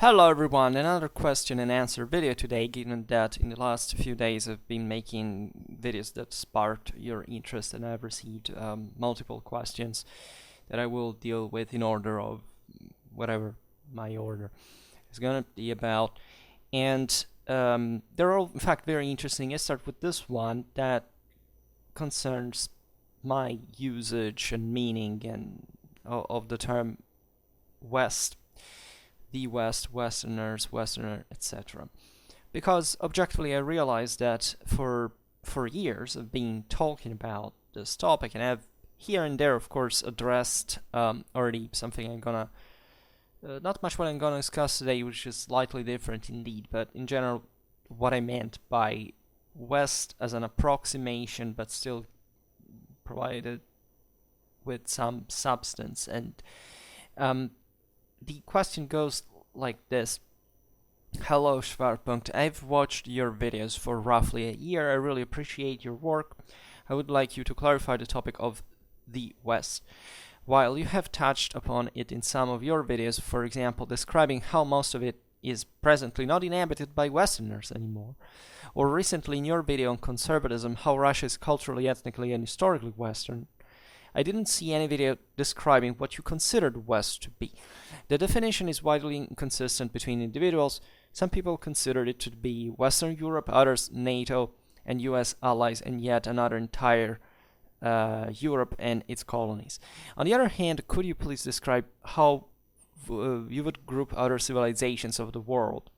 Hello everyone, another question and answer video today, given that in the last few days I've been making videos that sparked your interest and I've received multiple questions that I will deal with in order of whatever my order is gonna be about. And they're all in fact very interesting. I start with this one that concerns my usage and meaning and of the term West, the West, Westerners, Westerner, etc. Because objectively I realized that for years I've been talking about this topic, and I've here and there of course addressed already something I'm gonna not much what I'm gonna discuss today, which is slightly different indeed, but in general what I meant by West as an approximation but still provided with some substance. And the question goes like this. Hello Schwerpunkt, I've watched your videos for roughly a year. I really appreciate your work. I would like you to clarify the topic of the West. While you have touched upon it in some of your videos, for example, describing how most of it is presently not inhabited by Westerners anymore, or recently in your video on conservatism, how Russia is culturally, ethnically, and historically Western, I didn't see any video describing what you consider the West to be. The definition is widely inconsistent between individuals. Some people consider it to be Western Europe, others NATO and US allies, and yet another entire Europe and its colonies. On the other hand, could you please describe how you would group other civilizations of the world?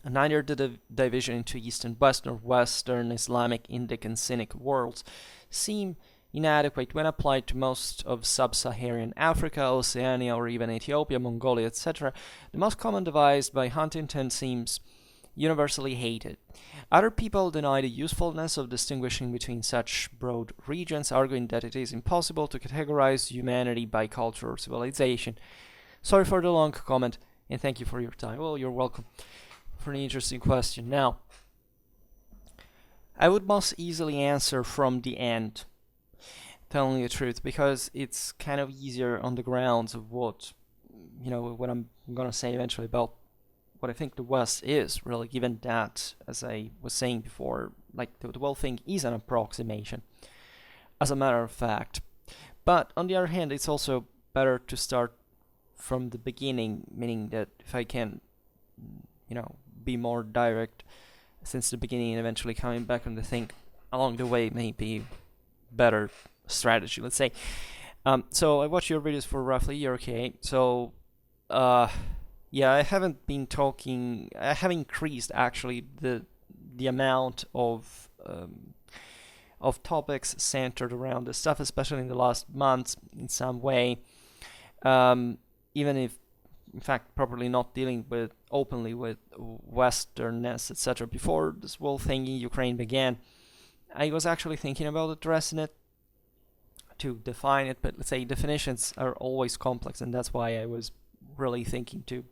Neither the division into East and West, nor Western, Islamic, Indic, and Cynic worlds seem inadequate when applied to most of sub-Saharan Africa, Oceania, or even Ethiopia, Mongolia, etc. The most common devised by Huntington seems universally hated. Other people deny the usefulness of distinguishing between such broad regions, arguing that it is impossible to categorize humanity by culture or civilization. Sorry for the long comment, and thank you for your time. Well, you're welcome for an interesting question. Now, I would most easily answer from the end, telling the truth, because it's kind of easier on the grounds of what I'm gonna say eventually about what I think the West is, really, given that, as I was saying before, like the whole thing is an approximation, as a matter of fact. But on the other hand, it's also better to start from the beginning, meaning that if I can, be more direct since the beginning and eventually coming back on the thing along the way may be better strategy, let's say. So I watched your videos for roughly a year, okay? So, yeah, I haven't been talking. I have increased actually the amount of topics centered around this stuff, especially in the last months, in some way. Even if, in fact, probably not dealing with openly with Westernness, etc. Before this whole thing in Ukraine began, I was actually thinking about addressing it, to define it, but let's say definitions are always complex, and that's why I was really thinking to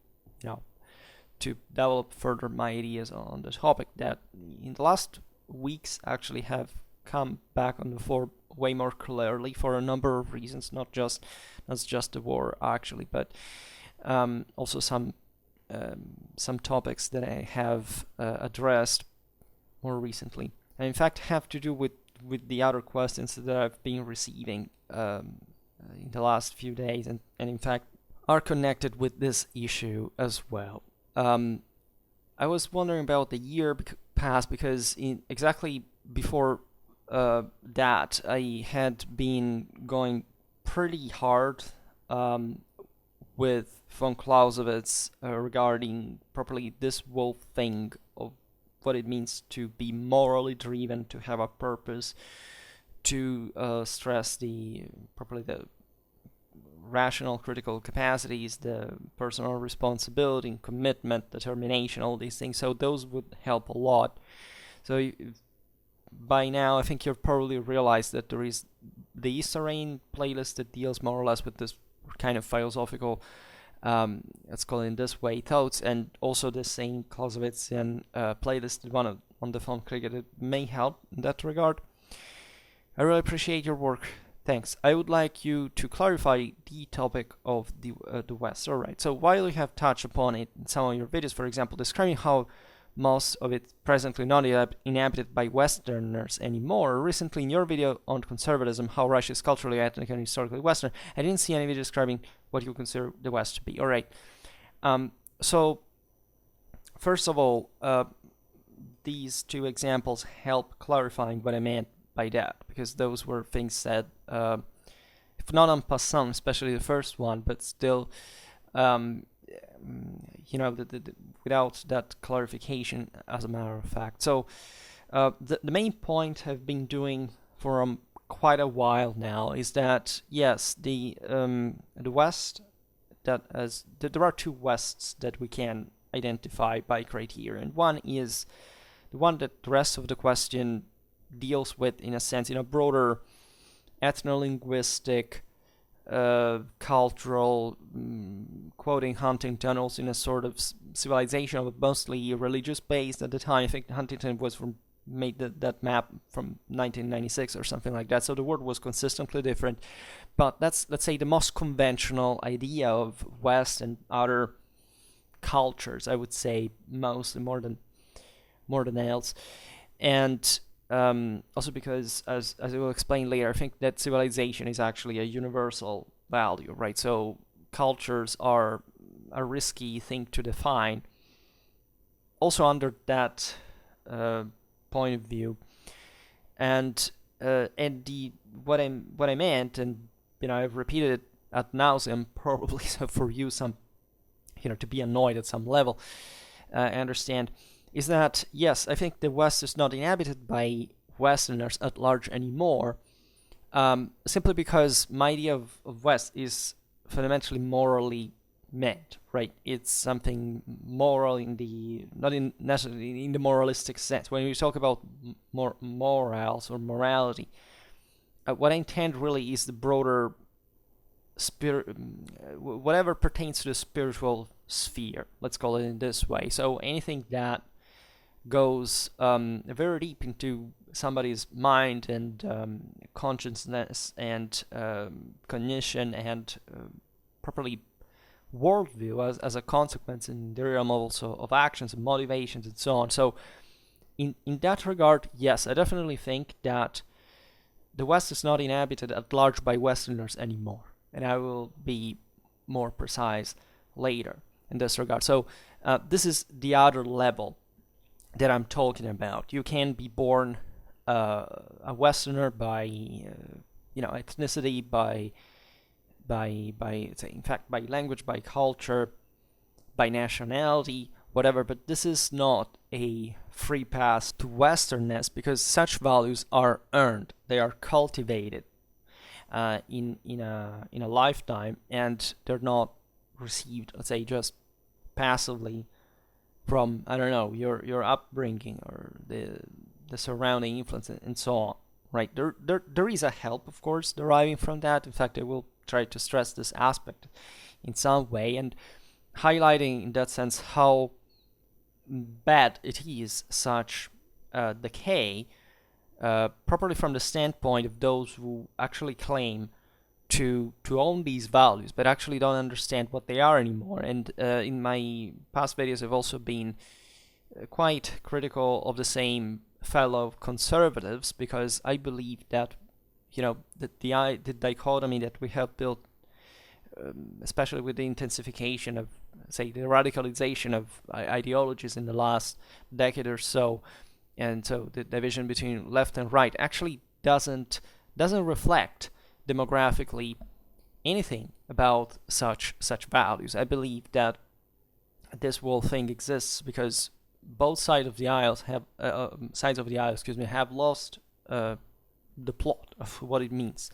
develop further my ideas on the topic that in the last weeks actually have come back on the floor way more clearly for a number of reasons, not just the war actually, but also some topics that I have addressed more recently, and in fact have to do with the other questions that I've been receiving in the last few days, and in fact are connected with this issue as well. I was wondering about the year past, because exactly before that I had been going pretty hard with von Clausewitz regarding properly this whole thing of what it means to be morally driven, to have a purpose, to stress properly the rational critical capacities, the personal responsibility and commitment, determination, all these things. So those would help a lot. So by now I think you've probably realized that there is the Israel playlist that deals more or less with this kind of philosophical, let's call it in this way, thoughts, and also the same Clausewitzian playlist, one on the phone cricket, it may help in that regard. I really appreciate your work. Thanks. I would like you to clarify the topic of the West. All right. So while you have touched upon it in some of your videos, for example, describing how most of it presently not inhabited by Westerners anymore, recently in your video on conservatism, how Russia is culturally, ethnic, and historically Western, I didn't see any video describing what you consider the West to be. All right. So first of all, these two examples help clarifying what I meant by that, because those were things said, if not en passant, especially the first one, but still, you know, without that clarification, as a matter of fact. So the main point I've been doing for quite a while now is that yes, the West, that as there are two Wests that we can identify by criterion. One is the one that the rest of the question deals with, in a sense, in a broader ethno-linguistic, cultural, quoting Huntington, also in a sort of civilization of mostly religious based at the time. I think Huntington made that map from 1996 or something like that, so the word was consistently different. But that's, let's say, the most conventional idea of West and other cultures, I would say, mostly more than else. And also because, as I will explain later, I think that civilization is actually a universal value, right? So cultures are a risky thing to define. Also under that point of view, and what I meant, and I've repeated it ad nauseum, probably, so for you some, to be annoyed at some level, I understand, is that, yes, I think the West is not inhabited by Westerners at large anymore, simply because my idea of West is fundamentally morally meant, right? It's something moral not necessarily in the moralistic sense. When we talk about morals or morality, what I intend really is the broader spirit, whatever pertains to the spiritual sphere, let's call it in this way. So anything that goes very deep into somebody's mind and consciousness and cognition and properly worldview as a consequence in the realm also of actions and motivations and so on. So in that regard, yes, I definitely think that the West is not inhabited at large by Westerners anymore, and I will be more precise later in this regard. So this is the other level that I'm talking about. You can be born a Westerner by ethnicity, by in fact by language, by culture, by nationality, whatever, but this is not a free pass to Westernness, because such values are earned, they are cultivated in a lifetime, and they're not received, let's say, just passively from, I don't know, your upbringing or the surrounding influence and so on, right? There is a help, of course, deriving from that. In fact, I will try to stress this aspect in some way, and highlighting in that sense how bad it is, such decay, properly from the standpoint of those who actually claim to own these values, but actually don't understand what they are anymore. And in my past videos, I've also been quite critical of the same fellow conservatives, because I believe that, that the dichotomy that we have built, especially with the intensification of, say, the radicalization of ideologies in the last decade or so, and so the division between left and right actually doesn't reflect demographically anything about such values. I believe that this whole thing exists because both sides of the aisles have have lost the plot of what it means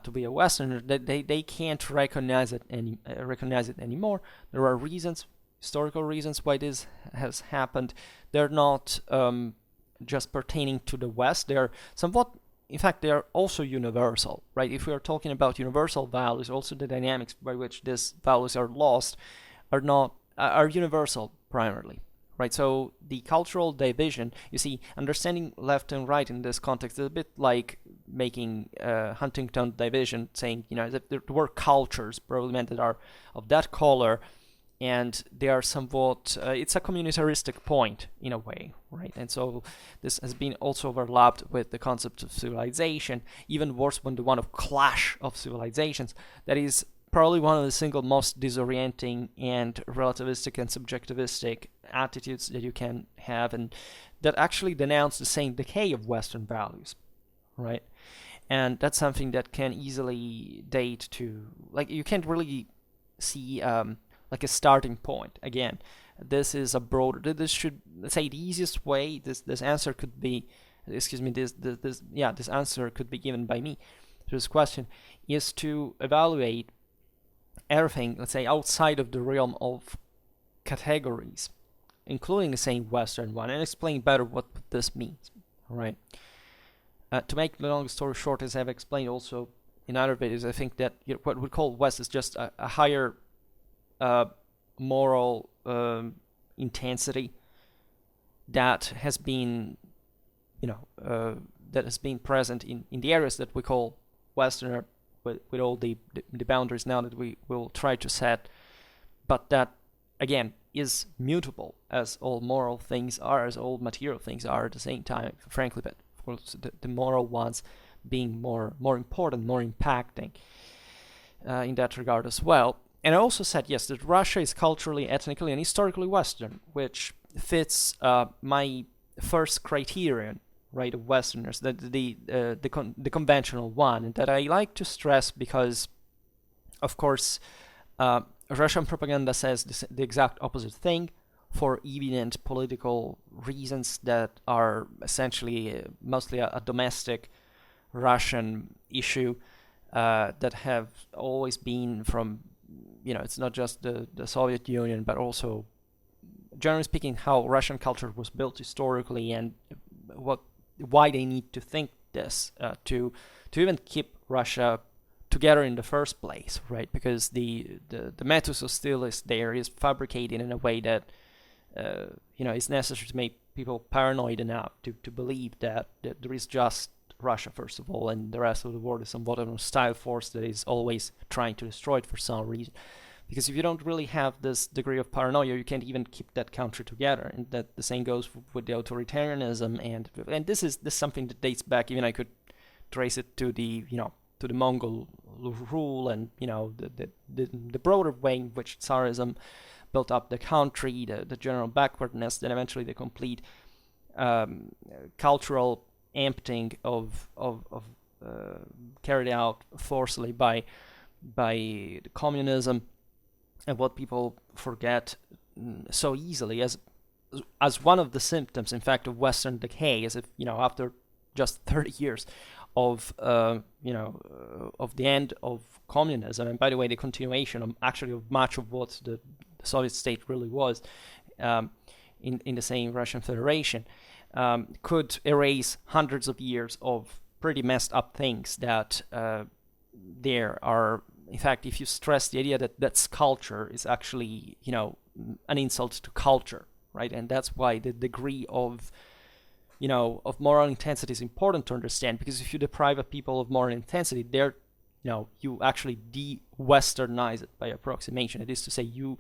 to be a Westerner. They can't recognize it anymore. There are reasons, historical reasons, why this has happened. They're not just pertaining to the West. They're somewhat, in fact, they are also universal, right? If we are talking about universal values, also the dynamics by which these values are lost are universal primarily, right? So the cultural division, you see, understanding left and right in this context is a bit like making Huntington division, saying, that there were cultures probably meant that are of that color, and they are somewhat, it's a communitaristic point in a way, right? And so this has been also overlapped with the concept of civilization, even worse than the one of clash of civilizations. That is probably one of the single most disorienting and relativistic and subjectivistic attitudes that you can have, and that actually denounce the same decay of Western values, right? And that's something that can easily date to, like, you can't really see like a starting point. Again, this is a broader, this should, let's say, the easiest way this answer could be, this answer could be given by me to this question, is to evaluate everything, let's say, outside of the realm of categories, including the same Western one, and explain better what this means, all right? To make the long story short, as I've explained also in other videos, I think that what we call West is just a higher moral intensity that has been, that has been present in the areas that we call Western, with all the boundaries now that we will try to set, but that, again, is mutable, as all moral things are, as all material things are at the same time, frankly, but of course the moral ones being more important, more impacting in that regard as well. And I also said, yes, that Russia is culturally, ethnically, and historically Western, which fits my first criterion, right, of Westerners, the conventional one, and that I like to stress because, of course, Russian propaganda says the exact opposite thing for evident political reasons that are essentially mostly a domestic Russian issue that have always been from, it's not just the Soviet Union, but also, generally speaking, how Russian culture was built historically, and why they need to think this to even keep Russia together in the first place, right? Because the mythos still is there, is fabricated in a way that is necessary to make people paranoid enough to believe that there is just Russia, first of all, and the rest of the world is somewhat of a hostile force that is always trying to destroy it for some reason. Because if you don't really have this degree of paranoia, you can't even keep that country together. And that the same goes with the authoritarianism, and this is something that dates back. Even I could trace it to the Mongol rule, and the broader way in which Tsarism built up the country, the general backwardness, then eventually the complete cultural emptying of carried out forcibly by the communism, and what people forget so easily as one of the symptoms, in fact, of Western decay, as if after just 30 years of of the end of communism, and by the way, the continuation of much of what the Soviet state really was in the same Russian Federation, could erase hundreds of years of pretty messed up things that there are. In fact, if you stress the idea that that's culture, is actually an insult to culture, right? And that's why the degree of of moral intensity is important to understand, because if you deprive a people of moral intensity, they're you actually de-Westernize it by approximation. It is to say you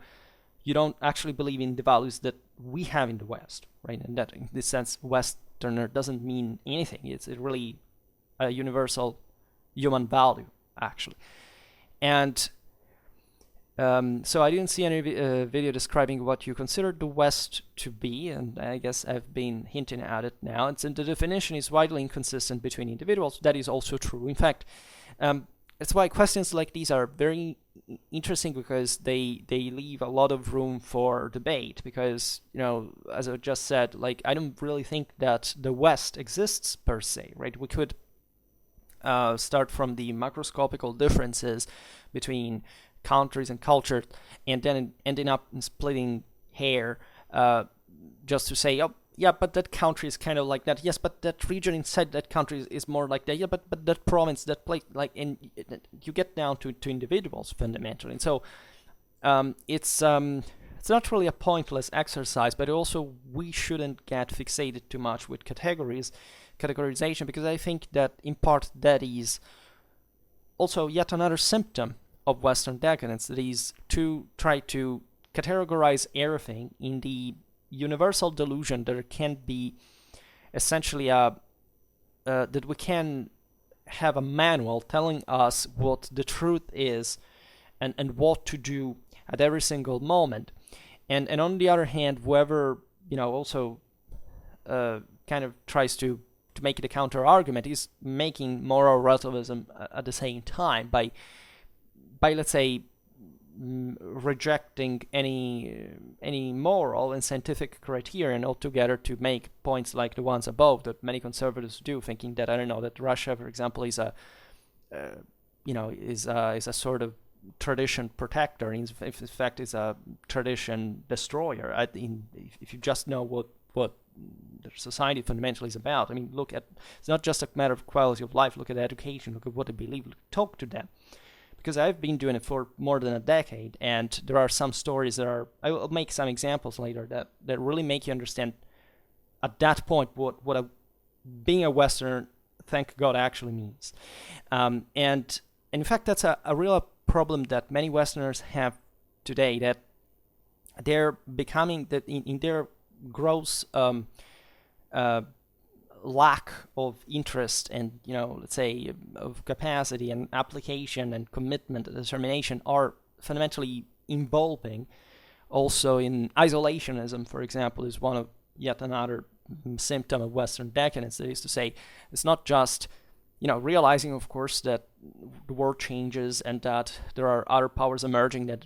don't actually believe in the values that we have in the West, right? And that, in this sense, Westerner doesn't mean anything. It's really a universal human value, actually. And so I didn't see any video describing what you consider the West to be, and I guess I've been hinting at it now. And the definition is widely inconsistent between individuals. That is also true. In fact, that's why questions like these are very interesting, because they leave a lot of room for debate. Because as I just said, like, I don't really think that the West exists per se, right? We could start from the macroscopical differences between countries and cultures, and then ending up in splitting hair just to say, oh, yeah, but that country is kind of like that. Yes, but that region inside that country is more like that. Yeah, but that province, that place, like, and you get down to individuals fundamentally. And so it's it's not really a pointless exercise, but also we shouldn't get fixated too much with categorization, because I think that in part that is also yet another symptom of Western decadence, that is to try to categorize everything in the universal delusion that there can be essentially that we can have a manual telling us what the truth is and what to do at every single moment. And on the other hand, whoever also kind of tries to make it a counter argument is making moral relativism at the same time by let's say rejecting any moral and scientific criterion altogether to make points like the ones above that many conservatives do, thinking that that Russia, for example, is a sort of tradition protector. In fact, is a tradition destroyer. If you just know what the society fundamentally is about. I mean, it's not just a matter of quality of life. Look at education. Look at what they believe. Talk to them. Because I've been doing it for more than a decade, and there are some stories I will make some examples later that really make you understand at that point what being a Westerner, thank God, actually means. And in fact, that's a real problem that many Westerners have today, that they're becoming, that in their gross lack of interest and let's say of capacity and application and commitment and determination, are fundamentally involving also in isolationism, for example, is one of yet another symptom of Western decadence. That is to say, it's not just realizing, of course, that the world changes and that there are other powers emerging, that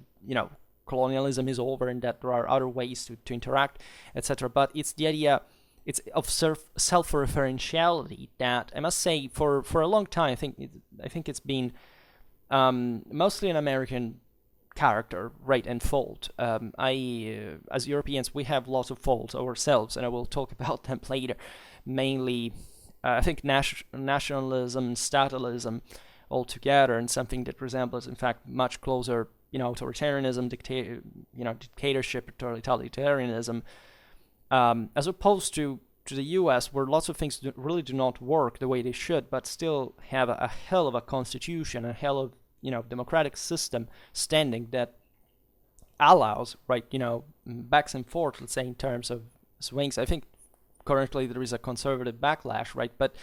colonialism is over and that there are other ways to interact, etc. But it's the idea, it's of self-referentiality that I must say for a long time I think it's been mostly an American character, right, and fault. As Europeans, we have lots of faults ourselves, and I will talk about them later. Mainly, I think nationalism, statalism, altogether, and something that resembles, in fact, much closer, authoritarianism, dictatorship, totalitarianism. As opposed to the US, where lots of things really do not work the way they should, but still have a hell of a constitution, a hell of democratic system standing that allows, right, backs and forth, let's say, in terms of swings. I think currently there is a conservative backlash, right, but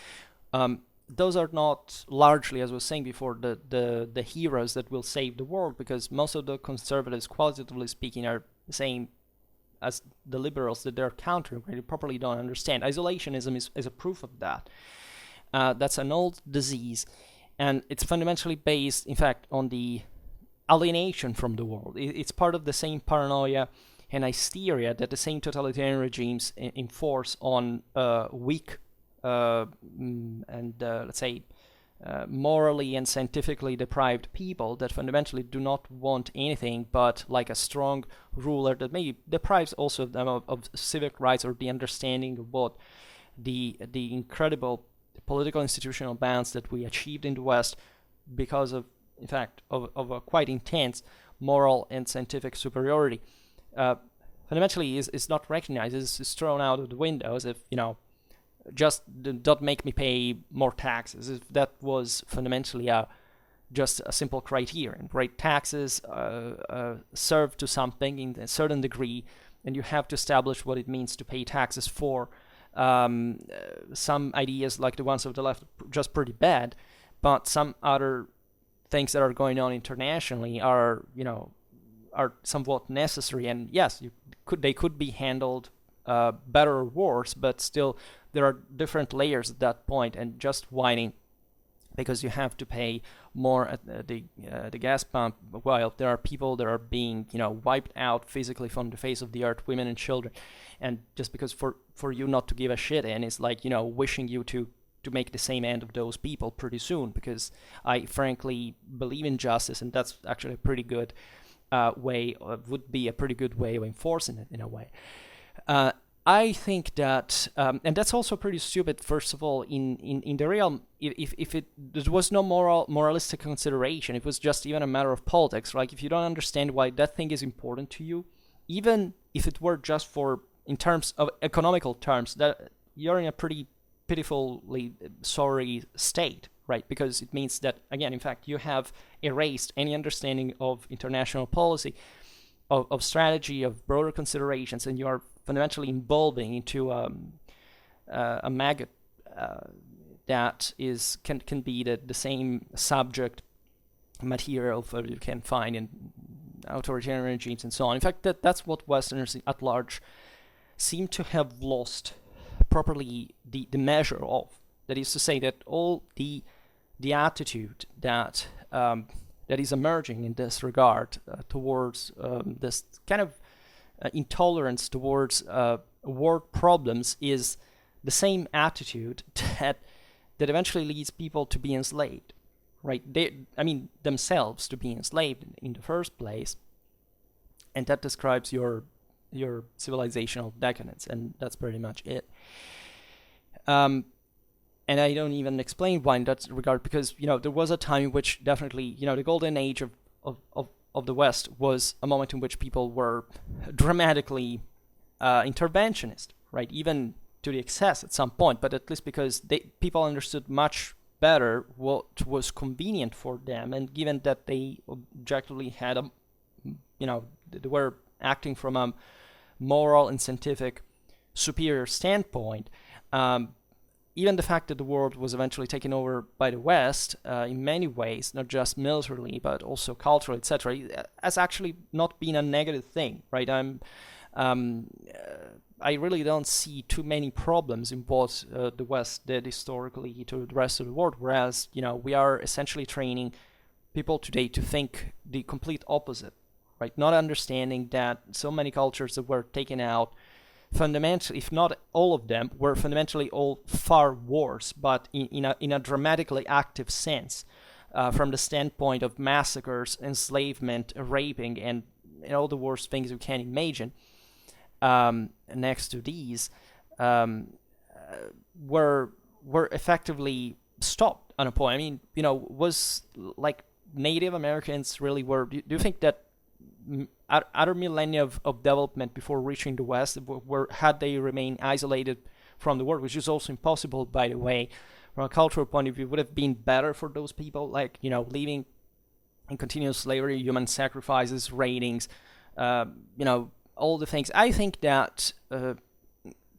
those are not largely, as I was saying before, the heroes that will save the world, because most of the conservatives, qualitatively speaking, are saying, as the liberals, that they're countering, right? They properly don't understand. Isolationism is a proof of that. That's an old disease, and it's fundamentally based, in fact, on the alienation from the world. It's part of the same paranoia and hysteria that the same totalitarian regimes enforce on weak and let's say morally and scientifically deprived people that fundamentally do not want anything but like a strong ruler that maybe deprives also them of civic rights or the understanding of what the incredible political institutional balance that we achieved in the West because of, in fact, of a quite intense moral and scientific superiority. Fundamentally is not recognized, is thrown out of the window as if, just don't make me pay more taxes. If that was fundamentally just a simple criterion, right? Taxes serve to something in a certain degree, and you have to establish what it means to pay taxes for. Some ideas like the ones of the left are just pretty bad, but some other things that are going on internationally are somewhat necessary. And yes, they could be handled better or worse, but still there are different layers at that point, and just whining because you have to pay more at the gas pump while there are people that are being wiped out physically from the face of the earth, women and children, and just because for you not to give a shit, and it's like wishing you to make the same end of those people pretty soon, because I frankly believe in justice, and that's actually a pretty good would be a pretty good way of enforcing it in a way. I think that, and that's also pretty stupid, first of all, in the realm, if there was no moralistic consideration, it was just even a matter of politics, like if you don't understand why that thing is important to you, even if it were just for, in terms of economical terms, that you're in a pretty pitifully sorry state, right? Because it means that, again, in fact, you have erased any understanding of international policy, of strategy, of broader considerations, and you are fundamentally evolving into a maggot that can be the same subject material that you can find in authoritarian regimes and so on. In fact, that's what Westerners at large seem to have lost properly the measure of. That is to say, that all the attitude that that is emerging in this regard towards this kind of intolerance towards world problems is the same attitude that eventually leads people to be enslaved, right? Themselves to be enslaved in the first place, and that describes your civilizational decadence, and that's pretty much it. And I don't even explain why in that regard, because there was a time in which definitely the golden age of the West was a moment in which people were dramatically interventionist, right? Even to the excess at some point, but at least because people understood much better what was convenient for them, and given that they objectively had they were acting from a moral and scientific superior standpoint. Even the fact that the world was eventually taken over by the West in many ways, not just militarily, but also culturally, etc., has actually not been a negative thing, right? I really don't see too many problems in what the West did historically to the rest of the world, whereas, we are essentially training people today to think the complete opposite, right? Not understanding that so many cultures that were taken out, fundamentally, if not all of them, were fundamentally all far worse, but in a dramatically active sense, from the standpoint of massacres, enslavement, raping, and all the worst things you can imagine. Next to these, were effectively stopped on a point. I mean, was like Native Americans really were? Do you think that other millennia of development before reaching the West, had they remained isolated from the world, which is also impossible, by the way, from a cultural point of view, would have been better for those people, like, living in continuous slavery, human sacrifices, ratings, all the things. I think that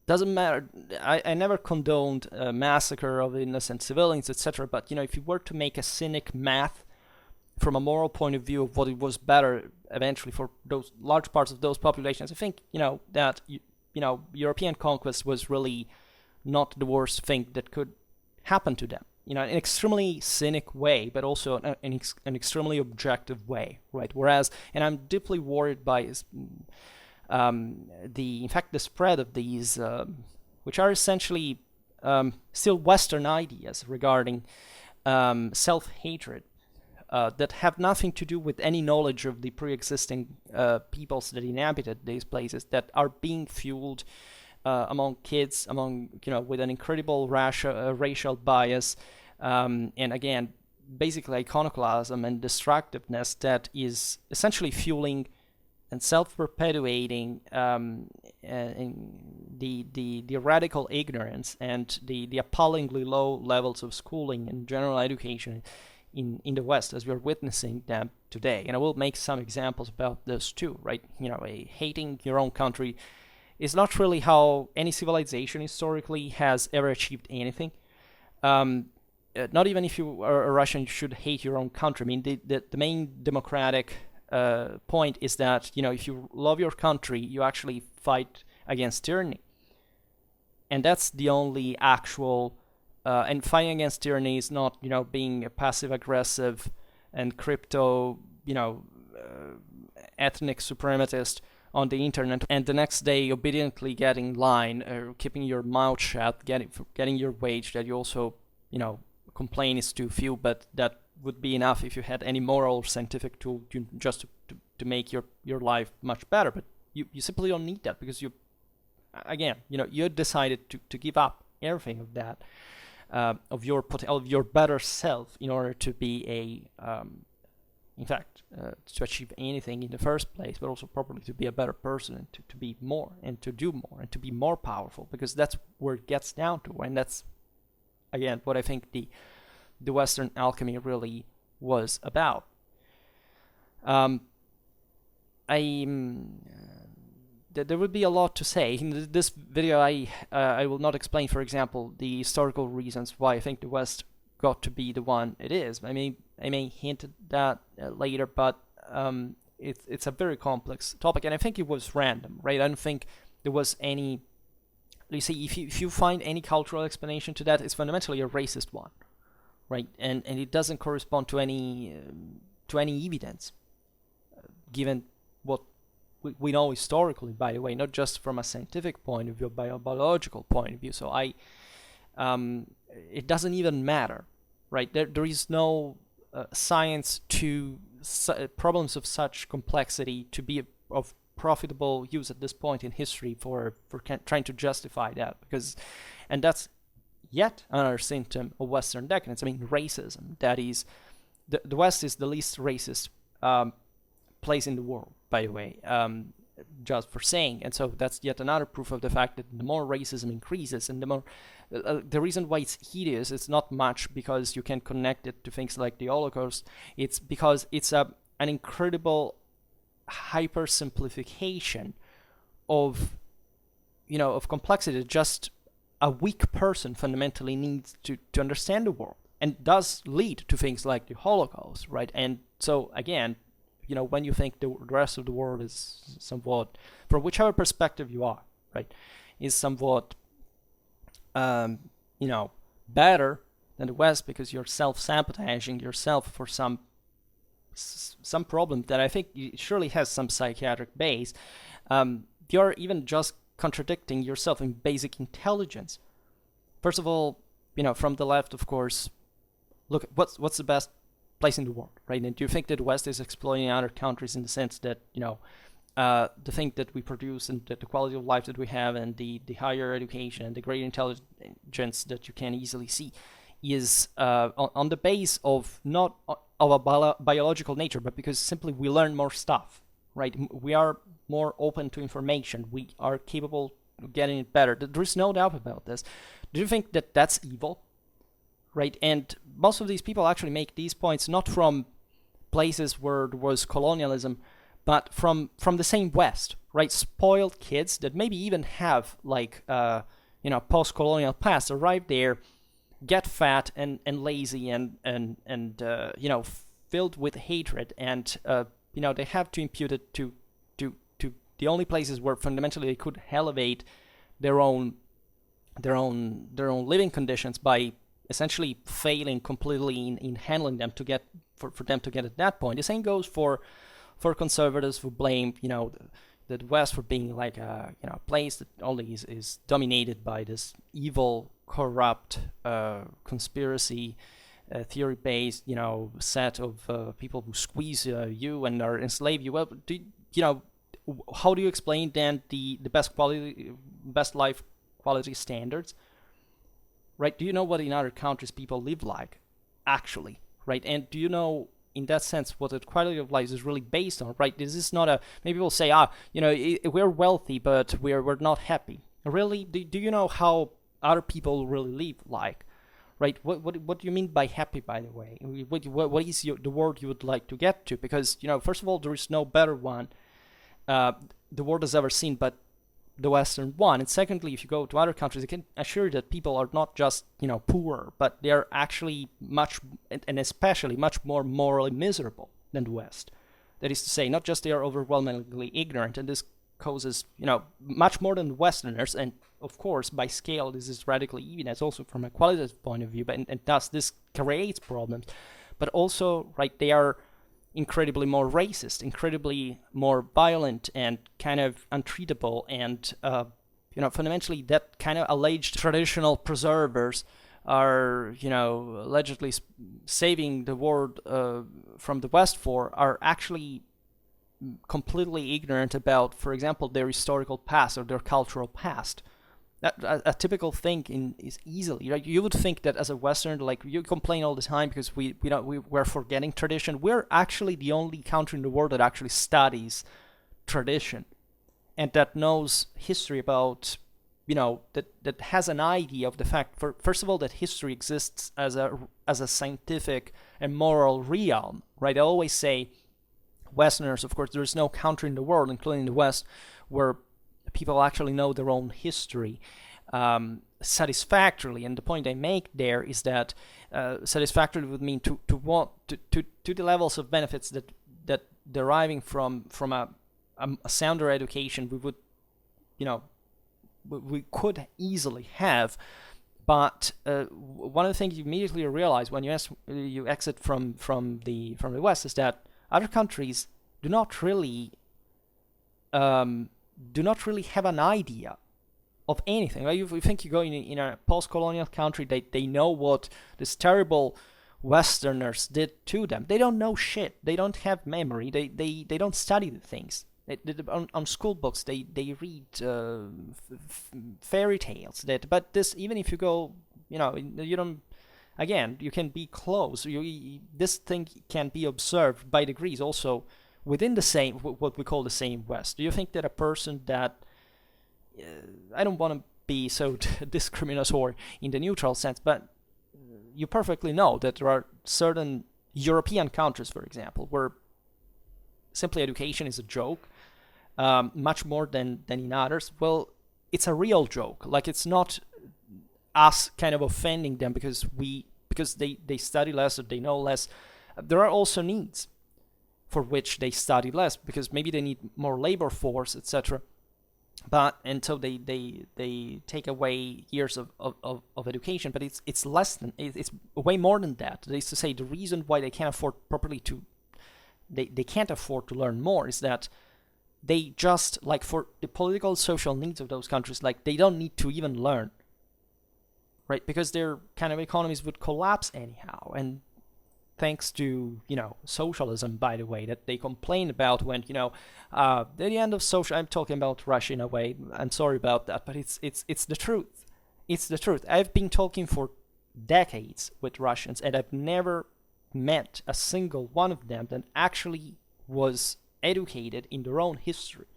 doesn't matter. I never condoned massacre of innocent civilians, etc. But if you were to make a cynic math from a moral point of view of what it was better eventually for those large parts of those populations, I think that European conquest was really not the worst thing that could happen to them. In an extremely cynic way, but also an extremely objective way, right? Whereas, and I'm deeply worried by the spread of these, which are essentially still Western ideas regarding self-hatred, that have nothing to do with any knowledge of the pre-existing peoples that inhabited these places, that are being fueled among kids, with an incredible racial bias, and again, basically iconoclasm and destructiveness that is essentially fueling and self-perpetuating the radical ignorance and the appallingly low levels of schooling and general education in the West, as we are witnessing them today. And I will make some examples about this too, right? Hating your own country is not really how any civilization historically has ever achieved anything. Not even if you are a Russian, you should hate your own country. I mean, the main democratic point is that, if you love your country, you actually fight against tyranny. And that's the only actual... and fighting against tyranny is not, being a passive-aggressive and crypto, ethnic suprematist on the internet, and the next day obediently getting in line, or keeping your mouth shut, getting your wage that you also, complain is too few, but that would be enough if you had any moral or scientific tool just to make your life much better. But you simply don't need that, because you decided to give up everything of that, of your better self, in order to be in fact, to achieve anything in the first place, but also probably to be a better person and to be more and to do more and to be more powerful, because that's where it gets down to. And that's, again, what I think the Western alchemy really was about. There would be a lot to say. In this video, I will not explain, for example, the historical reasons why I think the West got to be the one it is. I may hint at that later, but it's a very complex topic, and I think it was random, right? I don't think there was any. You see, if you find any cultural explanation to that, it's fundamentally a racist one, right? And it doesn't correspond to any evidence, given what we know historically, by the way, not just from a scientific point of view, but a biological point of view. So it doesn't even matter, right? There is no science to problems of such complexity to be of profitable use at this point in history for trying to justify that, and that's yet another symptom of Western decadence. I mean, racism. That is, the West is the least racist place in the world, by the way, just for saying. And so that's yet another proof of the fact that the more racism increases, and the more the reason why it's hideous, it's not much because you can connect it to things like the Holocaust. It's because it's an incredible hypersimplification of complexity. Just a weak person fundamentally needs to understand the world, and does lead to things like the Holocaust, right? And so again, when you think the rest of the world is somewhat, from whichever perspective you are, right, is somewhat better than the West, because you're self-sabotaging yourself for some problem that I think surely has some psychiatric base. You're even just contradicting yourself in basic intelligence. First of all, from the left, of course, look, what's the best place in the world, right? And do you think that the West is exploiting other countries in the sense that, the thing that we produce and the quality of life that we have and the higher education and the great intelligence that you can easily see is on the base of not of a biological nature, but because simply we learn more stuff, right? We are more open to information. We are capable of getting it better. There is no doubt about this. Do you think that that's evil? Right, and most of these people actually make these points not from places where there was colonialism, but from the same West, right? Spoiled kids that maybe even have post-colonial past arrive there, get fat and lazy and filled with hatred, and they have to impute it to the only places where fundamentally they could elevate their own living conditions by essentially failing completely in handling them to get for them to get at that point. The same goes for conservatives who blame the West for being like a place that only is dominated by this evil, corrupt, conspiracy theory based set of people who squeeze you and are enslave you. Well, how do you explain then the best life quality standards? Right? Do you know what in other countries people live like, actually? Right? And do you know, in that sense, what the quality of life is really based on? Right? This is not maybe people say, we're wealthy, but we're not happy. Really? Do you know how other people really live like? Right? What do you mean by happy, by the way? What is the word you would like to get to? Because, first of all, there is no better one the world has ever seen, but the Western one. And secondly, if you go to other countries, I can assure you that people are not just, poor, but they are actually much, and especially much more morally miserable than the West. That is to say, not just they are overwhelmingly ignorant, and this causes, much more than Westerners, and of course, by scale, this is radically even, as also from a qualitative point of view, but and thus this creates problems. But also, right, they are incredibly more racist, incredibly more violent, and kind of untreatable, and fundamentally that kind of alleged traditional preservers are allegedly saving the world from the West are actually completely ignorant about, for example, their historical past or their cultural past. a typical thing is easily, right? You would think that as a Western, like you complain all the time because we're forgetting tradition. We're actually the only country in the world that actually studies tradition and that knows history about, that has an idea of the fact, first of all, that history exists as a scientific and moral realm, right? I always say, Westerners, of course, there's no country in the world, including the West, where people actually know their own history satisfactorily. And the point I make there is that satisfactorily would mean to the levels of benefits that deriving from a sounder education we could easily have. But one of the things you immediately realize when you exit from the West is that other countries do not really have an idea of anything. Right? You think you go in a post-colonial country, they know what these terrible Westerners did to them. They don't know shit. They don't have memory. They don't study the things. On school books, they read fairy tales. But this, even if you go, you don't. Again, you can be close. This thing can be observed by degrees also within the same, what we call the same West. Do you think that a person that, I don't want to be so discriminatory in the neutral sense, but you perfectly know that there are certain European countries, for example, where simply education is a joke, much more than in others. Well, it's a real joke. Like, it's not us kind of offending them because they study less or they know less. There are also needs for which they study less because maybe they need more labor force, etc. And so they take away years of education, but it's less than, it's way more than that. That is to say, the reason why they can't afford properly they can't afford to learn more is that they just, like, for the political social needs of those countries, like, they don't need to even learn, right? Because their kind of economies would collapse anyhow. And thanks to, socialism, by the way, that they complain about when, at the end of social, I'm talking about Russia in a way, I'm sorry about that, but it's the truth. It's the truth. I've been talking for decades with Russians, and I've never met a single one of them that actually was educated in their own history.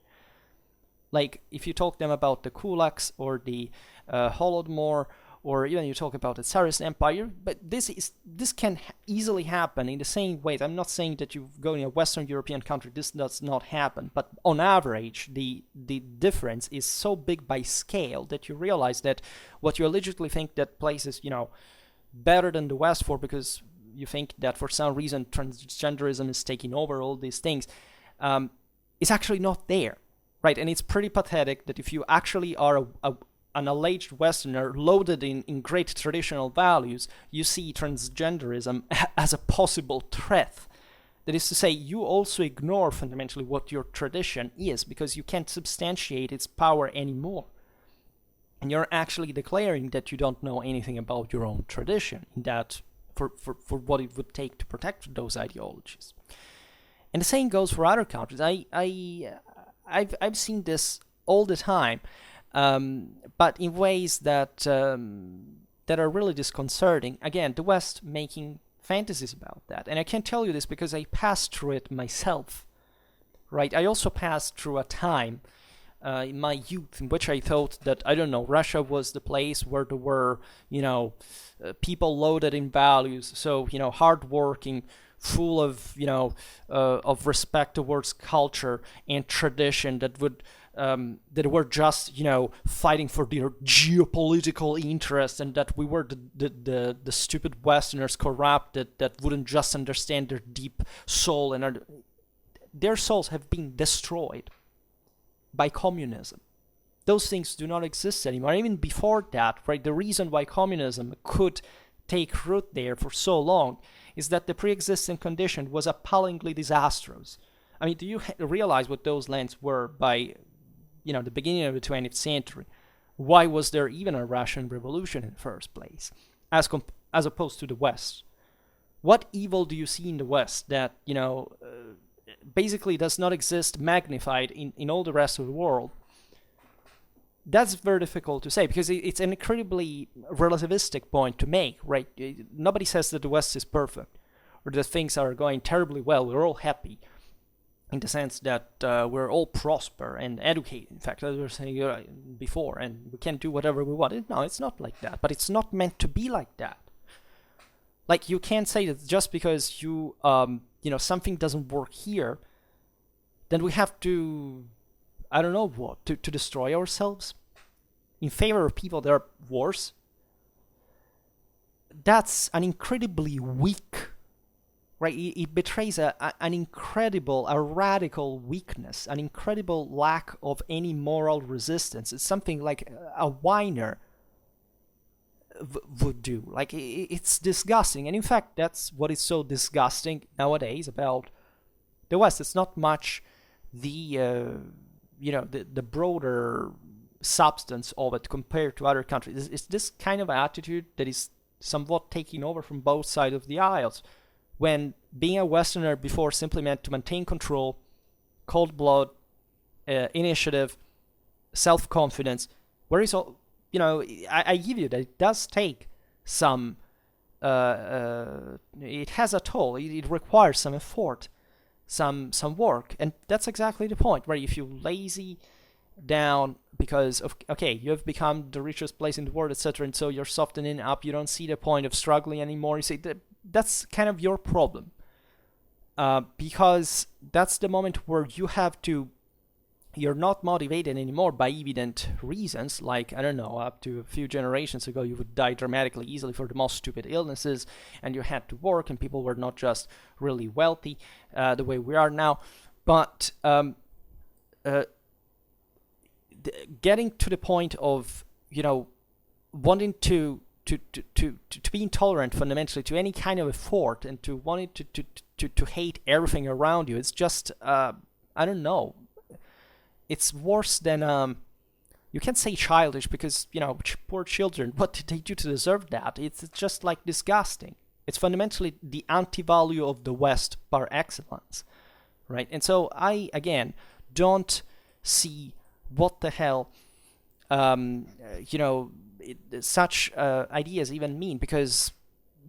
Like, if you talk to them about the kulaks or the Holodomor, or even you talk about the Tsarist Empire, but this can easily happen in the same way. I'm not saying that you go in a Western European country, this does not happen, but on average, the difference is so big by scale that you realize that what you allegedly think that place is, better than the West for, because you think that for some reason transgenderism is taking over all these things, is actually not there, right? And it's pretty pathetic that if you actually are an alleged Westerner loaded in great traditional values, you see transgenderism as a possible threat. That is to say, you also ignore fundamentally what your tradition is because you can't substantiate its power anymore. And you're actually declaring that you don't know anything about your own tradition, in that for what it would take to protect those ideologies. And the same goes for other countries. I've seen this all the time, but in ways that are really disconcerting. Again, the West making fantasies about that, and I can tell you this because I passed through it myself. Right? I also passed through a time in my youth in which I thought that, I don't know, Russia was the place where there were, people loaded in values, so, hardworking, full of, of respect towards culture and tradition that were just, fighting for their geopolitical interests, and that we were the stupid Westerners, corrupted, that wouldn't just understand their deep soul, and their souls have been destroyed by communism. Those things do not exist anymore. Even before that, right, the reason why communism could take root there for so long is that the pre-existing condition was appallingly disastrous. I mean, do you realize what those lands were by, the beginning of the 20th century? Why was there even a Russian Revolution in the first place, as opposed to the West? What evil do you see in the West that, basically does not exist magnified in all the rest of the world? that's very difficult to say, because it's an incredibly relativistic point to make, right? Nobody says that the West is perfect or that things are going terribly well. We're all happy in the sense that we're all prosper and educated, in fact, as we were saying before, and we can do whatever we want. No, it's not like that, but it's not meant to be like that. Like, you can't say that just because something doesn't work here, then we have to, I don't know what, to destroy ourselves in favor of people that are worse. That's an incredibly weak, right? It betrays an incredible, a radical weakness, an incredible lack of any moral resistance. It's something like a whiner would do. Like, it's disgusting. And in fact, that's what is so disgusting nowadays about the West. It's not much the broader substance of it compared to other countries. It's this kind of attitude that is somewhat taking over from both sides of the aisles, when being a Westerner before simply meant to maintain control, cold blood, initiative, self-confidence, whereas all, I give you that it does take some, it has a toll, it requires some effort, some work, and that's exactly the point, right? If you lazy down because of, okay, you have become the richest place in the world, etc., and so you're softening up, you don't see the point of struggling anymore, you say that's kind of your problem, because that's the moment where you're not motivated anymore by evident reasons, like, I don't know, up to a few generations ago you would die dramatically easily for the most stupid illnesses, and you had to work, and people were not just really wealthy the way we are now, but getting to the point of, wanting to be intolerant fundamentally to any kind of effort, and to wanting to hate everything around you, it's just, I don't know, it's worse than, you can't say childish, because, poor children, what did they do to deserve that? It's just like disgusting. It's fundamentally the anti-value of the West par excellence, right? And so I, again, don't see what the hell, such ideas even mean, because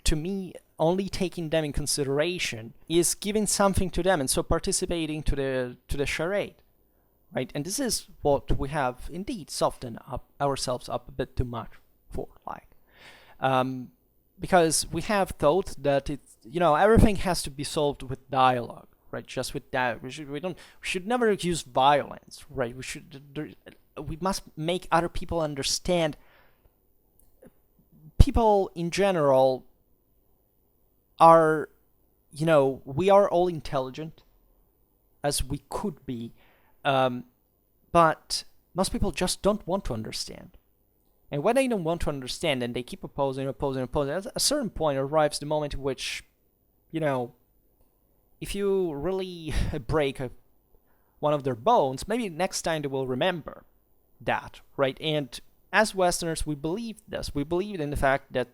to me, only taking them in consideration is giving something to them, and so participating to the charade. Right, and this is what we have indeed softened ourselves up a bit too much for, because we have thought that it's, everything has to be solved with dialogue, right? Just with that, we should never use violence, right? We must make other people understand. People in general are, we are all intelligent, as we could be. But most people just don't want to understand. And when they don't want to understand, and they keep opposing, at a certain point arrives the moment in which, if you really break one of their bones, maybe next time they will remember that, right? And as Westerners, we believe this. We believe in the fact that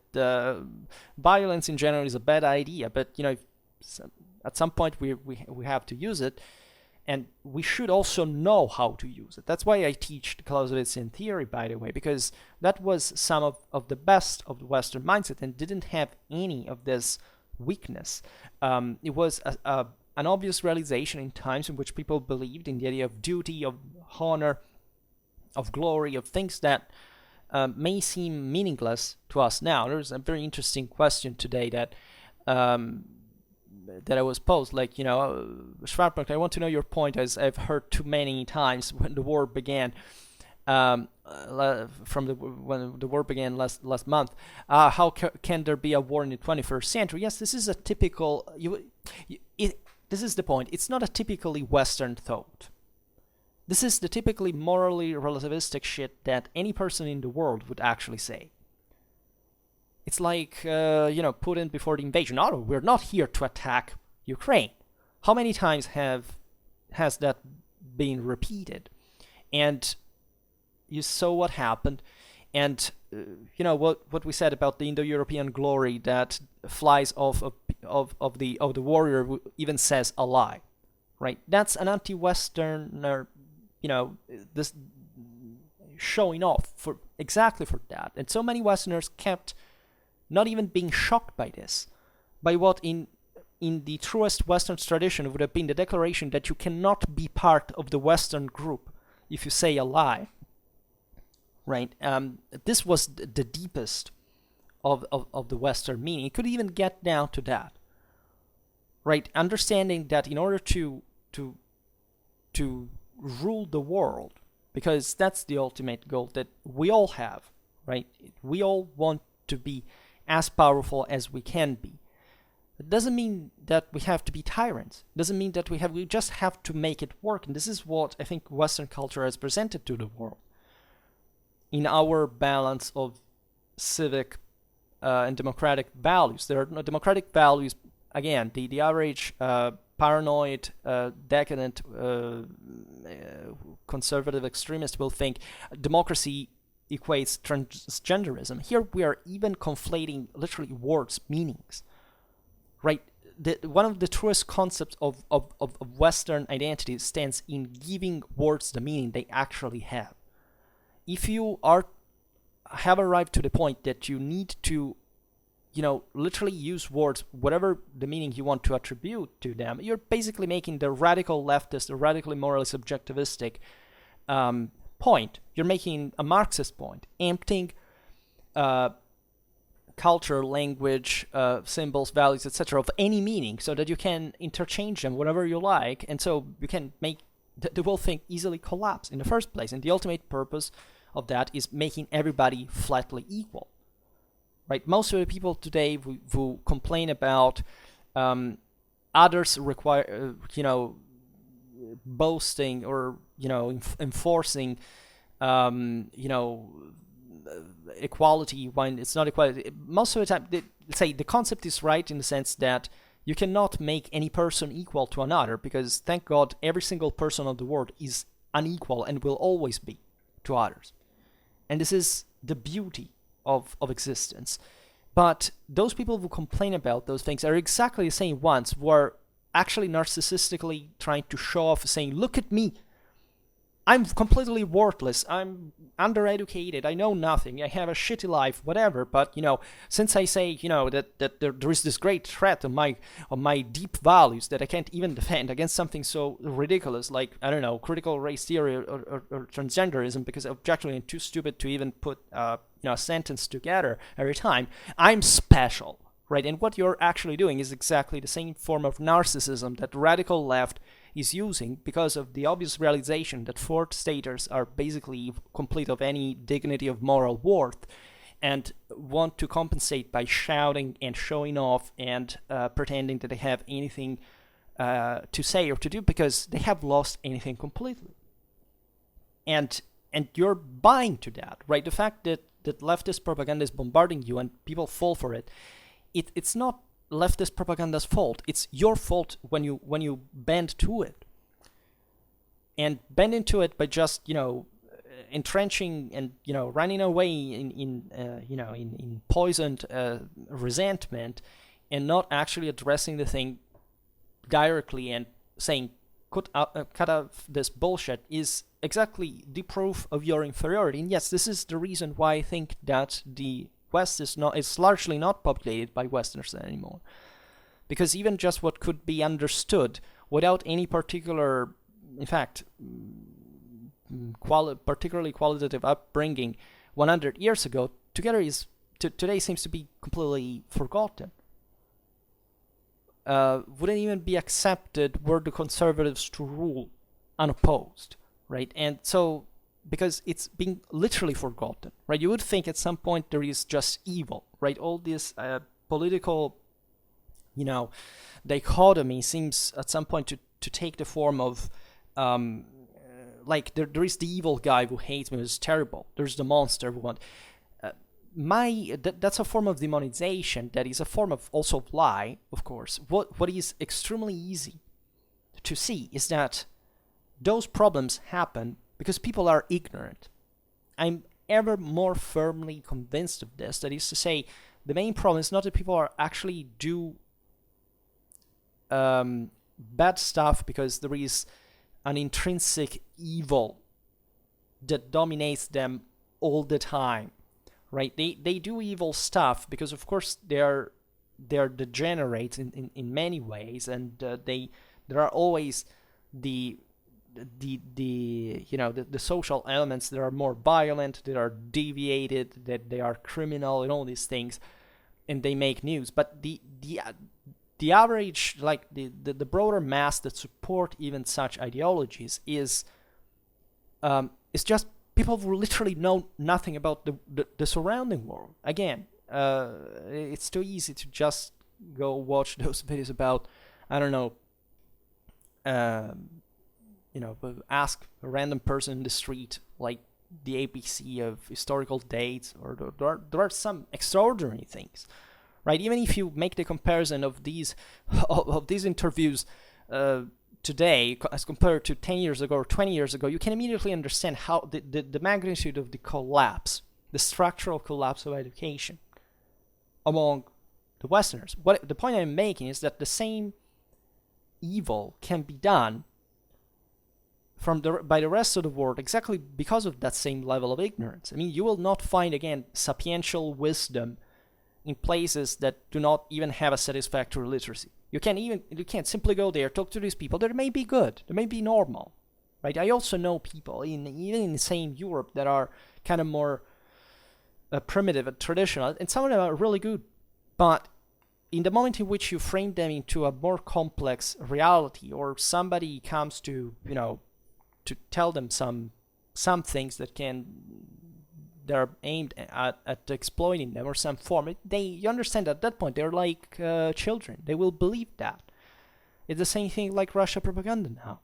violence in general is a bad idea, but, at some point we have to use it. And we should also know how to use it. That's why I teach the Clausewitzian theory, by the way, because that was some of the best of the Western mindset and didn't have any of this weakness. It was an obvious realization in times in which people believed in the idea of duty, of honor, of glory, of things that may seem meaningless to us now. There's a very interesting question today that I was posed, like, Schwerpunkt, I want to know your point, as I've heard too many times when the war began, when the war began last month. How can there be a war in the 21st century? Yes, this is a typical, this is the point. It's not a typically Western thought. This is the typically morally relativistic shit that any person in the world would actually say. It's like, Putin before the invasion. No, we're not here to attack Ukraine. How many times has that been repeated? And you saw what happened. And, what we said about the Indo-European glory that flies off of the warrior who even says a lie, right? That's an anti-Westerner, this showing off for exactly for that. And so many Westerners kept not even being shocked by this, by what in the truest Western tradition would have been the declaration that you cannot be part of the Western group if you say a lie. Right? This was the deepest of the Western meaning. It could even get down to that. Right? Understanding that in order to rule the world, because that's the ultimate goal that we all have, right? We all want to be as powerful as we can be. It doesn't mean that we have to be tyrants. It doesn't mean that we just have to make it work. And this is what I think Western culture has presented to the world in our balance of civic and democratic values. There are no democratic values. Again, the average paranoid, decadent, conservative extremist will think democracy equates transgenderism. Here we are even conflating literally words, meanings. Right? One of the truest concepts of Western identity stands in giving words the meaning they actually have. If you have arrived to the point that you need to, literally use words, whatever the meaning you want to attribute to them, you're basically making the radical leftist, the radically morally subjectivistic point. You're making a Marxist point, emptying culture, language, symbols, values, etc. of any meaning so that you can interchange them whatever you like, and so you can make the whole thing easily collapse in the first place. And the ultimate purpose of that is making everybody flatly equal. Right? Most of the people today who complain about others require, boasting or enforcing, equality when it's not equality. Most of the time, they say the concept is right in the sense that you cannot make any person equal to another, because thank God every single person of the world is unequal and will always be to others. And this is the beauty of existence. But those people who complain about those things are exactly the same ones who are actually narcissistically trying to show off, saying, look at me, I'm completely worthless, I'm undereducated, I know nothing, I have a shitty life, whatever, but, since I say, that there is this great threat on my deep values that I can't even defend against something so ridiculous like, I don't know, critical race theory or transgenderism, because objectively I'm too stupid to even put, a sentence together every time, I'm special, right? And what you're actually doing is exactly the same form of narcissism that radical left is using, because of the obvious realization that fourth staters are basically complete of any dignity of moral worth, and want to compensate by shouting and showing off and pretending that they have anything to say or to do, because they have lost anything completely. And you're buying to that, right? The fact that leftist propaganda is bombarding you and people fall for it, it's not leftist propaganda's fault. It's your fault when you bend to it, and bend into it by just entrenching and running away in poisoned resentment, and not actually addressing the thing directly and saying cut out this bullshit is exactly the proof of your inferiority. And yes, this is the reason why I think that the West is largely not populated by Westerners anymore, because even just what could be understood without any particular, in fact, particularly qualitative upbringing 100 years ago, today seems to be completely forgotten. Wouldn't even be accepted were the conservatives to rule unopposed, right? And so, because it's being literally forgotten, right? You would think at some point there is just evil, right? All this political, dichotomy seems at some point to take the form of, like there is the evil guy who hates me, who's terrible. There's the monster who wants. That's a form of demonization. That is a form of also lie, of course. What is extremely easy to see is that those problems happen because people are ignorant. I'm ever more firmly convinced of this. That is to say, the main problem is not that people are actually do bad stuff because there is an intrinsic evil that dominates them all the time, right? They do evil stuff because, of course, they're degenerates in many ways, and there are always the social elements that are more violent, that are deviated, that they are criminal, and all these things, and they make news. But the average, like the broader mass that support even such ideologies is just people who literally know nothing about the surrounding world. Again, it's too easy to just go watch those videos about, I don't know, ask a random person in the street, like the ABC of historical dates, or there are some extraordinary things, right? Even if you make the comparison of these interviews today as compared to 10 years ago or 20 years ago, you can immediately understand how the magnitude of the collapse, the structural collapse of education among the Westerners. What the point I'm making is that the same evil can be done by the rest of the world exactly because of that same level of ignorance. I mean, you will not find, again, sapiential wisdom in places that do not even have a satisfactory literacy. You can't simply go there, talk to these people. They may be good, they may be normal, right? I also know people even in the same Europe that are kind of more primitive and traditional, and some of them are really good. But in the moment in which you frame them into a more complex reality, or somebody comes to to tell them some things that are aimed at exploiting them or some form, you understand at that point they're like children. They will believe that. It's the same thing like Russia propaganda now.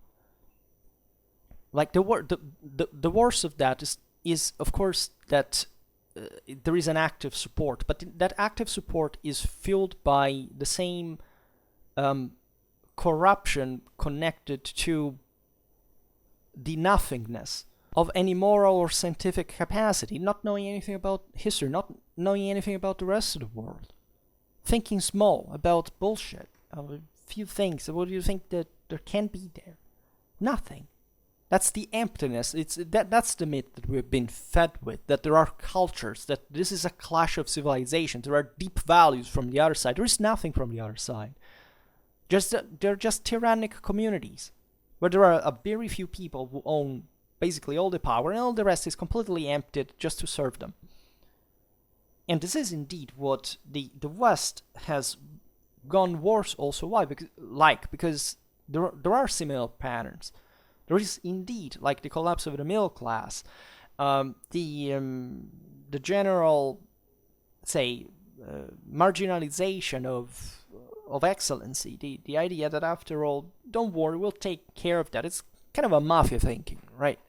Like the worst of that is of course that there is an active support, but that active support is fueled by the same corruption connected to the nothingness of any moral or scientific capacity, not knowing anything about history, not knowing anything about the rest of the world, thinking small about bullshit, a few things. What do you think that there can be there? Nothing. That's the emptiness. That's the myth that we've been fed with, that there are cultures, that this is a clash of civilizations, there are deep values from the other side. There is nothing from the other side. They're just tyrannic communities where there are a very few people who own basically all the power, and all the rest is completely emptied just to serve them. And this is indeed what the West has gone worse also. Why? Because there are similar patterns. There is indeed, like the collapse of the middle class, the general, say, marginalization of excellency, the idea that after all, don't worry, we'll take care of that. It's kind of a mafia thinking, right?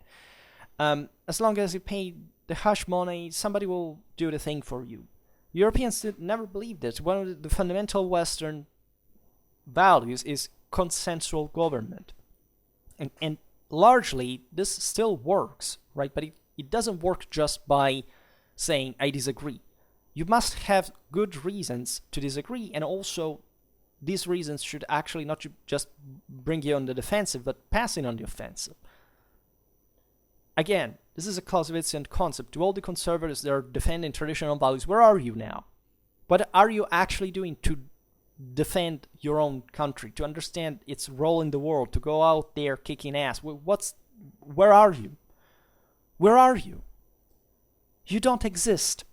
As long as you pay the hush money, somebody will do the thing for you. Europeans never believed this. One of the fundamental Western values is consensual government. And largely, this still works, right? But it doesn't work just by saying, I disagree. You must have good reasons to disagree, and also these reasons should actually not just bring you on the defensive, but passing on the offensive. Again, this is a Clausewitzian concept. To all the conservatives that are defending traditional values, where are you now? What are you actually doing to defend your own country, to understand its role in the world, to go out there kicking ass? Where are you? Where are you? You don't exist.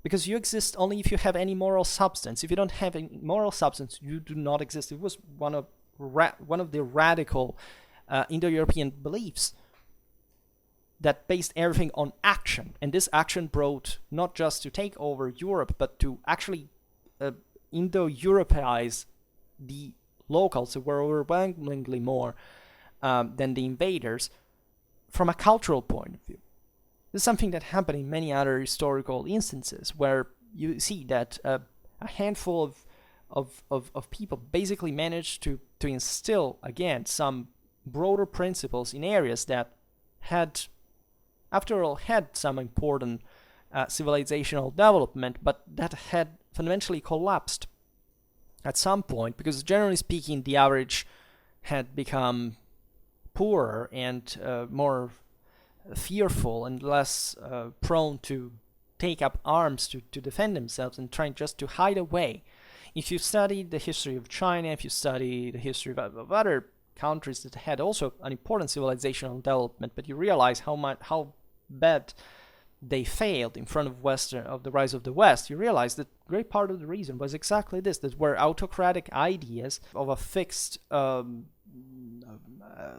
Because you exist only if you have any moral substance. If you don't have any moral substance, you do not exist. It was one of the radical Indo-European beliefs that based everything on action. And this action brought not just to take over Europe, but to actually Indo-Europeize the locals, who were overwhelmingly more than the invaders, from a cultural point of view. This is something that happened in many other historical instances, where you see that a handful of people basically managed to instill, again, some broader principles in areas that had, after all, had some important civilizational development, but that had fundamentally collapsed at some point, because generally speaking, the average had become poorer and more fearful and less prone to take up arms to defend themselves and trying just to hide away. If you study the history of China, if you study the history of other countries that had also an important civilizational development, but you realize how bad they failed in front of the rise of the West, you realize that great part of the reason was exactly this, that were autocratic ideas of a fixed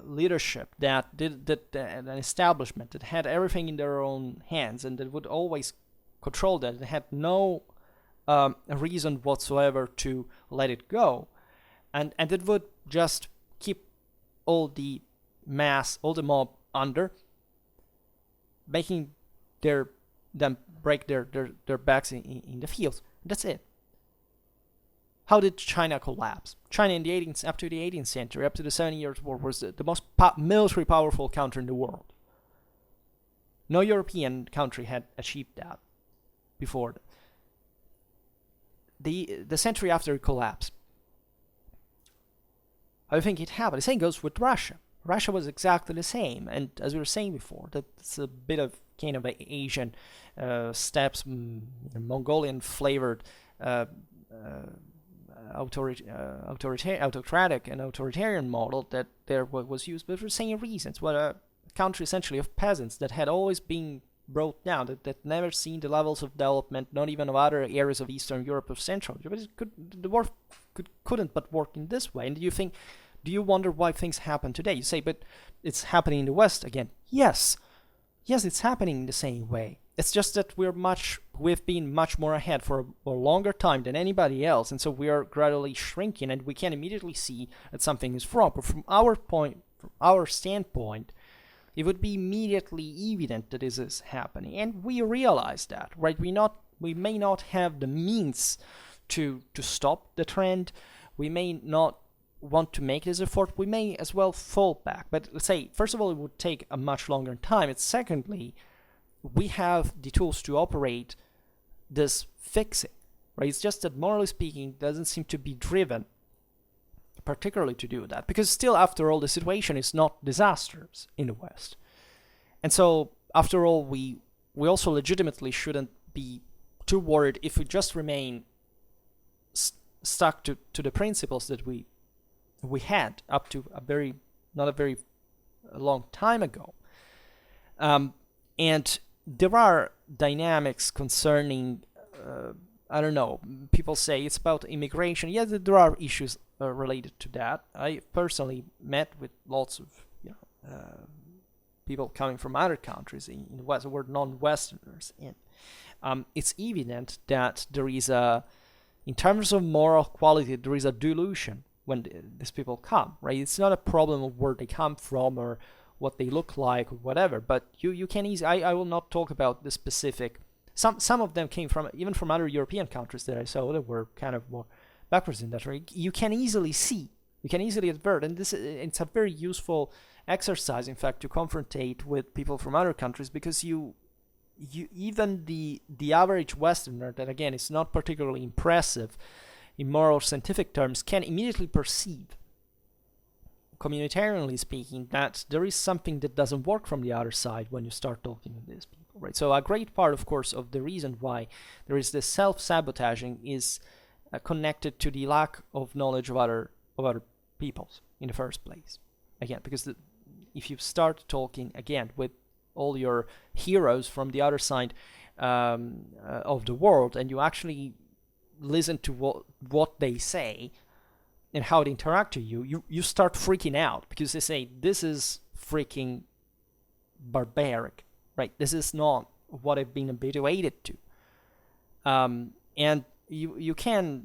leadership that did an establishment that had everything in their own hands and that would always control that and had no reason whatsoever to let it go, and it would just keep all the mob under, making them break their backs in the fields. That's it. How did China collapse? China in the 18th, up to the 18th century, up to the 7 Years' War, was the most military powerful country in the world. No European country had achieved that before. The century after it collapsed, I think it happened. The same goes with Russia. Russia was exactly the same, and as we were saying before, that's a bit of kind of Asian steps, Mongolian flavored autocratic and authoritarian model that there was used, but for the same reasons. What a country essentially of peasants that had always been brought down, that never seen the levels of development, not even of other areas of Eastern Europe or Central Europe. The war couldn't but work in this way. And do you wonder why things happen today? You say, but it's happening in the West again. Yes, it's happening in the same way. It's just that we've been much more ahead for a longer time than anybody else, and so we are gradually shrinking, and we can immediately see that something is wrong. But from our standpoint, it would be immediately evident that this is happening, and we realize that, right? We may not have the means to stop the trend. We may not want to make this effort. We may as well fall back. But let's say, first of all, it would take a much longer time. And secondly, we have the tools to operate this fixing, right? It's just that, morally speaking, doesn't seem to be driven particularly to do that, because still, after all, the situation is not disastrous in the West. And so, after all, we also legitimately shouldn't be too worried if we just remain stuck to the principles that we had up to not a very long time ago. And there are dynamics concerning, I don't know, people say it's about immigration. Yes, there are issues related to that. I personally met with lots of people coming from other countries in the West, who were non-Westerners. And it's evident that there is in terms of moral quality, there is a dilution when these people come, right? It's not a problem of where they come from or what they look like or whatever, but you can easily, I will not talk about the specific, some of them came from, even from other European countries that I saw that were kind of more backwards in that way. You can easily see, you can easily advert, and it's a very useful exercise, in fact, to confrontate with people from other countries, because you even the average Westerner, that again is not particularly impressive in moral scientific terms, can immediately perceive, communitarianly speaking, that there is something that doesn't work from the other side when you start talking to these people, right? So a great part, of course, of the reason why there is this self-sabotaging is connected to the lack of knowledge of other peoples in the first place. Again, because if you start talking again with all your heroes from the other side of the world, and you actually listen to what they say and how they interact to you start freaking out, because they say, this is freaking barbaric, right? This is not what I've been habituated to. And you can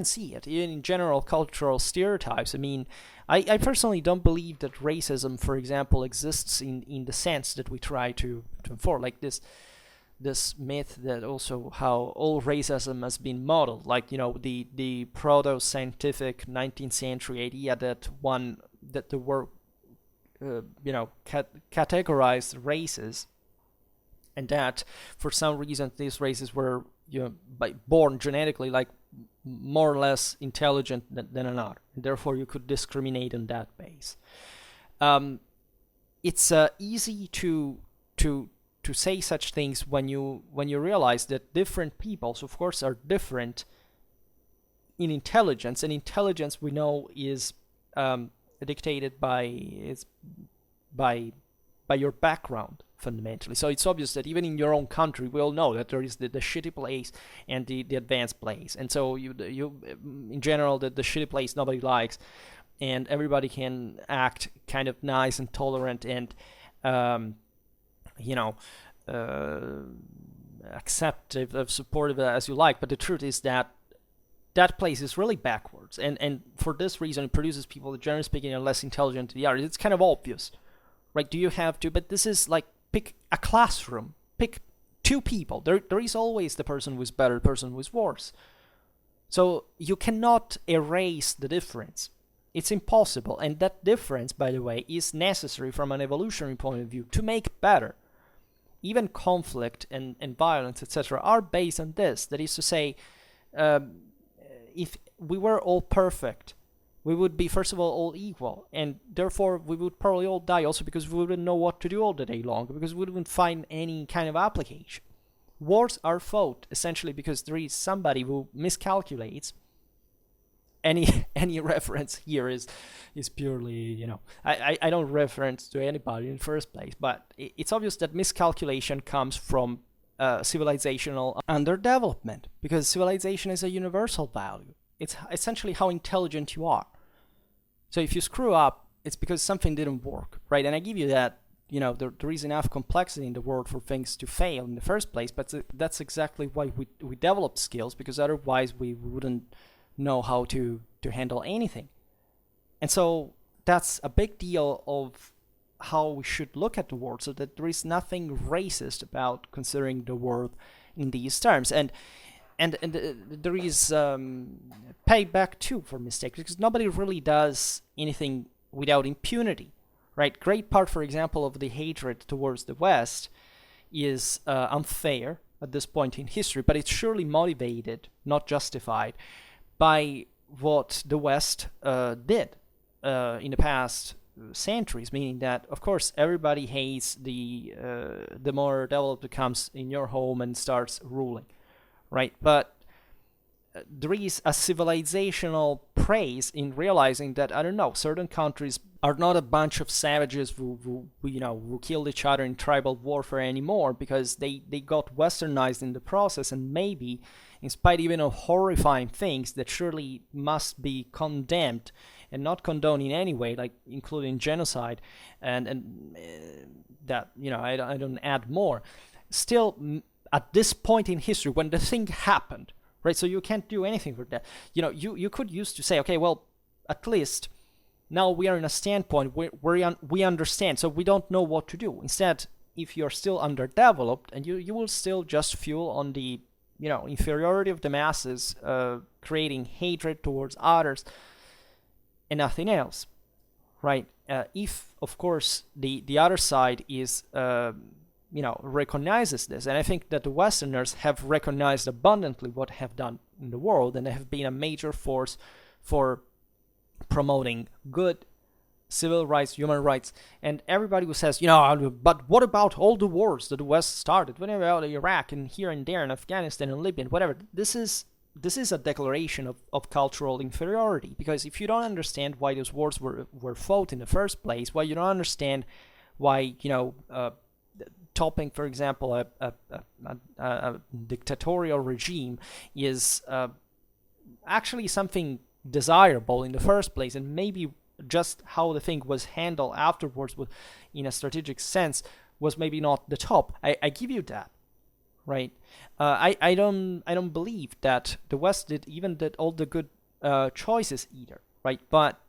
see it in general cultural stereotypes. I mean, I personally don't believe that racism, for example, exists in the sense that we try to enforce, like this myth that also how all racism has been modeled, like, the proto-scientific 19th century idea that there were categorized races, and that for some reason these races were born genetically like more or less intelligent than another, and therefore you could discriminate on that base. it's easy to say such things when you realize that different peoples, of course, are different in intelligence, and intelligence we know is dictated by your background fundamentally. So it's obvious that even in your own country, we all know that there is the shitty place and the advanced place, and so you in general the shitty place nobody likes, and everybody can act kind of nice and tolerant and acceptive, supportive as you like. But the truth is that that place is really backwards, and for this reason it produces people that, generally speaking, are less intelligent than the others. It's kind of obvious, right? Do you have to? But this is like, pick a classroom, pick two people. There is always the person who's better, the person who's worse. So you cannot erase the difference. It's impossible, and that difference, by the way, is necessary from an evolutionary point of view to make better. Even conflict and violence, etc., are based on this. That is to say, if we were all perfect, we would be, first of all equal, and therefore we would probably all die also because we wouldn't know what to do all the day long, because we wouldn't find any kind of application. Wars are fought essentially because there is somebody who miscalculates. Any reference here is purely, I don't reference to anybody in the first place, but it's obvious that miscalculation comes from civilizational underdevelopment, because civilization is a universal value. It's essentially how intelligent you are. So if you screw up, it's because something didn't work, right? And I give you that, there is enough complexity in the world for things to fail in the first place, but that's exactly why we develop skills, because otherwise we wouldn't know how to handle anything. And so that's a big deal of how we should look at the world, so that there is nothing racist about considering the world in these terms. And there is payback too for mistakes, because nobody really does anything without impunity, right? Great part, for example, of the hatred towards the West is unfair at this point in history, but it's surely motivated, not justified, by what the West did in the past centuries, meaning that, of course, everybody hates the more developed it becomes in your home and starts ruling, right? But there is a civilizational praise in realizing that, I don't know, certain countries are not a bunch of savages who killed each other in tribal warfare anymore, because they got westernized in the process, and maybe, in spite even of horrifying things that surely must be condemned and not condoned in any way, like including genocide, and that, I don't add more. Still, at this point in history, when the thing happened, right? So you can't do anything with that. You could use to say, okay, well, at least now we are in a standpoint where we understand, so we don't know what to do. Instead, if you're still underdeveloped, and you will still just fuel on the inferiority of the masses, creating hatred towards others and nothing else, right? If, of course, the other side is recognizes this, and I think that the Westerners have recognized abundantly what have done in the world, and they have been a major force for promoting good civil rights, human rights, and everybody who says, but what about all the wars that the West started, whatever, about Iraq and here and there and Afghanistan and Libya and whatever, this is a declaration of cultural inferiority, because if you don't understand why those wars were fought in the first place, why you don't understand why, topping, for example, a dictatorial regime is actually something desirable in the first place, and maybe just how the thing was handled afterwards in a strategic sense was maybe not the top. I give you that, right? I don't believe that the West did all the good choices either, right? But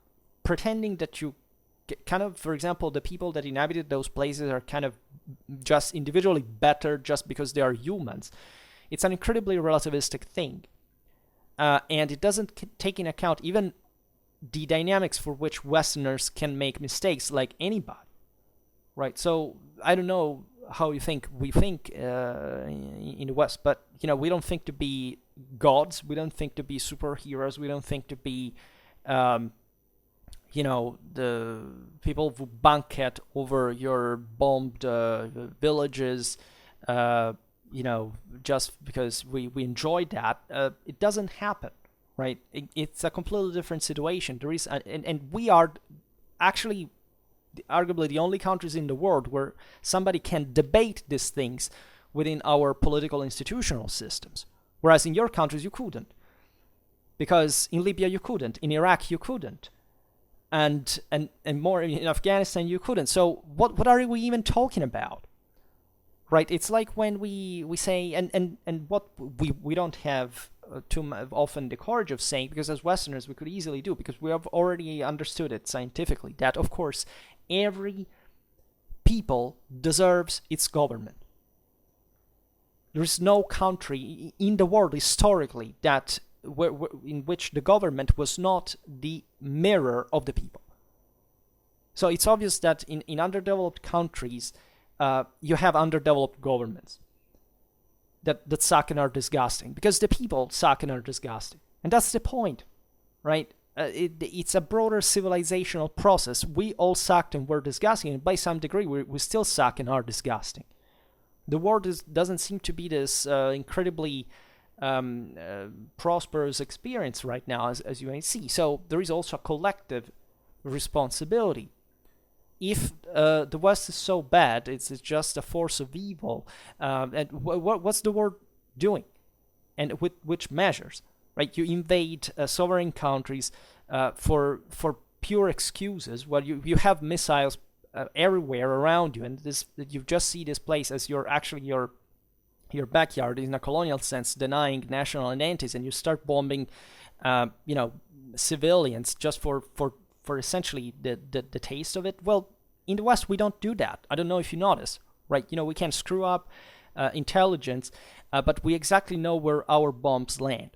pretending that you kind of, for example, the people that inhabited those places are kind of just individually better just because they are humans, it's an incredibly relativistic thing. And it doesn't take into account even the dynamics for which Westerners can make mistakes like anybody, right? So I don't know how we think in the West, but we don't think to be gods, we don't think to be superheroes, we don't think to be the people who banquet over your bombed villages, uh, just because we enjoy that. It doesn't happen, right? It's a completely different situation. There is, and we are actually arguably the only countries in the world where somebody can debate these things within our political institutional systems. Whereas in your countries, you couldn't. Because in Libya, you couldn't. In Iraq, you couldn't. And more in Afghanistan, you couldn't. So what are we even talking about? Right? It's like when we say, and what we don't have too often the courage of saying, because as Westerners we could easily do, because we have already understood it scientifically, that of course every people deserves its government. There is no country in the world historically that in which the government was not the mirror of the people. So it's obvious that in underdeveloped countries, you have underdeveloped governments that suck and are disgusting, because the people suck and are disgusting. And that's the point, right? It's a broader civilizational process. We all sucked and were disgusting, and by some degree, we still suck and are disgusting. The world doesn't seem to be this incredibly prosperous experience right now, as you may see. So there is also a collective responsibility. If the West is so bad, it's just a force of evil, and what's the world doing? And with which measures? Right? You invade sovereign countries for pure excuses. Well, you have missiles everywhere around you, and you just see this place as your backyard in a colonial sense, denying national identities, and you start bombing, civilians just for essentially the taste of it. Well, in the West we don't do that. I don't know if you notice, right? We can screw up intelligence, but we exactly know where our bombs land.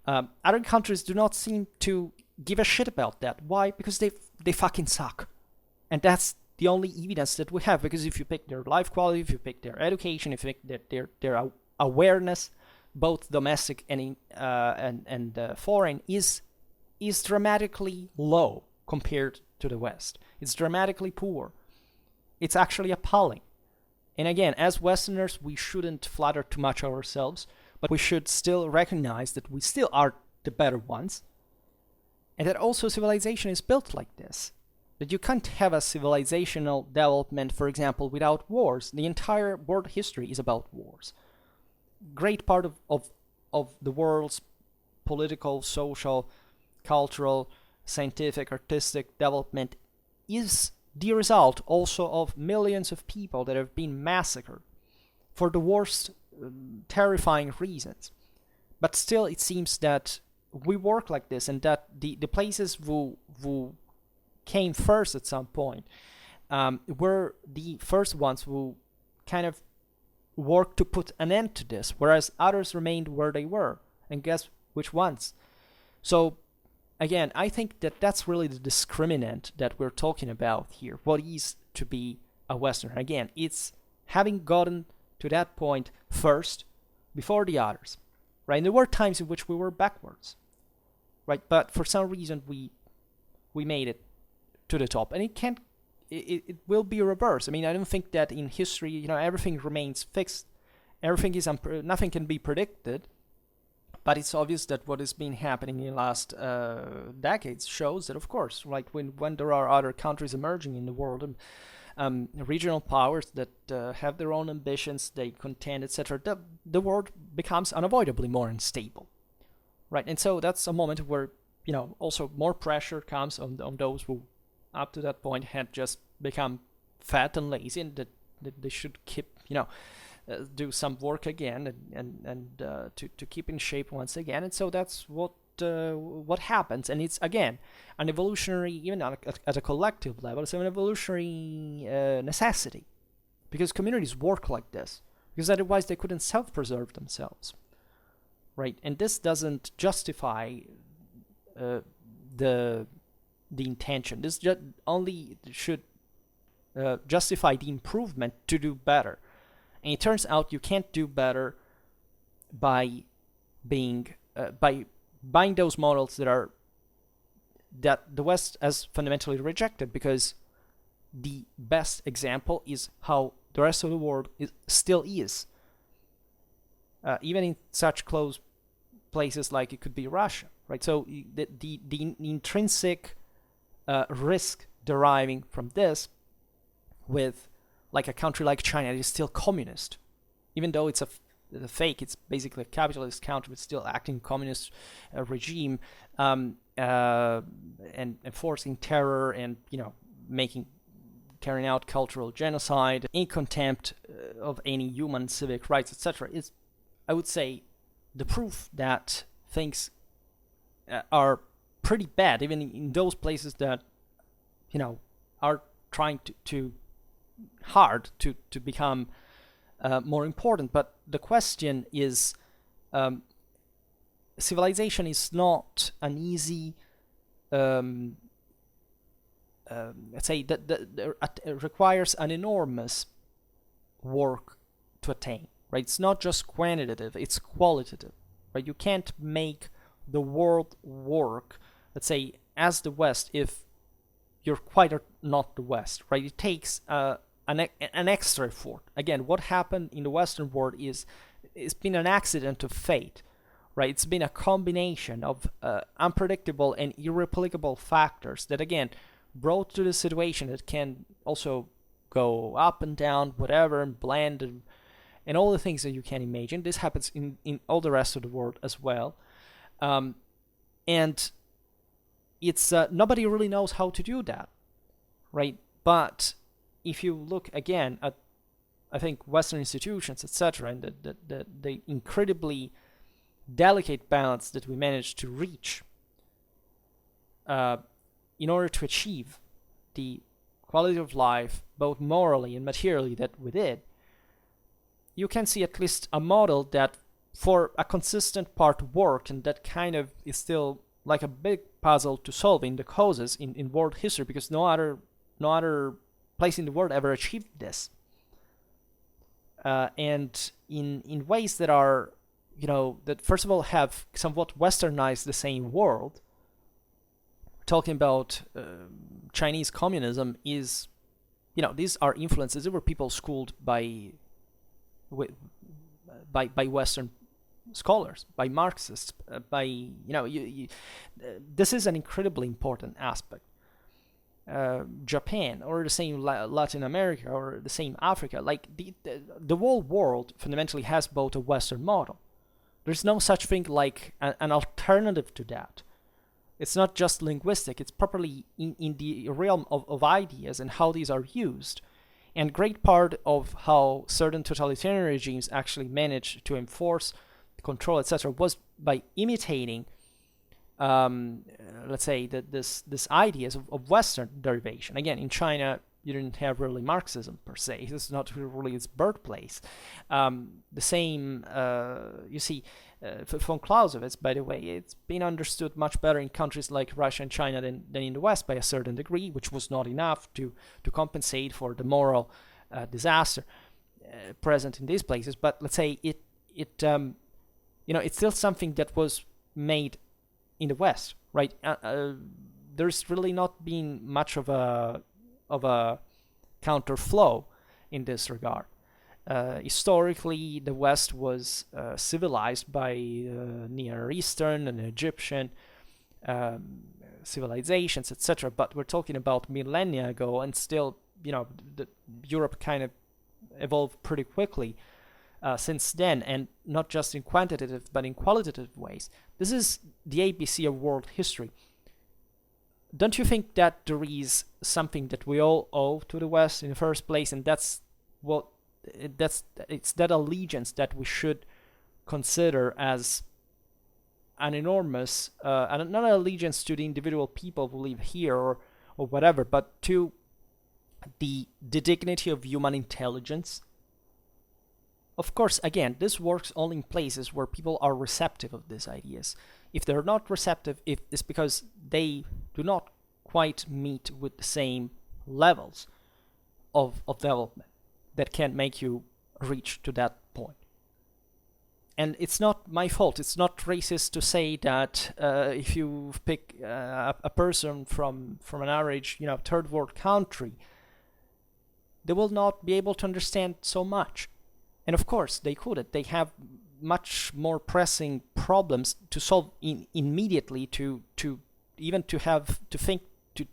Other countries do not seem to give a shit about that. Why? Because they fucking suck, and that's the only evidence that we have. Because if you pick their life quality, if you pick their education, if you pick their awareness, both domestic and foreign, is dramatically low compared to the West. It's dramatically poor. It's actually appalling. And again, as Westerners, we shouldn't flatter too much ourselves, but we should still recognize that we still are the better ones, and that also civilization is built like this. That you can't have a civilizational development, for example, without wars. The entire world history is about wars. Great part of the world's political, social, cultural, scientific, artistic development is the result also of millions of people that have been massacred for the worst, terrifying reasons. But still, it seems that we work like this, and that the places who came first at some point were the first ones who kind of worked to put an end to this, whereas others remained where they were. And guess which ones? So again, I think that that's really the discriminant that we're talking about here. What is to be a Westerner? Again, it's having gotten to that point first before the others, right? And there were times in which we were backwards, right? But for some reason we made it to the top, and it will be reversed. I mean, I don't think that in history, everything remains fixed. Everything is nothing can be predicted. But it's obvious that what has been happening in the last decades shows that, of course, like when there are other countries emerging in the world, regional powers that have their own ambitions, they contend, etc., the world becomes unavoidably more unstable, right? And so that's a moment where, also more pressure comes on those who, up to that point, had just become fat and lazy, and that they should keep, do some work again and to keep in shape once again. And so that's what happens. And it's, again, an evolutionary, even at a collective level, it's an evolutionary necessity, because communities work like this, because otherwise they couldn't self-preserve themselves, right? And this doesn't justify the intention. This only should justify the improvement to do better. And it turns out you can't do better by being by buying those models that are that the West has fundamentally rejected, because the best example is how the rest of the world still is. Even in such close places like it could be Russia, right? So the intrinsic risk deriving from this, with like a country like China, is still communist, even though it's a fake. It's basically a capitalist country, but still acting communist regime, and enforcing terror, and carrying out cultural genocide in contempt of any human civic rights, etc. Is, I would say, the proof that things are pretty bad, even in those places that are trying to hard to become more important. But the question is, civilization is not an easy, let's say, that it requires an enormous work to attain, right? It's not just quantitative, it's qualitative, right? You can't make the world work, let's say, as the West, if you're quite not the West, right? It takes an extra effort. Again, what happened in the Western world it's been an accident of fate, right? It's been a combination of unpredictable and irreplicable factors that, again, brought to the situation that can also go up and down, whatever, and blend, and all the things that you can imagine. This happens in all the rest of the world as well. And it's nobody really knows how to do that, right? But if you look again at, I think, Western institutions, etc., and the incredibly delicate balance that we managed to reach in order to achieve the quality of life, both morally and materially, that we did, you can see at least a model that for a consistent part worked, and that kind of is still like a big puzzle to solve in the causes in world history, because no other place in the world ever achieved this. And in ways that are, that first of all have somewhat westernized the same world. Talking about Chinese communism is, these are influences. There were people schooled by Western scholars, by Marxists, this is an incredibly important aspect. Japan, or the same Latin America, or the same Africa, like the whole world fundamentally has both a Western model. There's no such thing like an alternative to that. It's not just linguistic, it's properly in the realm of ideas and how these are used. And great part of how certain totalitarian regimes actually manage to enforce, control, etc., was by imitating, let's say, this ideas of Western derivation. Again, in China, you didn't have really Marxism per se. This is not really its birthplace. The same, you see, von Clausewitz, by the way, it's been understood much better in countries like Russia and China than in the West by a certain degree, which was not enough to compensate for the moral disaster present in these places. But let's say it's still something that was made in the West, right? There's really not been much of a counterflow in this regard. Historically, the West was civilized by Near Eastern and Egyptian civilizations, etc. But we're talking about millennia ago, and still, Europe kind of evolved pretty quickly since then, and not just in quantitative but in qualitative ways. This is the ABC of world history. Don't you think that there is something that we all owe to the West in the first place, and it's that allegiance that we should consider as an enormous, not an allegiance to the individual people who live here or whatever, but to the dignity of human intelligence. Of course, again, this works only in places where people are receptive of these ideas. If they're not receptive, it's because they do not quite meet with the same levels of development that can make you reach to that point. And it's not my fault. It's not racist to say that if you pick a person from an average, third world country, they will not be able to understand so much. And of course, they couldn't. They have much more pressing problems to solve immediately. To even to have to think, to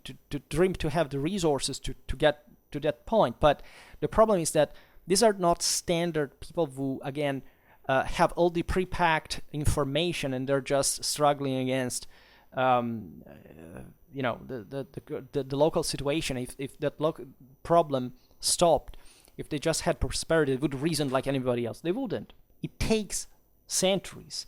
dream, to have the resources to get to that point. But the problem is that these are not standard people who, again, have all the pre-packed information, and they're just struggling against the local situation. If that local problem stopped, if they just had prosperity, they would reason like anybody else. They wouldn't. It takes centuries,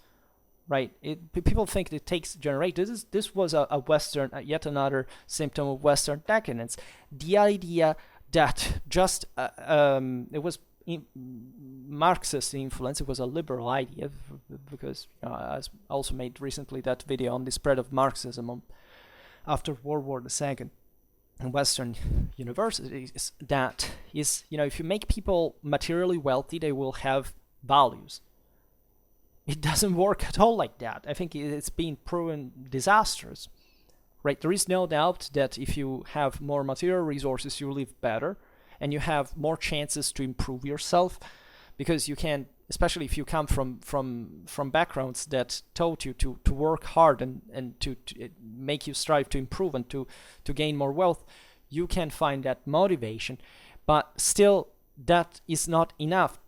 right? People think it takes generations. This was a Western, yet another symptom of Western decadence. The idea that just it was Marxist influence. It was a liberal idea, because I also made recently that video on the spread of Marxism after World War II in Western universities. That is, if you make people materially wealthy, they will have values. It doesn't work at all like that. I think it's been proven disastrous, right? There is no doubt that if you have more material resources, you live better, and you have more chances to improve yourself, because you can, especially if you come from backgrounds that taught you to work hard and to make you strive to improve and to gain more wealth, you can find that motivation. But still, that is not enough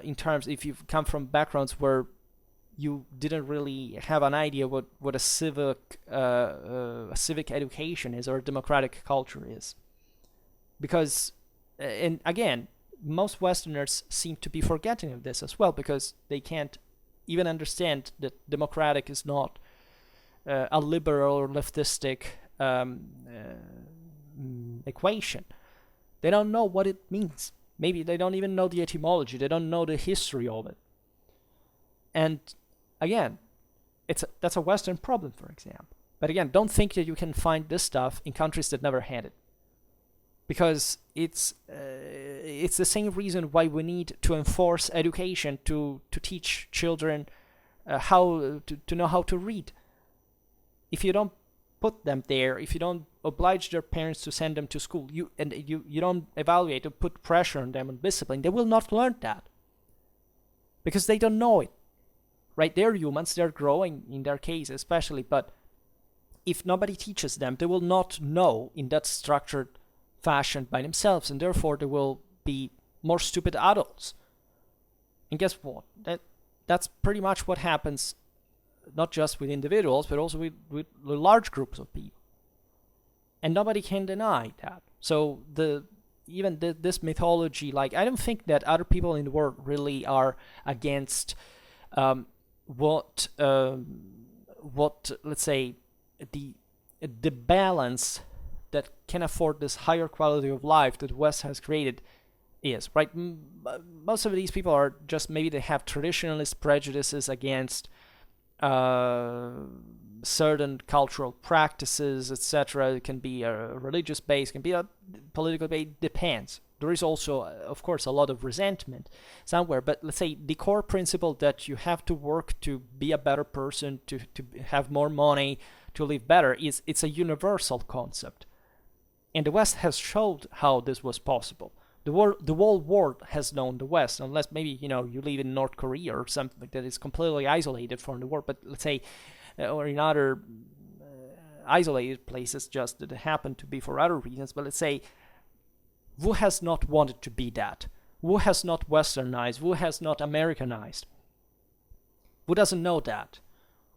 in terms, if you come from backgrounds where you didn't really have an idea what a civic education is, or a democratic culture is. Because, and again, most Westerners seem to be forgetting of this as well, because they can't even understand that democratic is not a liberal or leftistic equation. They don't know what it means. Maybe they don't even know the etymology. They don't know the history of it. And again, that's a Western problem, for example. But again, don't think that you can find this stuff in countries that never had it, because it's the same reason why we need to enforce education to teach children how to know how to read. If you don't put them there, if you don't oblige their parents to send them to school, you don't evaluate or put pressure on them and discipline, they will not learn that, because they don't know it, right? They're humans, they're growing in their case especially, but if nobody teaches them, they will not know in that structured fashion by themselves, and therefore they will be more stupid adults. And guess what? That's pretty much what happens, not just with individuals, but also with large groups of people. And nobody can deny that. So this mythology, like, I don't think that other people in the world really are against what let's say the balance that can afford this higher quality of life that the West has created is, right? Most of these people are just, maybe they have traditionalist prejudices against certain cultural practices, etc. It can be a religious base, can be a political base, depends. There is also, of course, a lot of resentment somewhere, but let's say the core principle that you have to work to be a better person, to have more money, to live better, it's a universal concept. And the West has showed how this was possible. The whole world has known the West, unless maybe, you live in North Korea or something that is completely isolated from the world, but let's say, or in other isolated places just that happen to be for other reasons, but let's say, who has not wanted to be that? Who has not westernized? Who has not Americanized? Who doesn't know that,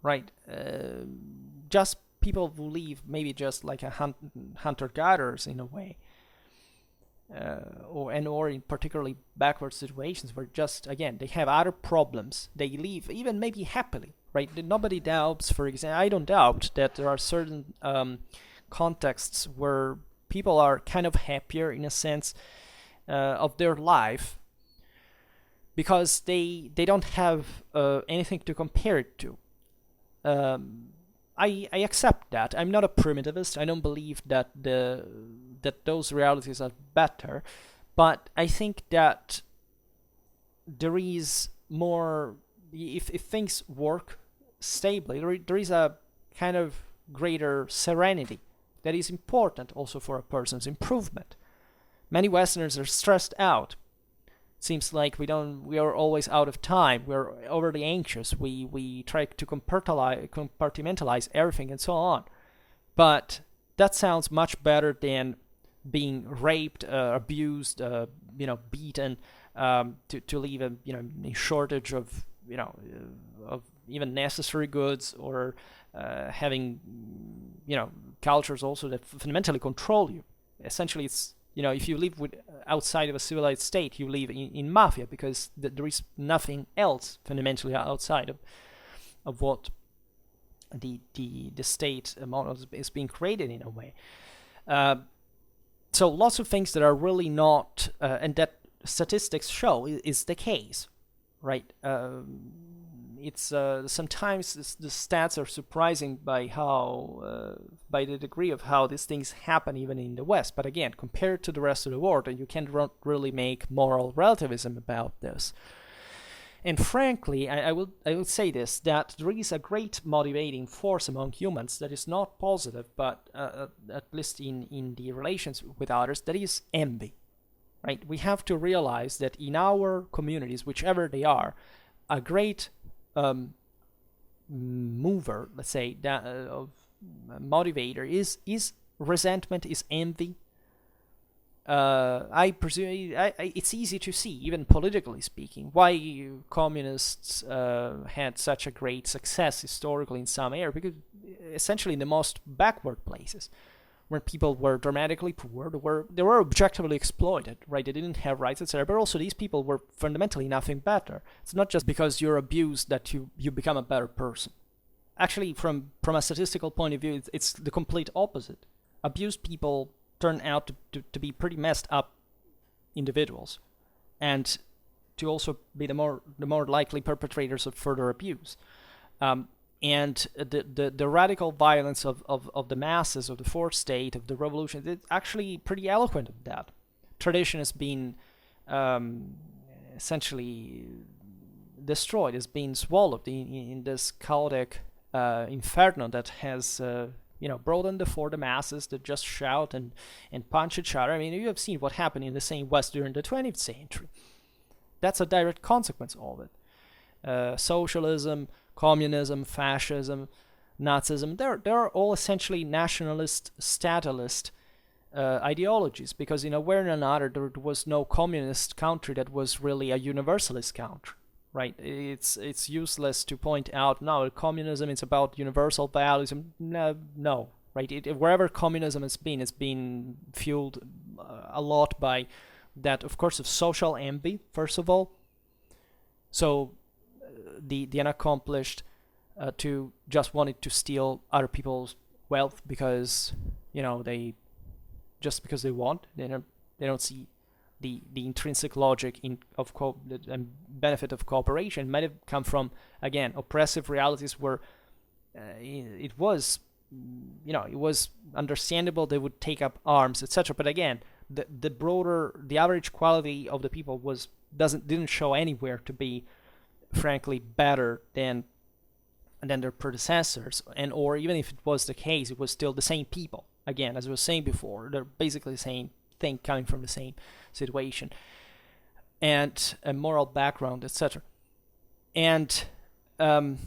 right? Just people who live maybe just like a hunter-gatherers in a way, or in particularly backward situations where just, again, they have other problems. They live even maybe happily, right? Nobody doubts, for example, I don't doubt that there are certain contexts where people are kind of happier in a sense of their life because they don't have anything to compare it to. I accept that. I'm not a primitivist. I don't believe that those realities are better, but I think that there is more if things work stably, there is a kind of greater serenity that is important also for a person's improvement. Many Westerners are stressed out. It seems like we are always out of time. We're overly anxious. We try to compartmentalize everything and so on. But that sounds much better than being raped, abused, beaten, to leave a shortage of of even necessary goods, or having cultures also that fundamentally control you. Essentially, it's if you live outside of a civilized state, you live in mafia, because there is nothing else fundamentally outside of what the state model is being created in a way. So lots of things that are really not, and that statistics show is the case, right? It's sometimes the stats are surprising by by the degree of how these things happen even in the West. But again, compared to the rest of the world, you can't really make moral relativism about this. And frankly, I would say this, that there is a great motivating force among humans that is not positive, but at least in the relations with others, that is envy, right? We have to realize that in our communities, whichever they are, a great mover, let's say, of motivator is resentment, is envy. I presume it's easy to see, even politically speaking, why communists had such a great success historically in some areas, because essentially in the most backward places, where people were dramatically poor, they were objectively exploited, right? They didn't have rights, etc. But also these people were fundamentally nothing better. It's not just because you're abused that you become a better person. Actually, from a statistical point of view, it's the complete opposite. Abused people turn out to be pretty messed up individuals, and to also be the more likely perpetrators of further abuse. And the radical violence of the masses, of the fourth state, of the revolution, it's actually pretty eloquent of that. Tradition has been essentially destroyed, has been swallowed in this chaotic inferno that has broadened for the masses that just shout and punch each other. I mean, you have seen what happened in the same West during the 20th century. That's a direct consequence of it. Socialism, communism, fascism, Nazism, they're all essentially nationalist, statalist ideologies, because in a way or another there was no communist country that was really a universalist country, right? It's useless to point out, no, communism is about universal values. No, right? Wherever communism has been, it's been fueled a lot by that, of course, of social envy, first of all. So the unaccomplished to just wanted to steal other people's wealth because they want. They don't see the intrinsic logic and benefit of cooperation. It might have come from, again, oppressive realities where it was understandable they would take up arms, etc. But again, the average quality of the people didn't show anywhere to be, frankly, better than their predecessors, or even if it was the case, it was still the same people. Again, as I was saying before, they're basically the same thing, coming from the same situation and a moral background, etc. And it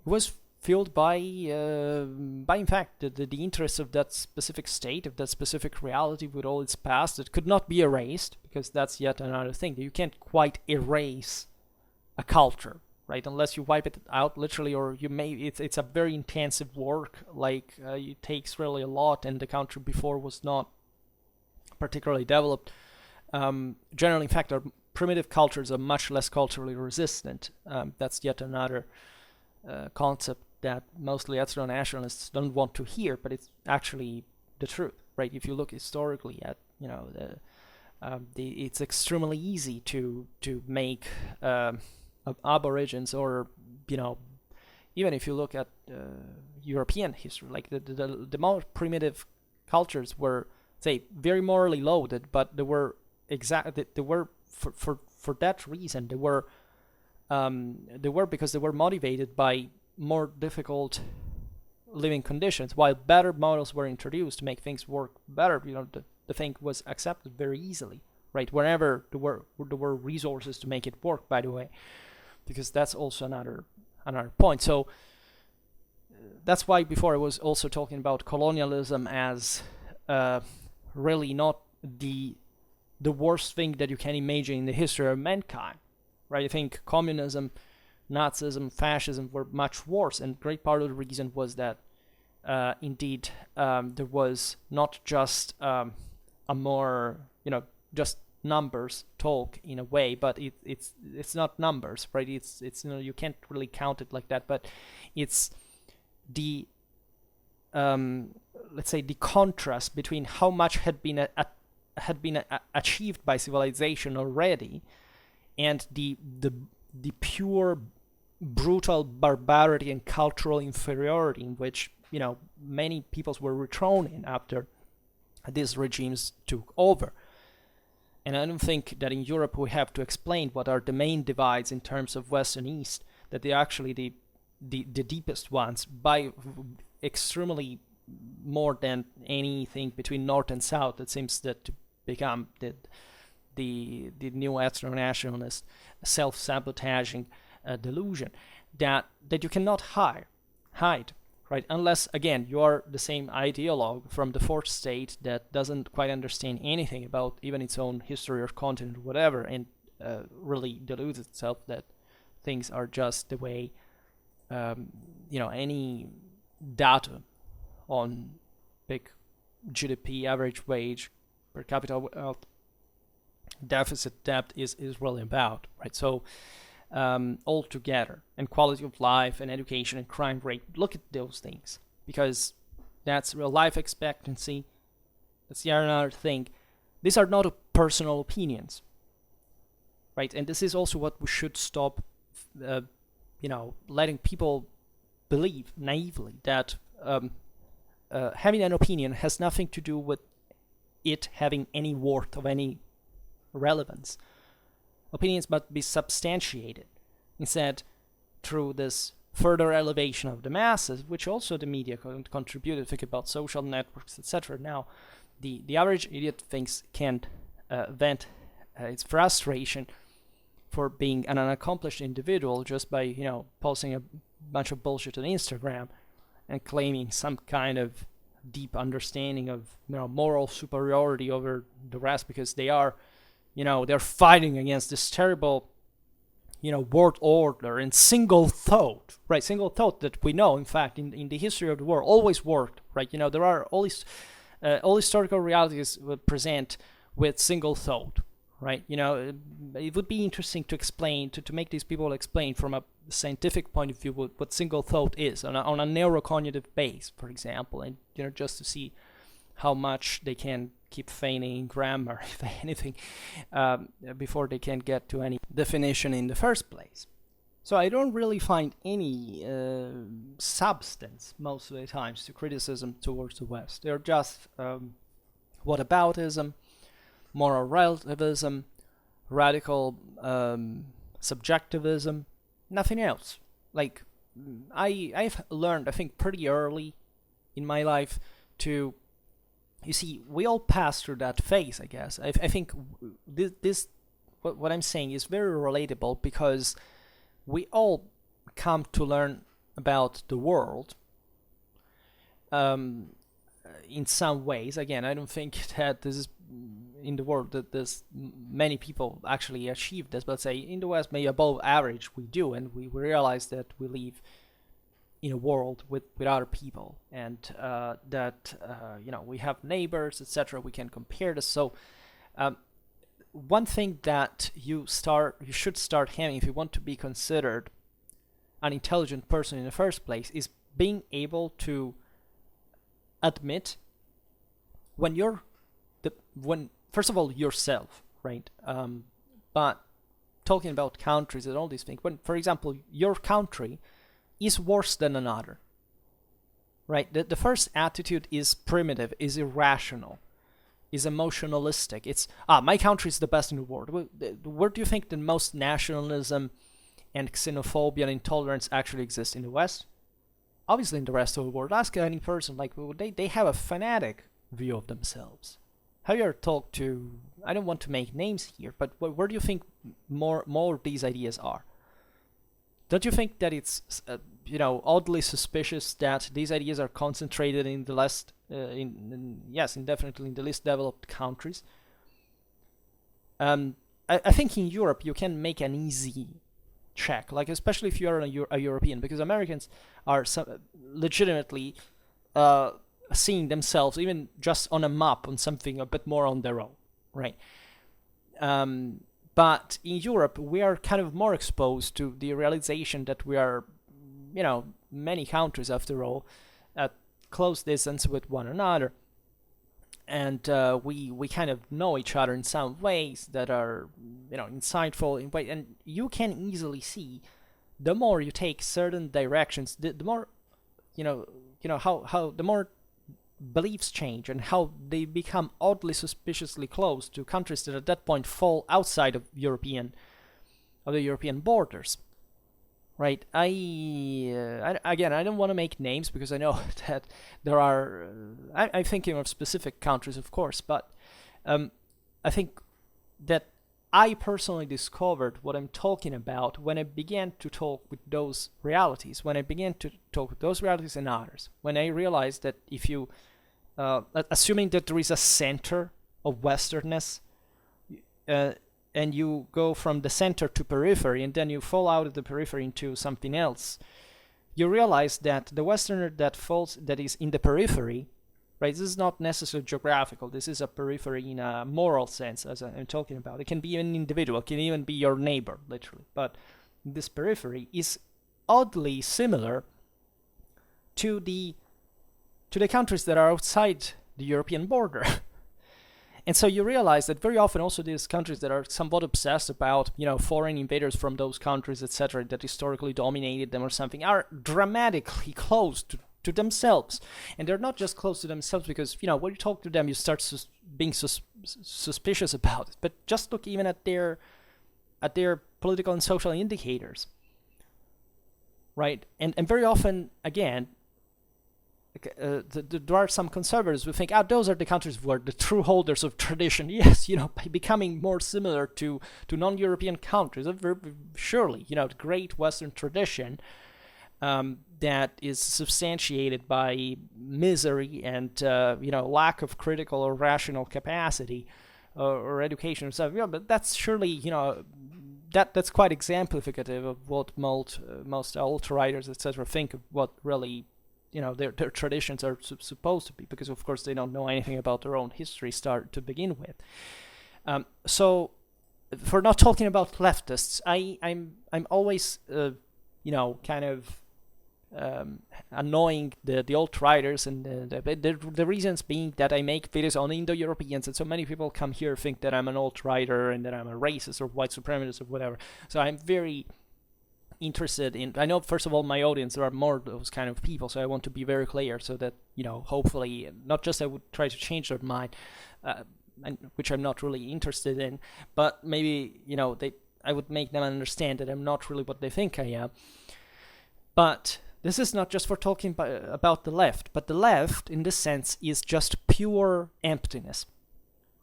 was fueled by in fact, the interests of that specific state, of that specific reality with all its past that could not be erased, because that's yet another thing. You can't quite erase a culture, right? Unless you wipe it out literally, or it's a very intensive work, like it takes really a lot, and the country before was not particularly developed. Generally, in fact, our primitive cultures are much less culturally resistant. That's yet another concept that mostly ethno-nationalists don't want to hear, but it's actually the truth, right? If you look historically at it's extremely easy to make aborigines, or even if you look at European history, like the more primitive cultures were, say, very morally loaded, but they were for that reason they were they were because they were motivated by more difficult living conditions, while better models were introduced to make things work better. The thing was accepted very easily, right? Whenever there were resources to make it work, by the way, because that's also another point. So that's why before I was also talking about colonialism as really not the worst thing that you can imagine in the history of mankind, right? I think communism, Nazism, fascism were much worse, and great part of the reason was that indeed there was not just a more, just numbers talk in a way, but it's not numbers, right? It's you can't really count it like that, but it's the let's say the contrast between how much had been achieved by civilization already, and the pure brutal barbarity and cultural inferiority in which many peoples were thrown in after these regimes took over. And I don't think that in Europe we have to explain what are the main divides in terms of West and East, that they're actually the deepest ones by extremely more than anything between North and South. It seems that to become the new ethno-nationalist self-sabotaging delusion that you cannot hide, right? Unless, again, you are the same ideologue from the fourth state that doesn't quite understand anything about even its own history or continent or whatever, and really deludes itself that things are just the way, any data on big GDP, average wage, per capita wealth, deficit, debt is really about, right? So all together, and quality of life and education and crime rate, look at those things, because that's real life expectancy. That's the other thing. These are not personal opinions, right? And this is also what we should stop letting people believe naively, that having an opinion has nothing to do with it having any worth of any relevance. Opinions must be substantiated instead through this further elevation of the masses, which also the media contributed. Think about social networks, etc. Now, the average idiot can vent its frustration for being an unaccomplished individual just by posting a bunch of bullshit on Instagram and claiming some kind of deep understanding of moral superiority over the rest, because they are they're fighting against this terrible world order and single thought, right? Single thought that we know, in fact, in the history of the world always worked, right? There are all historical realities present with single thought, right? It would be interesting to explain, to make these people explain from a scientific point of view what single thought is on a neurocognitive base, for example, and just to see how much they can keep feigning grammar, if anything, before they can get to any definition in the first place. So I don't really find any substance most of the times to criticism towards the West. They're just whataboutism, moral relativism, radical subjectivism, nothing else. Like, I've learned, I think, pretty early in my life to, you see, we all pass through that phase, I guess. I think this what I'm saying is very relatable, because we all come to learn about the world in some ways. Again, I don't think that this is in the world that there's many people actually achieve this, but say in the West, maybe above average, we do, and we realize that we live in a world with other people, and that we have neighbors, etc. We can compare this. So one thing that you should start having if you want to be considered an intelligent person in the first place is being able to admit when first of all yourself, right? But talking about countries and all these things, when, for example, your country is worse than another, right? The first attitude is primitive, is irrational, is emotionalistic. It's my country is the best in the world. Where do you think the most nationalism and xenophobia and intolerance actually exist in the West? Obviously in the rest of the world. Ask any person, like, they have a fanatic view of themselves. Have you ever talked to, I don't want to make names here, but where do you think more of these ideas are? Don't you think that it's oddly suspicious that these ideas are concentrated in the less definitely in the least developed countries? I think in Europe you can make an easy check, like especially if you are a European, because Americans are legitimately seeing themselves even just on a map on something a bit more on their own, right? But in Europe, we are kind of more exposed to the realization that we are, many countries after all, at close distance with one another. And we kind of know each other in some ways that are, insightful in way. And you can easily see the more you take certain directions, the more, how the more beliefs change and how they become oddly suspiciously close to countries that at that point fall outside of the European borders, right? Again, I don't want to make names because I know that there are I'm thinking of specific countries, of course, but I think that I personally discovered what I'm talking about when I began to talk with those realities, when I began to talk with those realities and others, when I realized that if you, assuming that there is a center of Westernness, and you go from the center to periphery, and then you fall out of the periphery into something else, you realize that the Westerner that is in the periphery, right? This is not necessarily geographical. This is a periphery in a moral sense, as I'm talking about. It can be an individual, it can even be your neighbor, literally. But this periphery is oddly similar to the countries that are outside the European border. And so you realize that very often also these countries that are somewhat obsessed about, foreign invaders from those countries, etc., that historically dominated them or something, are dramatically close to themselves. And they're not just close to themselves because, when you talk to them, you start being suspicious about it. But just look even at their political and social indicators, right? And very often, again, there are some conservatives who think, those are the countries who are the true holders of tradition. Yes, by becoming more similar to non-European countries, surely, the great Western tradition that is substantiated by misery and, lack of critical or rational capacity or education or stuff. But that's surely, that's quite exemplificative of what most alt-righters, etc., think of what really their traditions are supposed to be, because of course they don't know anything about their own history to begin with. So for not talking about leftists, I'm always kind of annoying the alt-righters, and the reasons being that I make videos on Indo-Europeans, and so many people come here think that I'm an alt-righter and that I'm a racist or white supremacist or whatever. So I'm very interested in, I know first of all my audience, there are more of those kind of people, so I want to be very clear so that hopefully not just I would try to change their mind, which I'm not really interested in, but maybe I would make them understand that I'm not really what they think I am. But this is not just for talking about the left, but the left in this sense is just pure emptiness,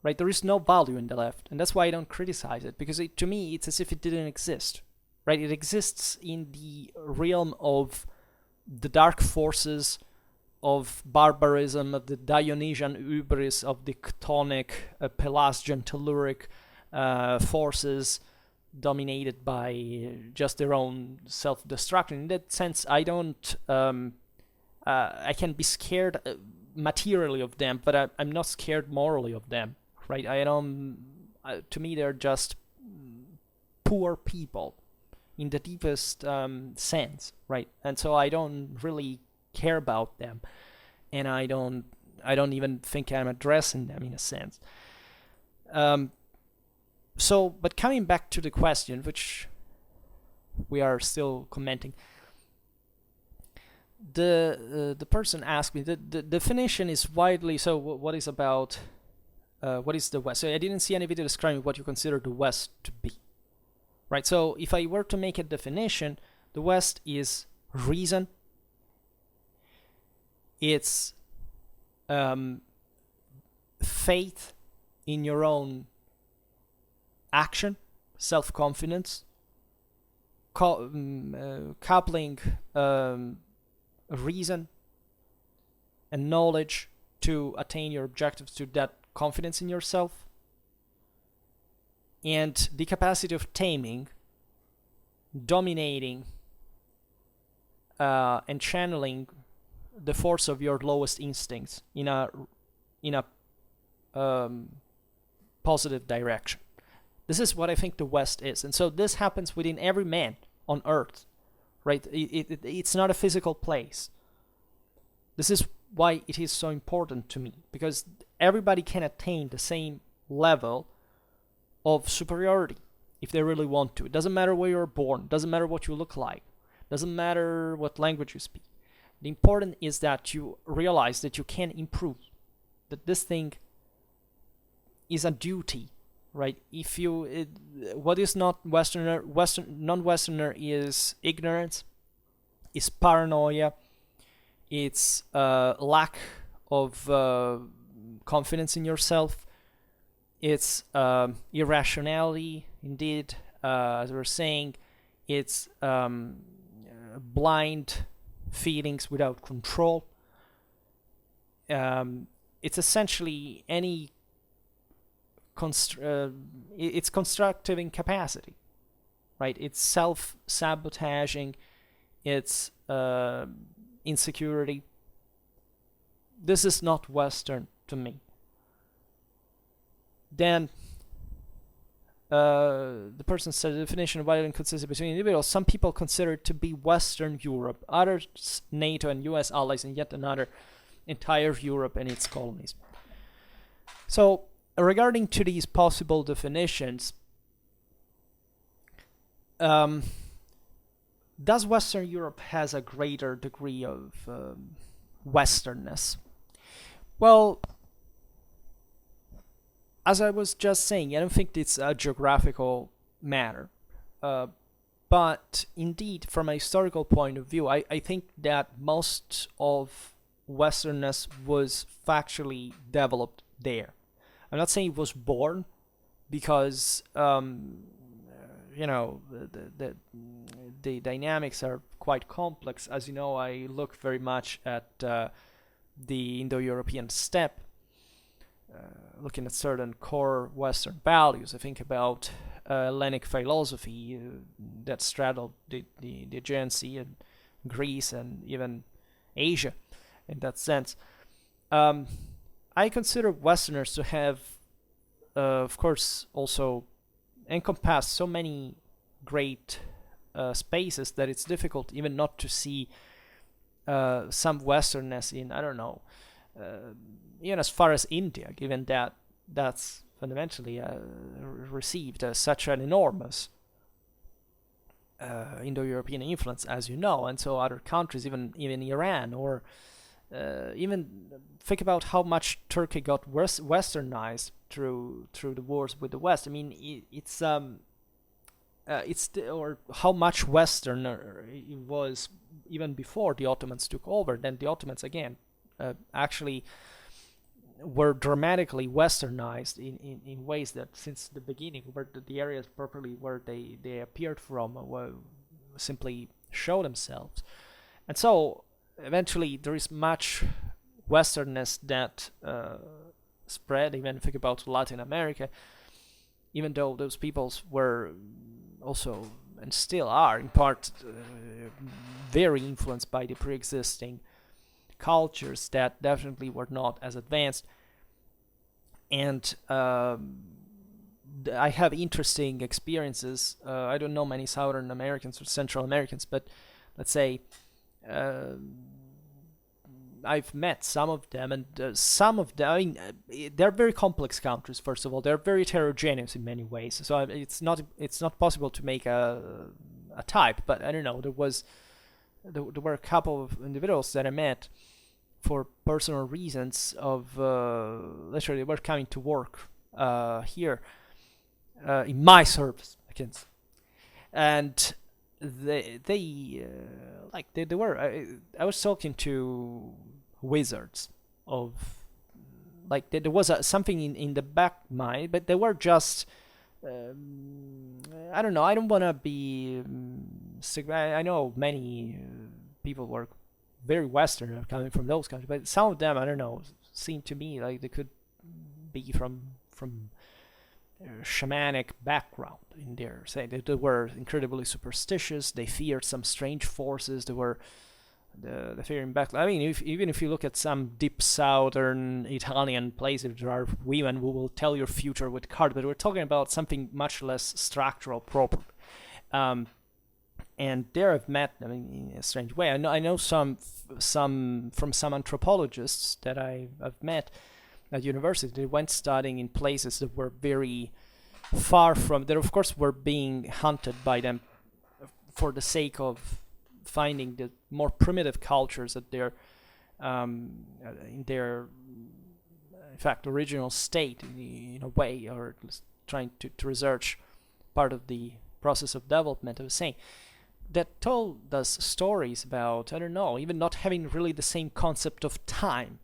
right? There is no value in the left, and that's why I don't criticize it, because to me it's as if it didn't exist. Right, it exists in the realm of the dark forces of barbarism, of the Dionysian hubris, of the Chthonic, Pelasgian, Telluric forces dominated by just their own self-destruction. In that sense, I don't, I can be scared materially of them, but I'm not scared morally of them, right? To me, they're just poor people in the deepest sense, right? And so I don't really care about them, and I don't even think I'm addressing them in a sense. But coming back to the question, which we are still commenting, the person asked me, the definition is widely, so what is about, what is the West? So I didn't see any video describing what you consider the West to be. right? So if I were to make a definition, the West is reason, it's faith in your own action, self-confidence, coupling reason and knowledge to attain your objectives, to that confidence in yourself, and the capacity of taming, dominating, and channeling the force of your lowest instincts in a positive direction. This is what I think the West is, and so this happens within every man on Earth, right? It's not a physical place. This is why it is so important to me, because everybody can attain the same level of superiority if they really want to. It doesn't matter where you're born, doesn't matter what you look like, doesn't matter what language you speak. The important is that you realize that you can improve, that this thing is a duty, right? If you, what is not Westerner, non-Westerner is ignorance, is paranoia, it's lack of confidence in yourself, it's irrationality, indeed, as we were saying, it's blind feelings without control. It's essentially any it's constructive incapacity, right? It's self-sabotaging, it's insecurity. This is not Western to me. Then the person said the definition of violent consistency between individuals. Some people consider it to be Western Europe, others NATO and US allies, and yet another entire Europe and its colonies. So regarding to these possible definitions, does Western Europe has a greater degree of Westernness? Well, as I was just saying, I don't think it's a geographical matter. But indeed, from a historical point of view, I think that most of Westernness was factually developed there. I'm not saying it was born, because you know, the dynamics are quite complex. As you know, I look very much at the Indo-European steppe, looking at certain core Western values. I think about Hellenic philosophy that straddled the Aegean Sea and Greece and even Asia in that sense. I consider Westerners to have, of course, also encompassed so many great spaces that it's difficult even not to see some Westernness in, I don't know, even as far as India, given that that's fundamentally received as such an enormous Indo-European influence, as you know, and so other countries, even Iran, or even think about how much Turkey got westernized through the wars with the West. I mean, it's or how much Western it was even before the Ottomans took over. Then the Ottomans again actually were dramatically westernized in ways that since the beginning, where the areas properly where they appeared from simply show themselves. And so eventually there is much Westernness that spread. Even think about Latin America, even though those peoples were also and still are in part very influenced by the pre-existing cultures that definitely were not as advanced. And I have interesting experiences. I don't know many Southern Americans or Central Americans, but let's say I've met some of them, and some of them, I mean, they're very complex countries. First of all, they're very heterogeneous in many ways. So it's not possible to make a type. But I don't know. There were a couple of individuals that I met for personal reasons of literally they were coming to work here in my service, I can say. and they were. I was talking to wizards of there was something in the back mind, but they were just. I don't know. I don't want to be. I know many people were very Western coming from those countries, but some of them, I don't know, seem to me like they could be from shamanic background in there. Say they were incredibly superstitious. They feared some strange forces. They were the fearing back. I mean, even if you look at some deep southern Italian places, there are women who will tell your future with cards, but we're talking about something much less structural, proper. And there I've met them in a strange way. I know some from some anthropologists that I've met at university. They went studying in places that were very far from. That of course were being hunted by them for the sake of finding the more primitive cultures at their in their in fact original state in a way, or at least trying to research part of the process of development. I was saying that told us stories about, I don't know, even not having really the same concept of time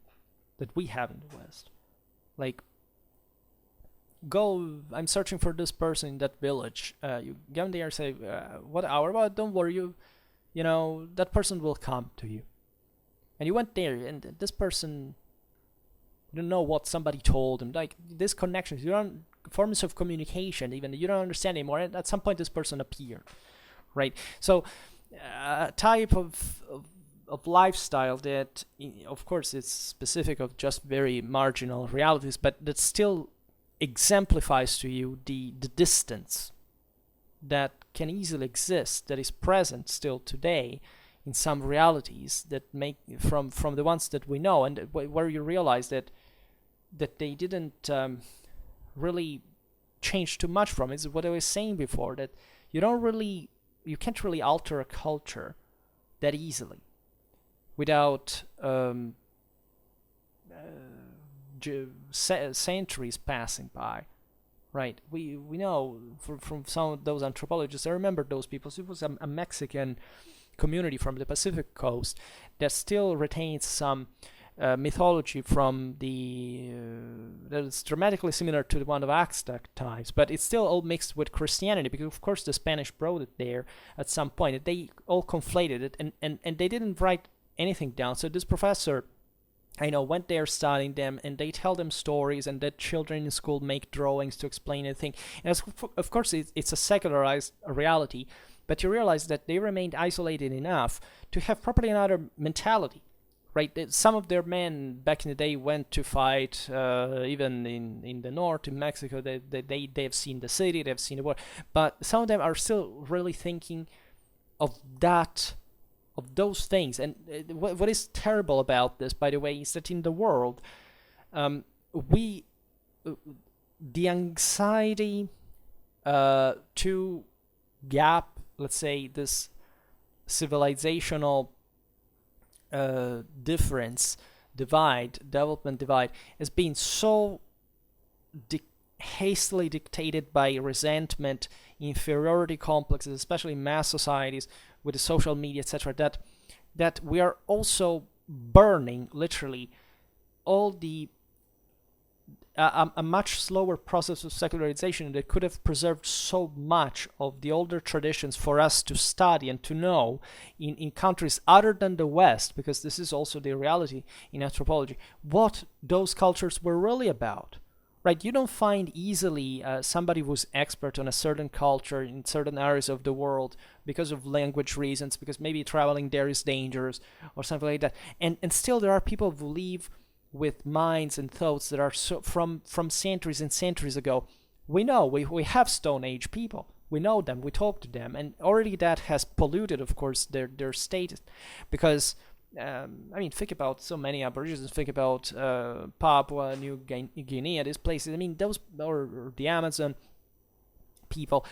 that we have in the West. Like, I'm searching for this person in that village. You go in there and say, what hour? Well, don't worry, you know, that person will come to you. And you went there, and this person, you don't know what somebody told him. Like, this connection, you don't, forms of communication, even, you don't understand anymore. And at some point, this person appeared. Right, so a type of lifestyle that, of course, is specific of just very marginal realities, but that still exemplifies to you the distance that can easily exist, that is present still today in some realities that make from the ones that we know, and where you realize that they didn't really change too much from it. Is what I was saying before, that you can't really alter a culture that easily without centuries passing by, right? We know from some of those anthropologists, I remember those people. It was a Mexican community from the Pacific coast that still retains some mythology from that is dramatically similar to the one of Aztec times, but it's still all mixed with Christianity, because of course the Spanish brought it there at some point. They all conflated it, and they didn't write anything down. So this professor, I know, went there studying them, and they tell them stories, and that children in school make drawings to explain anything. And of course it's a secularized reality, but you realize that they remained isolated enough to have probably another mentality. Right, some of their men back in the day went to fight, even in the north, in Mexico. They've seen the city, they've seen the war, but some of them are still really thinking of those things. And what is terrible about this, by the way, is that in the world, the anxiety to gap, let's say, this civilizational development divide, has been so hastily dictated by resentment, inferiority complexes, especially in mass societies with the social media, etc., that we are also burning literally all the a much slower process of secularization that could have preserved so much of the older traditions for us to study and to know in countries other than the West, because this is also the reality in anthropology, what those cultures were really about. Right? You don't find easily somebody who's expert on a certain culture in certain areas of the world because of language reasons, because maybe traveling there is dangerous or something like that. And still there are people who live with minds and thoughts that are from centuries and centuries ago. We know, we have Stone Age people. We know them, we talk to them, and already that has polluted, of course, their status. Because, I mean, think about so many Aborigines, think about Papua New Guinea, these places. I mean, those, or the Amazon people,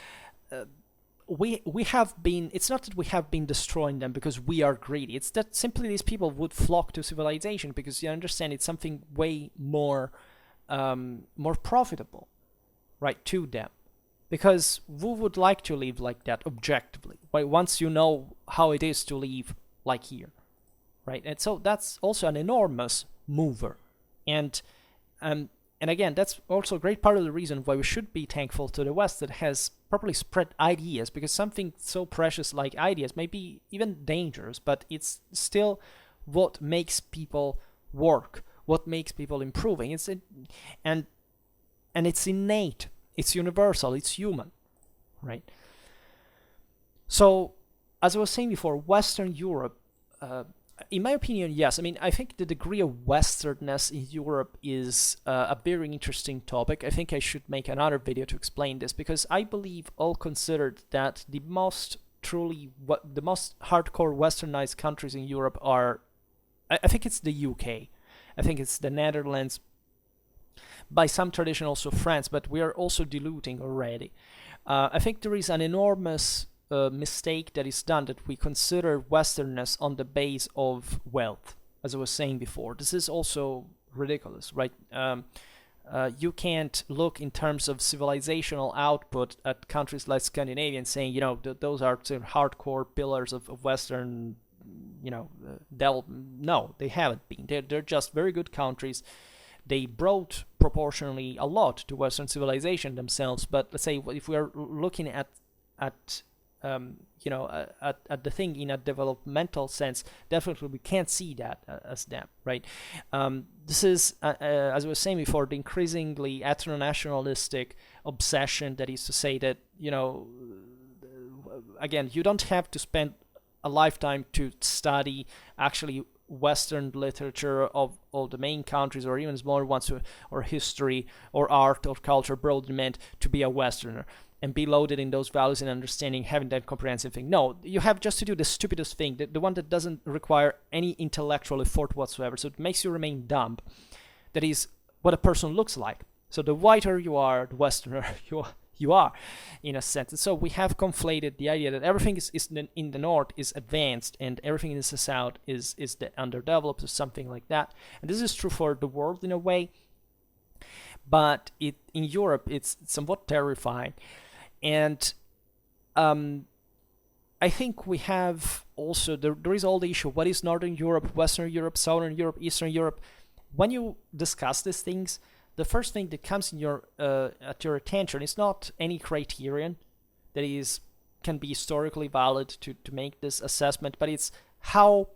we have been, it's not that we have been destroying them because we are greedy. It's that simply these people would flock to civilization because you understand it's something way more profitable, right, to them. because we would like to live like that objectively, right? Once you know how it is to live like here, right? And so that's also an enormous mover. And um, and again, that's also a great part of the reason why we should be thankful to the West that has properly spread ideas, because something so precious like ideas may be even dangerous, but it's still what makes people work, what makes people improving. And it's innate, it's universal, it's human, right? So, as I was saying before, Western Europe, in my opinion, yes. I mean, I think the degree of Westernness in Europe is a very interesting topic. I think I should make another video to explain this, because I believe, all considered, that the most hardcore Westernized countries in Europe are, I think it's the UK, I think it's the Netherlands, by some tradition also France, but we are also diluting already. I think there is an enormous mistake that is done, that we consider Westernness on the base of wealth, as I was saying before. This is also ridiculous, right? You can't look in terms of civilizational output at countries like Scandinavia and saying, those are sort of hardcore pillars of Western, no, they haven't been. They're just very good countries. They brought proportionally a lot to Western civilization themselves, but let's say if we are looking at the thing in a developmental sense, definitely we can't see that as them, right? This is, as I was saying before, the increasingly ethno-nationalistic obsession that is to say that, again, you don't have to spend a lifetime to study actually Western literature of all the main countries, or even smaller ones, or history or art or culture broadly meant, to be a Westerner and be loaded in those values and understanding, having that comprehensive thing. No, you have just to do the stupidest thing, the one that doesn't require any intellectual effort whatsoever, so it makes you remain dumb. That is what a person looks like. So the whiter you are, the Westerner you are, in a sense. And so we have conflated the idea that everything is in the north is advanced and everything in the south is the underdeveloped, or something like that. And this is true for the world in a way, but in Europe it's somewhat terrifying. And I think we have also, there is all the issue, what is Northern Europe, Western Europe, Southern Europe, Eastern Europe. When you discuss these things, the first thing that comes in at your attention is not any criterion that can be historically valid to make this assessment, but it's how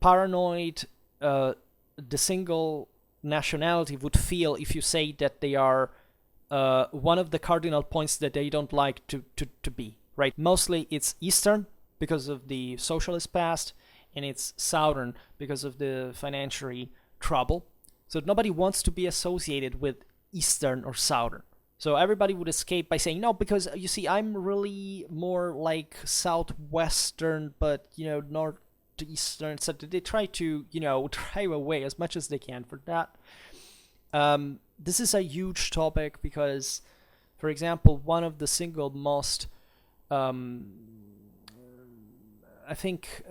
paranoid the single nationality would feel if you say that they are one of the cardinal points that they don't like to be, right? Mostly it's Eastern because of the socialist past, and it's Southern because of the financial trouble. So nobody wants to be associated with Eastern or Southern. So everybody would escape by saying, no, because you see, I'm really more like Southwestern, but, Northeastern. So they try to, drive away as much as they can for that. This is a huge topic because, for example, one of the single most, I think,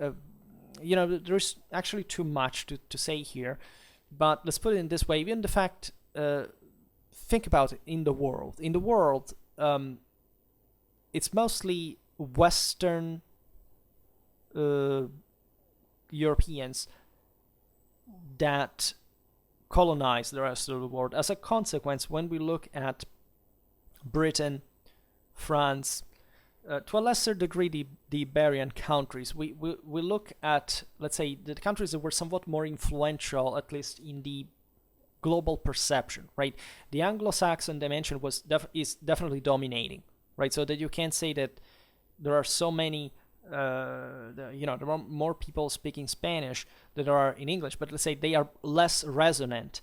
there's actually too much to say here. But let's put it in this way, even the fact, think about it in the world. In the world, it's mostly Western Europeans that colonize the rest of the world. As a consequence, when we look at Britain, France, to a lesser degree the Iberian countries, we look at, let's say, the countries that were somewhat more influential, at least in the global perception, right? The Anglo-Saxon dimension is definitely dominating, right? So that you can't say that there are so many, there are more people speaking Spanish than there are in English, but let's say they are less resonant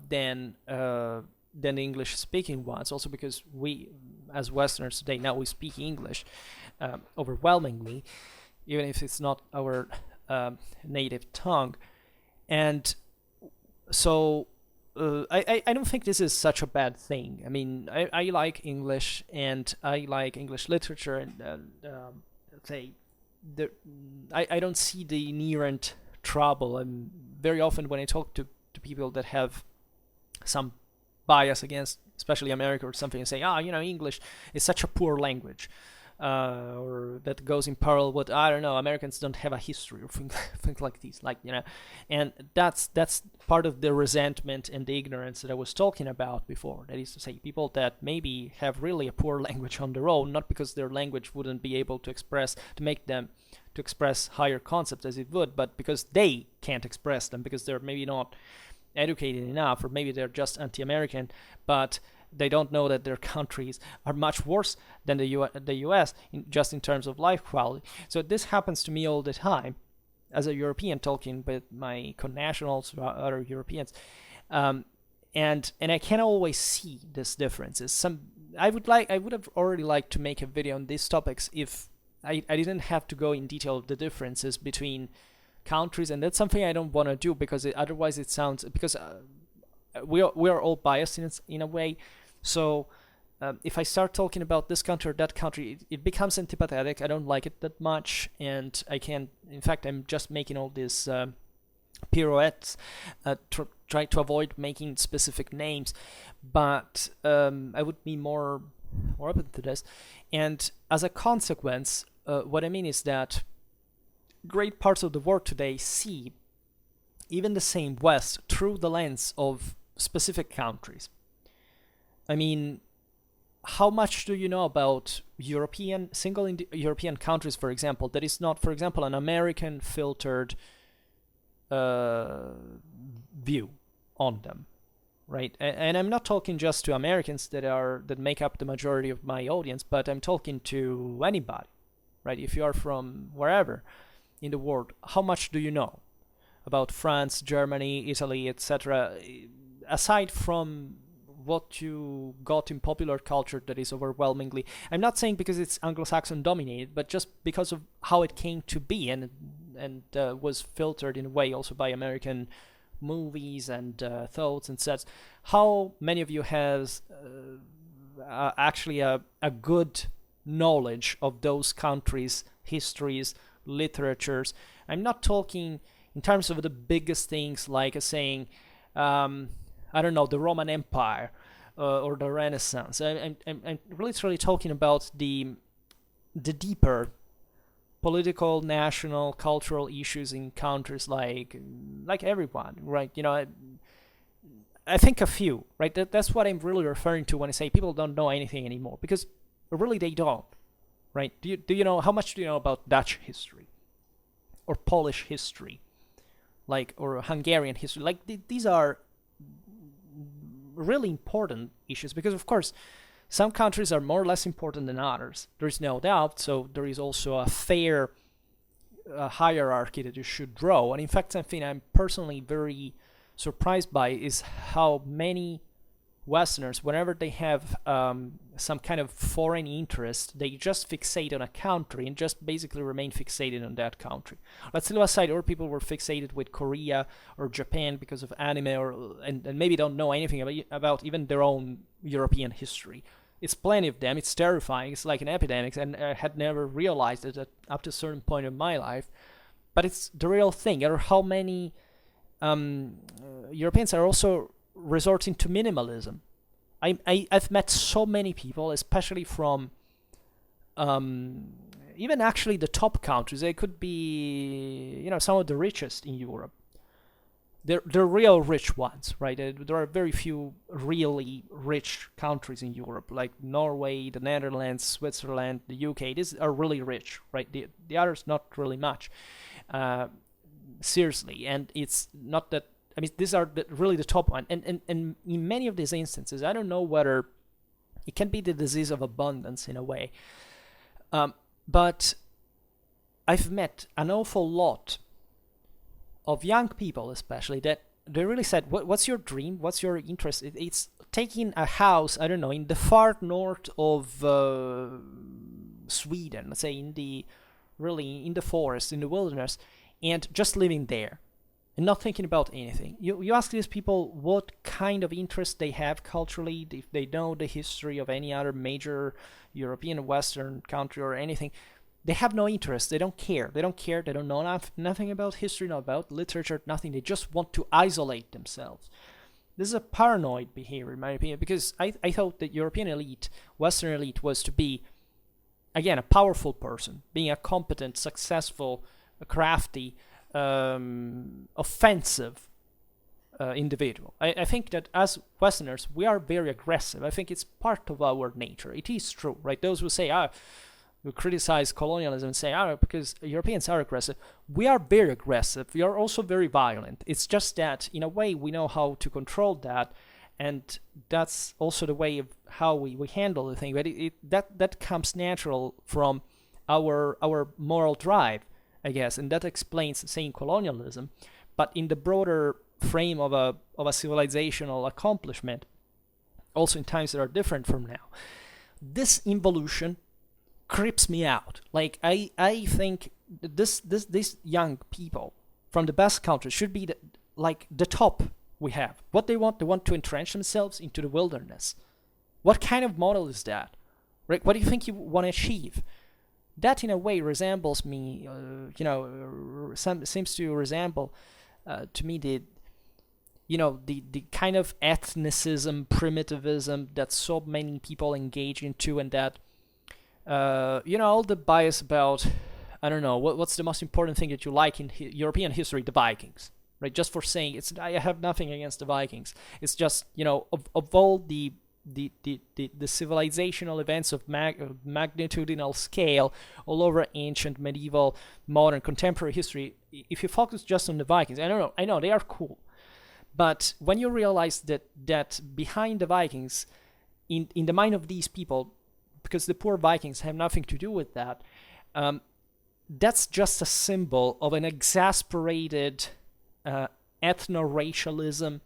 than the English-speaking ones, also because we, as Westerners today, now we speak English overwhelmingly, even if it's not our native tongue. And so I don't think this is such a bad thing. I mean, I like English, and I like English literature, and I don't see the inherent trouble. And very often when I talk to people that have some bias against especially America or something and say, English is such a poor language, or that goes in parallel with, I don't know, Americans don't have a history or things like these, and that's part of the resentment and the ignorance that I was talking about before. That is to say, people that maybe have really a poor language on their own, not because their language wouldn't be able to make them to express higher concepts as it would, but because they can't express them, because they're maybe not educated enough, or maybe they're just anti-American, but they don't know that their countries are much worse than the US just in terms of life quality. So this happens to me all the time as a European, talking with my connationals, other Europeans, and I can always see these differences. I would have already liked to make a video on these topics if I didn't have to go in detail of the differences between countries, and that's something I don't want to do, because otherwise it sounds, because we are all biased in a way. So if I start talking about this country or that country, it becomes antipathetic. I don't like it that much, and I can't. In fact, I'm just making all these pirouettes, try to avoid making specific names, but I would be more open to this. And as a consequence, what I mean is that great parts of the world today see even the same West through the lens of specific countries. I mean, how much do you know about single European countries, for example, that is not, for example, an American filtered view on them, right? And I'm not talking just to Americans that make up the majority of my audience, but I'm talking to anybody, right? If you are from wherever in the world, how much do you know about France, Germany, Italy, etc., aside from what you got in popular culture that is overwhelmingly, I'm not saying because it's Anglo-Saxon dominated, but just because of how it came to be, and was filtered in a way also by American movies and thoughts and sets. How many of you has actually a good knowledge of those countries' histories, literatures? I'm not talking in terms of the biggest things like saying, I don't know, the Roman Empire or the Renaissance. I'm really talking about the deeper political, national, cultural issues in countries like everyone, right? I think a few, right? That's what I'm really referring to when I say people don't know anything anymore, because really they don't, right? Do you know, how much do you know about Dutch history or Polish history, or Hungarian history? These are really important issues, because of course some countries are more or less important than others, there is no doubt. So there is also a fair hierarchy that you should draw. And in fact, something I'm personally very surprised by is how many Westerners, whenever they have some kind of foreign interest, they just fixate on a country and just basically remain fixated on that country. Let's leave aside, or people were fixated with Korea or Japan because of anime, and maybe don't know anything about even their own European history. It's plenty of them. It's terrifying. It's like an epidemic, and I had never realized it up to a certain point in my life. But it's the real thing. Or how many Europeans are also resorting to minimalism. I've met so many people, especially from even actually the top countries. They could be, some of the richest in Europe. They're real rich ones, right? There are very few really rich countries in Europe, like Norway, the Netherlands, Switzerland, the UK. These are really rich, right? The others, not really much. Seriously, and it's not that. I mean, these are really the top one. And in many of these instances, I don't know whether it can be the disease of abundance in a way. But I've met an awful lot of young people, especially, that they really said, what's your dream? What's your interest? It's taking a house, I don't know, in the far north of Sweden, let's say in the forest, in the wilderness, and just living there. And not thinking about anything. You ask these people what kind of interest they have culturally, if they know the history of any other major European Western country or anything. They have no interest. They don't care. They don't know nothing about history, not about literature, nothing. They just want to isolate themselves. this is a paranoid behavior, in my opinion, because I thought that European elite, Western elite, was to be, again, a powerful person, being a competent, successful, crafty, offensive individual. I think that as Westerners, we are very aggressive. I think it's part of our nature. It is true, right? Those who say, who criticize colonialism and say, because Europeans are aggressive. We are very aggressive. We are also very violent. It's just that, in a way, we know how to control that, and that's also the way of how we handle the thing. But that comes natural from our moral drive, I guess, and that explains, saying colonialism. But in the broader frame of a civilizational accomplishment, also in times that are different from now, this involution creeps me out. Like I think these young people from the best countries should be the top we have. What they want to entrench themselves into the wilderness. What kind of model is that? Right? What do you think you want to achieve? That in a way resembles me, seems to resemble to me the kind of ethnicism, primitivism that so many people engage into, and that all the bias about, I don't know, what's the most important thing that you like in European history? The Vikings, right? Just for saying, I have nothing against the Vikings. It's just, of all the civilizational events of magnitudinal scale all over ancient, medieval, modern, contemporary history, if you focus just on the Vikings, I know they are cool. But when you realize that behind the Vikings, in the mind of these people, because the poor Vikings have nothing to do with that, that's just a symbol of an exasperated ethno-racialism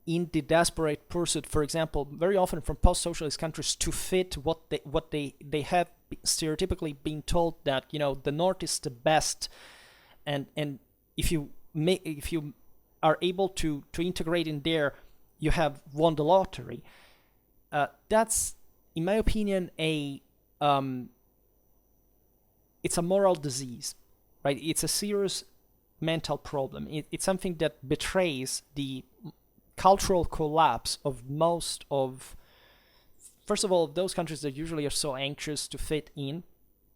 in the desperate pursuit, for example, very often from post-socialist countries, to fit what they have stereotypically been told, that the North is the best, and if you are able to integrate in there, you have won the lottery. That's, in my opinion, it's a moral disease, right? It's a serious mental problem. It's something that betrays the cultural collapse of most of, first of all, those countries that usually are so anxious to fit in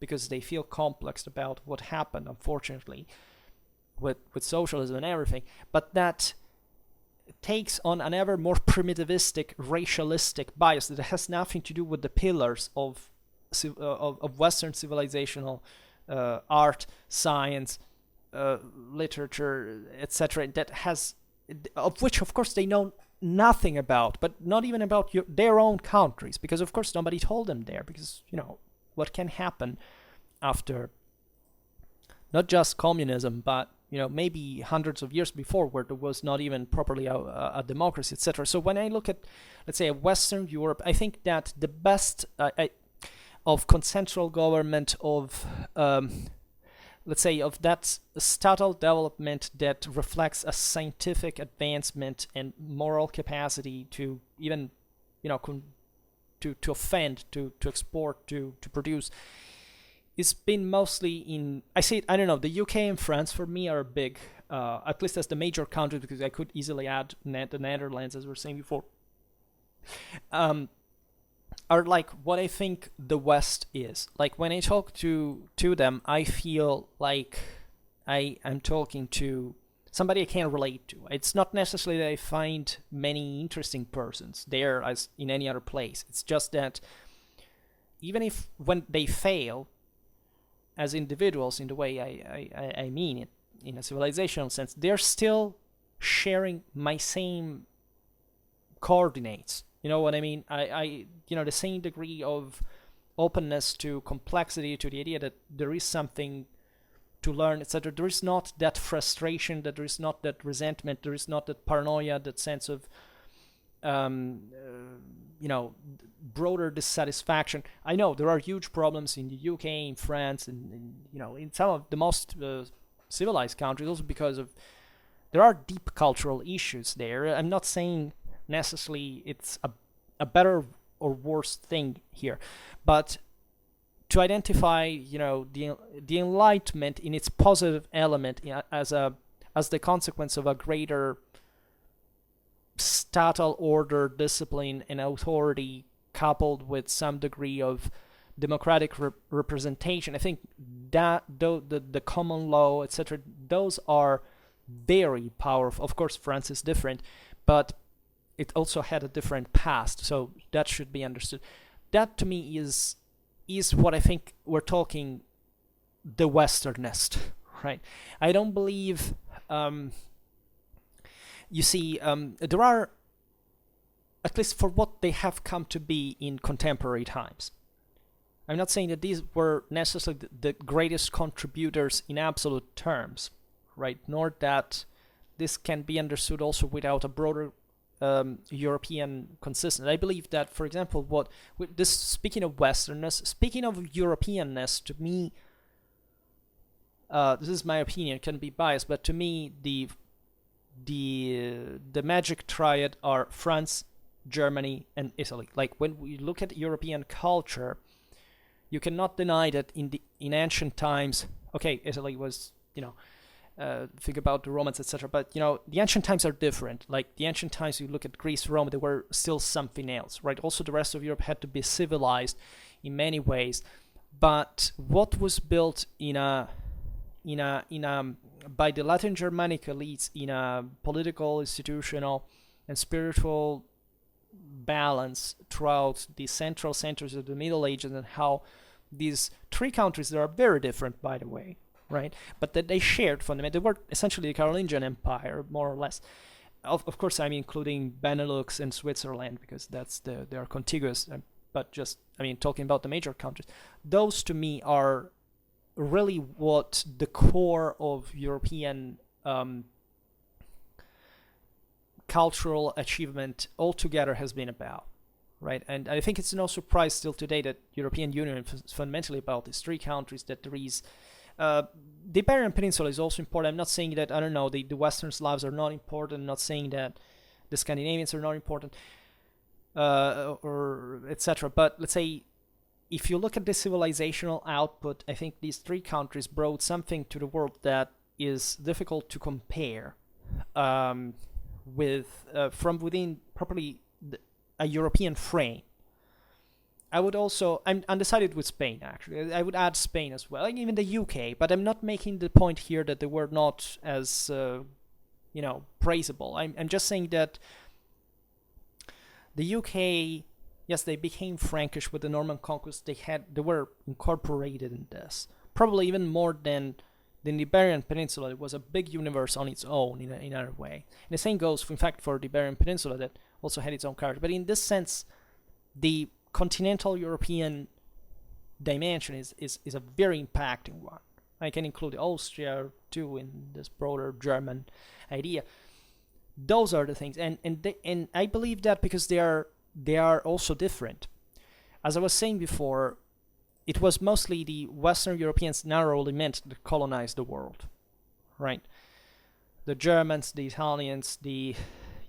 because they feel complex about what happened, unfortunately, with socialism and everything, but that takes on an ever more primitivistic, racialistic bias that has nothing to do with the pillars of Western civilizational art, science, literature, etc. Of which, of course, they know nothing about, but not even about their own countries, because, of course, nobody told them there, because, what can happen after not just communism, but maybe hundreds of years before, where there was not even properly a democracy, etc. So when I look at, let's say, Western Europe, I think that the best of consensual government, of let's say, of that subtle development that reflects a scientific advancement and moral capacity to even, to offend, to export, to produce, it's been mostly in, the UK and France for me are big, at least as the major countries, because I could easily add the Netherlands, as we were saying before, are like what I think the West is. Like when I talk to them, I feel like I'm talking to somebody I can relate to. It's not necessarily that I find many interesting persons there as in any other place. It's just that even if when they fail as individuals, in the way I mean it, in a civilizational sense, they're still sharing my same coordinates. You know what I mean? I the same degree of openness to complexity, to the idea that there is something to learn, etc. There is not that frustration, that there is not that resentment, there is not that paranoia, that sense of broader dissatisfaction. I know there are huge problems in the UK, in France, and in some of the most civilized countries, also because of there are deep cultural issues there. I'm not saying necessarily it's a better or worse thing here, but to identify the enlightenment in its positive element as the consequence of a greater statal order, discipline, and authority coupled with some degree of democratic representation. I think that the common law, etc., those are very powerful. Of course, France is different, but it also had a different past, so that should be understood. That to me is what I think we're talking the Westernist, right? I don't believe. You see, there are, at least for what they have come to be in contemporary times. I'm not saying that these were necessarily the greatest contributors in absolute terms, right? Nor that this can be understood also without a broader European consistency. I believe that, for example, speaking of Westernness, speaking of Europeanness, to me, this is my opinion, can be biased, but to me, the magic triad are France, Germany, and Italy. Like when we look at European culture, you cannot deny that in ancient times, okay, Italy was, think about the Romans, etc. But the ancient times are different. Like the ancient times, you look at Greece, Rome, they were still something else, right? Also, the rest of Europe had to be civilized in many ways. But what was built by the Latin Germanic elites in a political, institutional, and spiritual balance throughout the central centers of the Middle Ages, and how these three countries that are very different, by the way, right? But that they shared fundamentally. They were essentially the Carolingian Empire, more or less. Of course, I'm including Benelux and Switzerland because they are contiguous. But just, talking about the major countries, those to me are really what the core of European cultural achievement altogether has been about, right? And I think it's no surprise still today that European Union is fundamentally about these three countries, that there is the Iberian Peninsula is also important. I'm not saying that, the Western Slavs are not important. I'm not saying that the Scandinavians are not important, or etc. But let's say, if you look at the civilizational output, I think these three countries brought something to the world that is difficult to compare with from within properly a European frame. I'm undecided with Spain, actually. I would add Spain as well, and even the UK, but I'm not making the point here that they were not as, praisable. I'm just saying that the UK, yes, they became Frankish with the Norman conquest. They were incorporated in this, probably even more than the Iberian Peninsula. It was a big universe on its own in another way. And the same goes, in fact, for the Iberian Peninsula, that also had its own character. But in this sense, the continental European dimension is a very impacting one. I can include Austria too in this broader German idea. Those are the things, and I believe that because they are also different. As I was saying before, it was mostly the Western Europeans narrowly meant to colonize the world, right? The Germans, the Italians, the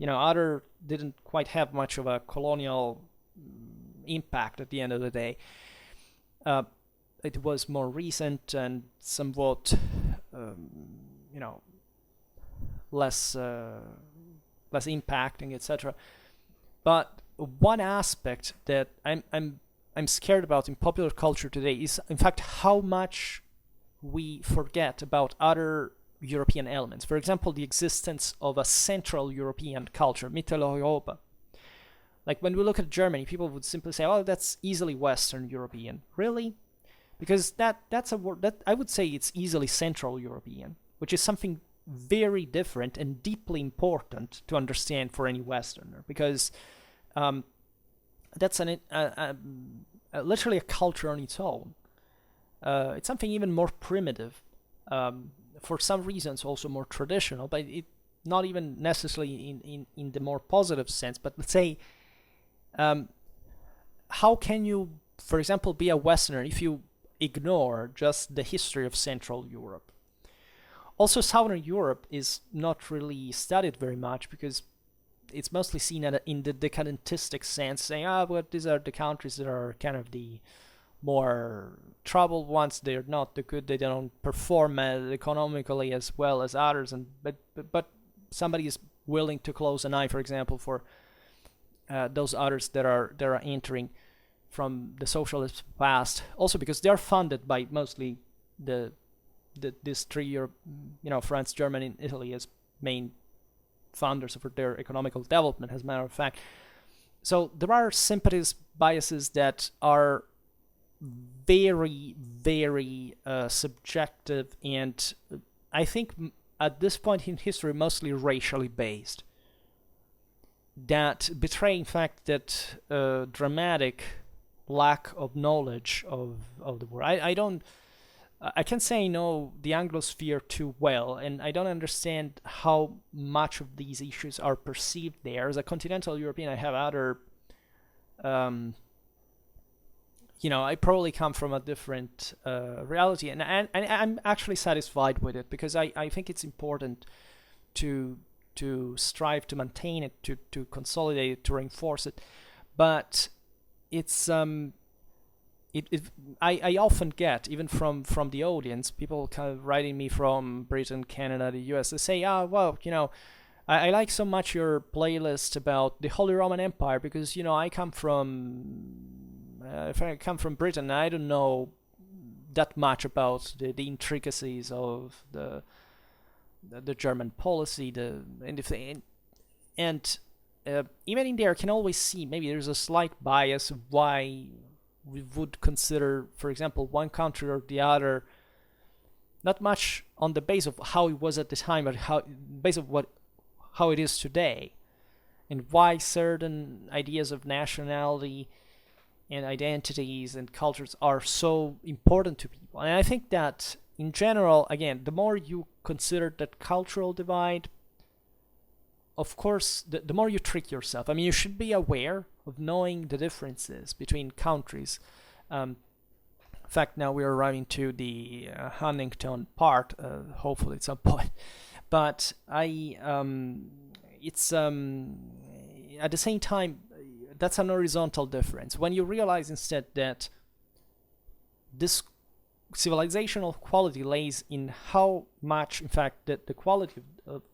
other didn't quite have much of a colonial impact at the end of the day. It was more recent and somewhat, less impacting, etc. But one aspect that I'm scared about in popular culture today is, in fact, how much we forget about other European elements. For example, the existence of a Central European culture, Mitteleuropa. Like when we look at Germany, people would simply say, "Oh, that's easily Western European." Really? Because that's a word that I would say it's easily Central European, which is something very different and deeply important to understand for any Westerner, because that's literally a culture on its own. It's something even more primitive, for some reasons also more traditional, but it not even necessarily in the more positive sense. But let's say, how can you, for example, be a Westerner if you ignore just the history of Central Europe? Also, Southern Europe is not really studied very much because it's mostly seen in the decadentistic sense, saying, but these are the countries that are kind of the more troubled ones. They're not the good. They don't perform economically as well as others. But somebody is willing to close an eye, for example, for those others that are entering from the socialist past, also because they are funded by mostly these three Europe, France, Germany, and Italy as main funders for their economical development, as a matter of fact. So there are sympathies, biases that are very, very subjective, and I think at this point in history mostly racially based, that betray in fact that dramatic lack of knowledge of the world. I can say I know the Anglosphere too well, and I don't understand how much of these issues are perceived there. As a continental European, I have other, I probably come from a different reality, and I'm actually satisfied with it, because I think it's important to strive to maintain it, to consolidate it, to reinforce it. But it's I often get, even from the audience, people kind of writing me from Britain, Canada, the US. They say, I like so much your playlist about the Holy Roman Empire, because I come from Britain, I don't know that much about the intricacies of the German policy, and even in there, I can always see maybe there's a slight bias of why we would consider, for example, one country or the other, not much on the base of how it was at the time, but how it is today, and why certain ideas of nationality and identities and cultures are so important to people. And I think that in general, again, the more you consider that cultural divide, of course, the more you trick yourself. I mean, you should be aware of knowing the differences between countries. In fact, now we're arriving to the Huntington part, hopefully at some point. But it's at the same time, that's an horizontal difference. When you realize instead that this civilizational quality lays in how much, in fact, the quality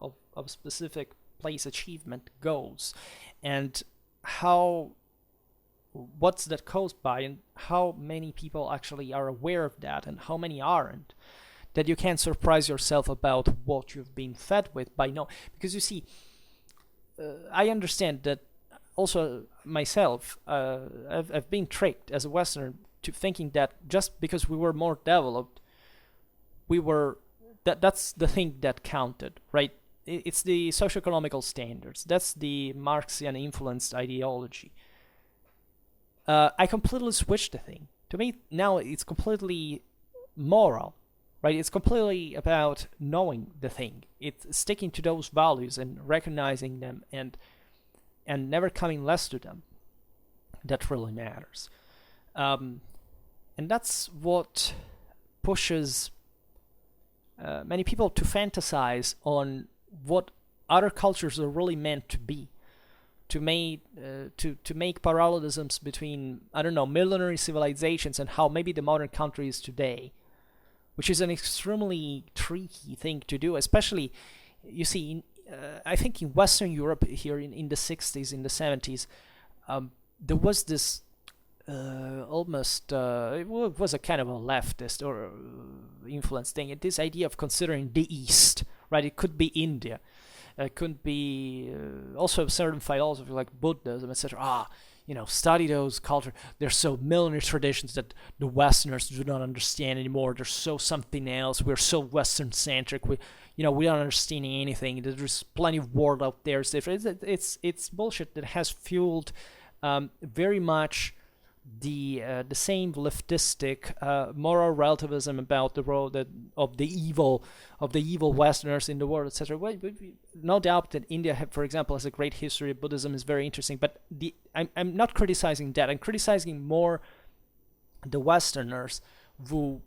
of specific place achievement goes, and what's that caused by, and how many people actually are aware of that, and how many aren't, that you can't surprise yourself about what you've been fed with by no. Because you see, I understand that also myself, I've been tricked as a Westerner to thinking that just because we were more developed, that's the thing that counted, right? It's the socio-economical standards. That's the Marxian influenced ideology. I completely switched the thing. To me, now it's completely moral, right? It's completely about knowing the thing. It's sticking to those values and recognizing them, and never coming less to them. That really matters. And that's what pushes many people to fantasize on what other cultures are really meant to be, to make parallelisms between, I don't know, millenary civilizations and how maybe the modern country is today, which is an extremely tricky thing to do, especially, you see, I think in Western Europe here in the 60s, in the 70s, there was this almost, it was a kind of a leftist or influence thing, this idea of considering the East, right? It could be India, it could be also certain philosophy like Buddhism, etc. Study those cultures. They're so millenary traditions that the Westerners do not understand anymore. They're so something else. We're so Western-centric. We don't understand anything. There's plenty of world out there. It's bullshit that has fueled very much the same leftistic moral relativism about the role of the evil Westerners in the world, etc. Well, no doubt that India, for example, has a great history. Buddhism is very interesting, but I'm not criticizing that. I'm criticizing more the Westerners who,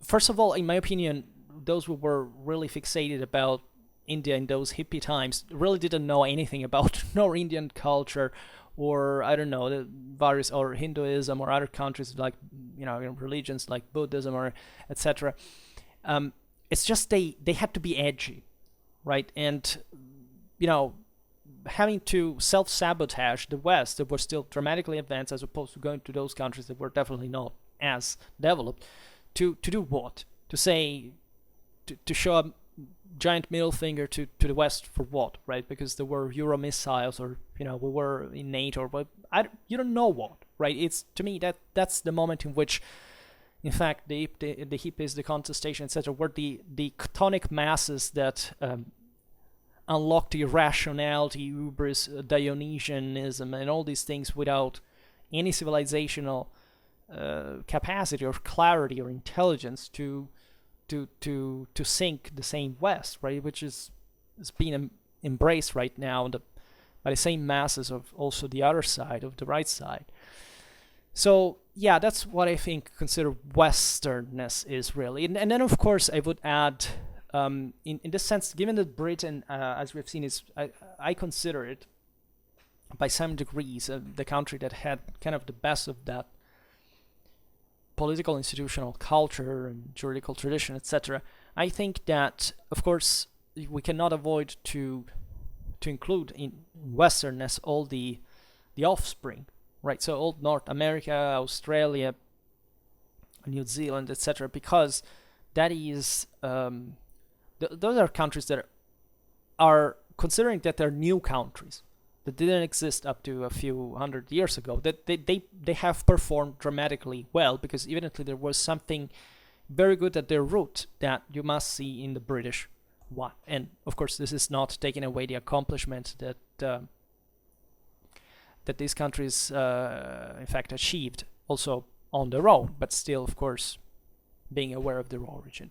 first of all, in my opinion, those who were really fixated about India in those hippie times really didn't know anything about nor Indian culture, or I don't know, the various, or Hinduism, or other countries like, religions like Buddhism, or etc. It's just they had to be edgy. right? And having to self-sabotage the West that were still dramatically advanced, as opposed to going to those countries that were definitely not as developed, to do what? To say, to show a giant middle finger to the West for what, right? Because there were Euro missiles, or we were in NATO, but you don't know what, right? It's, to me, that's the moment in which, in fact, the hippies, the contestation, etc., were the chthonic masses that unlocked irrationality, hubris, Dionysianism, and all these things without any civilizational capacity or clarity or intelligence to sink the same West, right? Which is being embraced right now by the same masses of also the other side, of the right side. So yeah, that's what I think consider Westernness is really. And then of course I would add, in this sense, given that Britain, as we've seen, is I consider it by some degrees the country that had kind of the best of that political institutional culture and juridical tradition, etc. I think that, of course, we cannot avoid to include in Westernness all the offspring, right? So old North America, Australia, New Zealand, etc. Because that is those are countries that are considering that they're new countries that didn't exist up to a few hundred years ago, that they have performed dramatically well, because evidently there was something very good at their root that you must see in the British one. And of course, this is not taking away the accomplishment that these countries in fact achieved also on their own, but still, of course, being aware of their origin.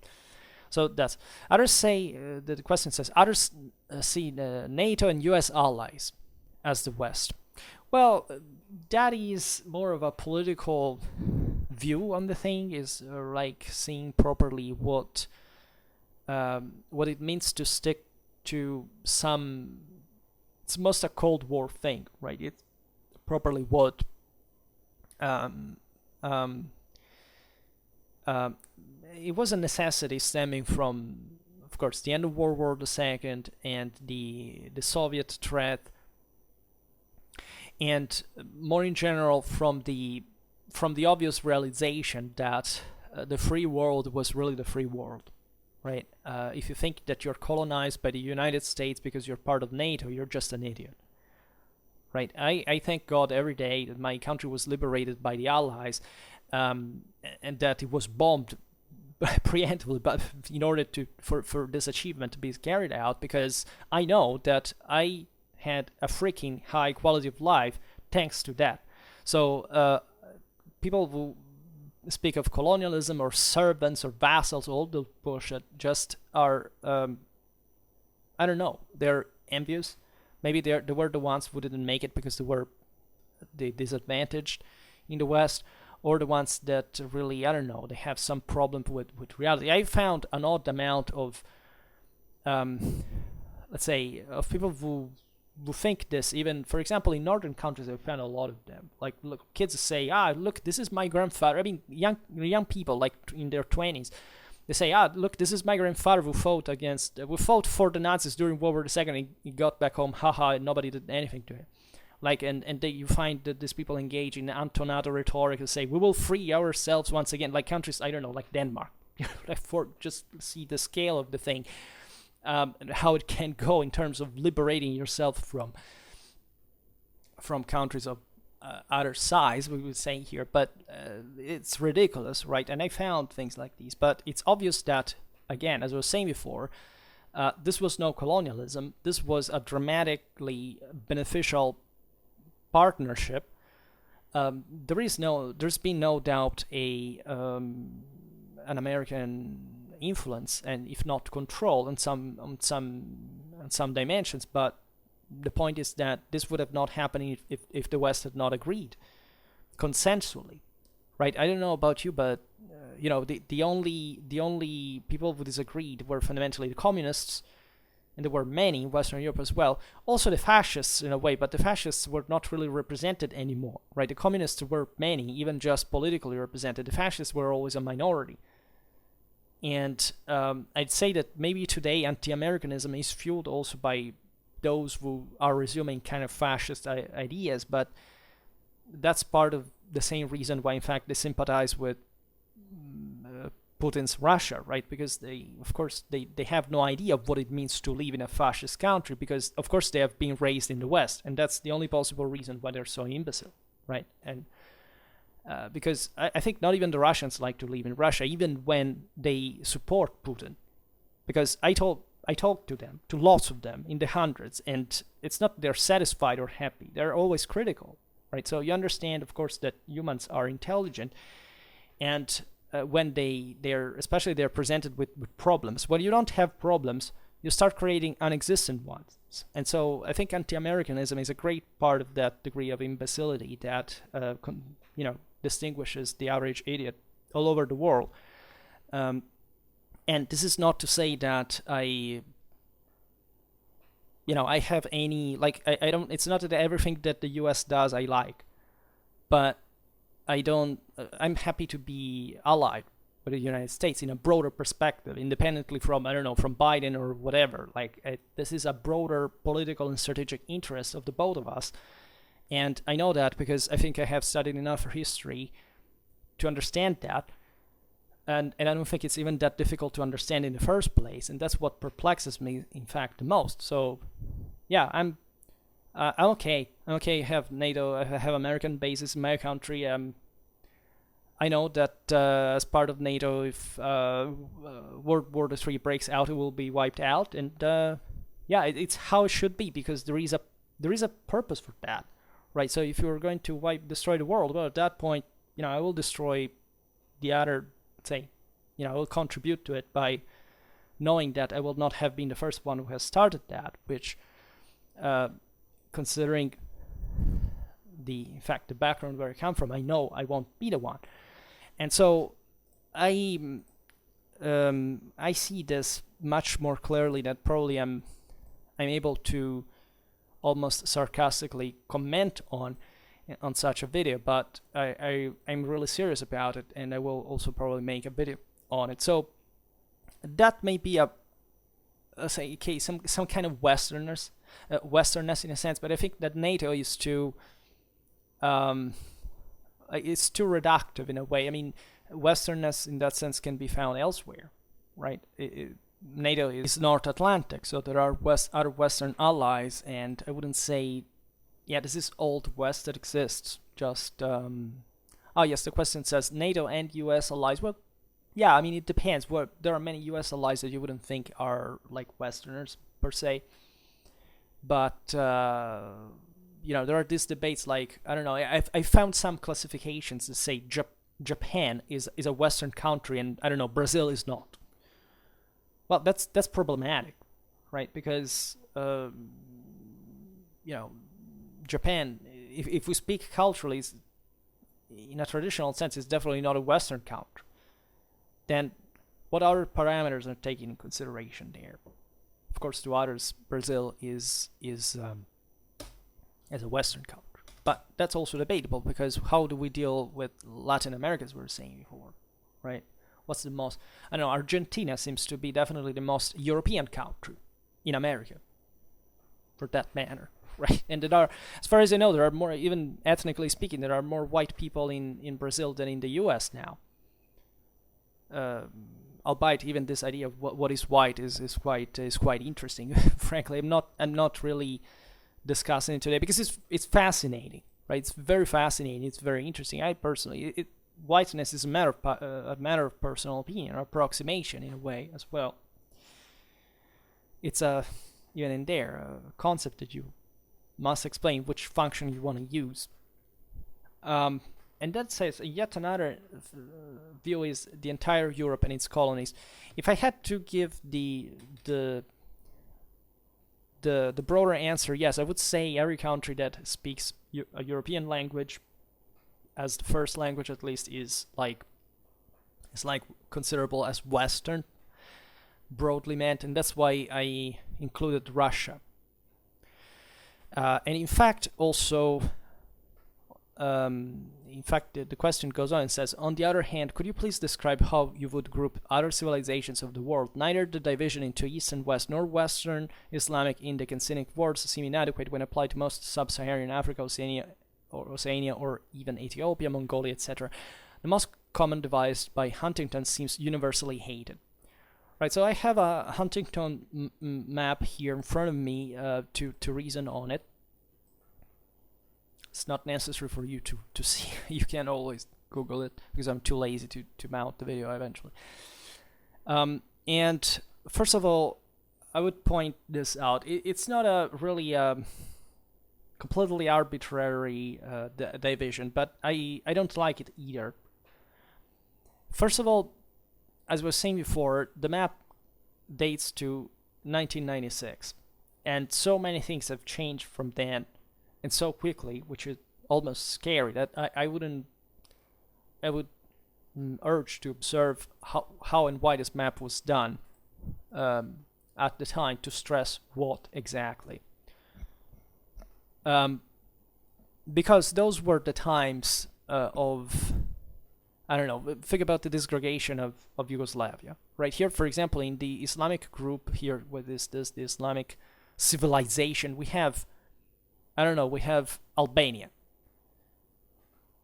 So that's, others say, the question says, others see NATO and US allies as the West. Well, that is more of a political view on the thing, is like seeing properly what it means to stick to some, it's most a Cold War thing, right? It's properly what it was a necessity stemming from, of course, the end of World War II and the Soviet threat, and more in general from the obvious realization that the free world was really the free world, right? If you think that you're colonized by the United States because you're part of NATO, you're just an idiot, right? I thank God every day that my country was liberated by the Allies, and that it was bombed preemptively, but in order for this achievement to be carried out, because I know that I had a freaking high quality of life thanks to that. So people who speak of colonialism or servants or vassals, all the bullshit, just are I don't know, they're envious. Maybe they were the ones who didn't make it because they were disadvantaged in the West, or the ones that really, I don't know, they have some problem with reality. I found an odd amount of let's say, of people who think this, even, for example, in northern countries. I found a lot of them. Like, look, kids say, look, this is my grandfather. I mean, young people, like in their 20s, they say, look, this is my grandfather who fought for the Nazis during World War II, and he got back home, haha, and nobody did anything to him. Like, and you find that these people engage in Antonato rhetoric and say, we will free ourselves once again, like countries, I don't know, like Denmark, for just see the scale of the thing. How it can go in terms of liberating yourself from countries of other size, we would say here, but it's ridiculous, right? And I found things like these, but it's obvious that, again, as I was saying before, this was no colonialism. This was a dramatically beneficial partnership. There's been no doubt an American influence, and if not control, on some dimensions, but the point is that this would have not happened if the West had not agreed consensually, right? I don't know about you, but the only people who disagreed were fundamentally the communists, and there were many in Western Europe as well. Also the fascists in a way, but the fascists were not really represented anymore, right? The communists were many, even just politically represented. The fascists were always a minority. And I'd say that maybe today anti-Americanism is fueled also by those who are resuming kind of fascist ideas, but that's part of the same reason why, in fact, they sympathize with Putin's Russia, right? Because of course, they have no idea of what it means to live in a fascist country, because, of course, they have been raised in the West, and that's the only possible reason why they're so imbecile, right? And because I think not even the Russians like to live in Russia, even when they support Putin. Because I talked to them, to lots of them, in the hundreds, and it's not they're satisfied or happy. They're always critical, right? So you understand, of course, that humans are intelligent, and when they're presented with problems. When you don't have problems, you start creating unexistent ones. And so I think anti-Americanism is a great part of that degree of imbecility that distinguishes the average idiot all over the world. And this is not to say that I have any, I don't, it's not that everything that the US does I like, but I'm happy to be allied with the United States in a broader perspective, independently from, from Biden or whatever. This is a broader political and strategic interest of the both of us. And I know that because I think I have studied enough history to understand that. And I don't think it's even that difficult to understand in the first place. And that's what perplexes me, in fact, the most. So, yeah, I'm okay. I'm okay. I have NATO. I have American bases in my country. I know that as part of NATO, if World War III breaks out, it will be wiped out. And it's how it should be, because there is a purpose for that, right? So if you're going to destroy the world, well, at that point, I will destroy the other. Say, I will contribute to it by knowing that I will not have been the first one who has started that, which, considering in fact, the background where I come from, I know I won't be the one. And so I see this much more clearly that probably I'm able to almost sarcastically comment on such a video, but I'm really serious about it, and I will also probably make a video on it. So that may be some kind of westernness in a sense, but I think that NATO is too it's too reductive in a way. I mean, westernness in that sense can be found elsewhere, right? NATO is North Atlantic, so there are other Western allies, and I wouldn't say, this is Old West that exists. Just, yes, the question says NATO and US allies. Well, yeah, I mean, it depends. There are many US allies that you wouldn't think are like Westerners per se, but there are these debates like, I don't know, I found some classifications that say Japan is a Western country, and I don't know, Brazil is not. Well, that's problematic, right? Because Japan, if we speak culturally, in a traditional sense, is definitely not a Western country. Then what other parameters are taken in consideration there? Of course, to others, Brazil is as a Western country. But that's also debatable, because how do we deal with Latin America, as we were saying before, right? What's the most... I don't know, Argentina seems to be definitely the most European country in America, for that matter, right? And there are, as far as I know, there are more, even ethnically speaking, there are more white people in Brazil than in the US now. Albeit even this idea of what is white is quite interesting. Frankly, I'm not really discussing it today, because it's fascinating, right? It's very fascinating. It's very interesting. I personally, whiteness is a matter of personal opinion or approximation in a way as well. It's even in there a concept that you must explain which function you want to use. And that says yet another view is the entire Europe and its colonies. If I had to give the broader answer, yes, I would say every country that speaks a European language as the first language, at least, is like considerable as Western, broadly meant, and that's why I included Russia. And in fact, also, in fact, the question goes on and says, on the other hand, could you please describe how you would group other civilizations of the world? Neither the division into East and West, nor Western, Islamic, Indic, and Cynic words seem inadequate when applied to most sub-Saharan Africa, Oceania, or even Ethiopia, Mongolia, etc. The most common devised by Huntington seems universally hated. Right, so I have a Huntington map here in front of me to reason on it. It's not necessary for you to see. You can always Google it, because I'm too lazy to mount the video eventually. And first of all, I would point this out. It's not a really completely arbitrary division, but I don't like it either. First of all, as I was saying before, the map dates to 1996, and so many things have changed from then, and so quickly, which is almost scary. That I would urge to observe how and why this map was done at the time, to stress what exactly. Because those were the times of, I don't know, think about the disgregation of Yugoslavia. Right here, for example, in the Islamic group here, with the Islamic civilization, we have, I don't know, we have Albania.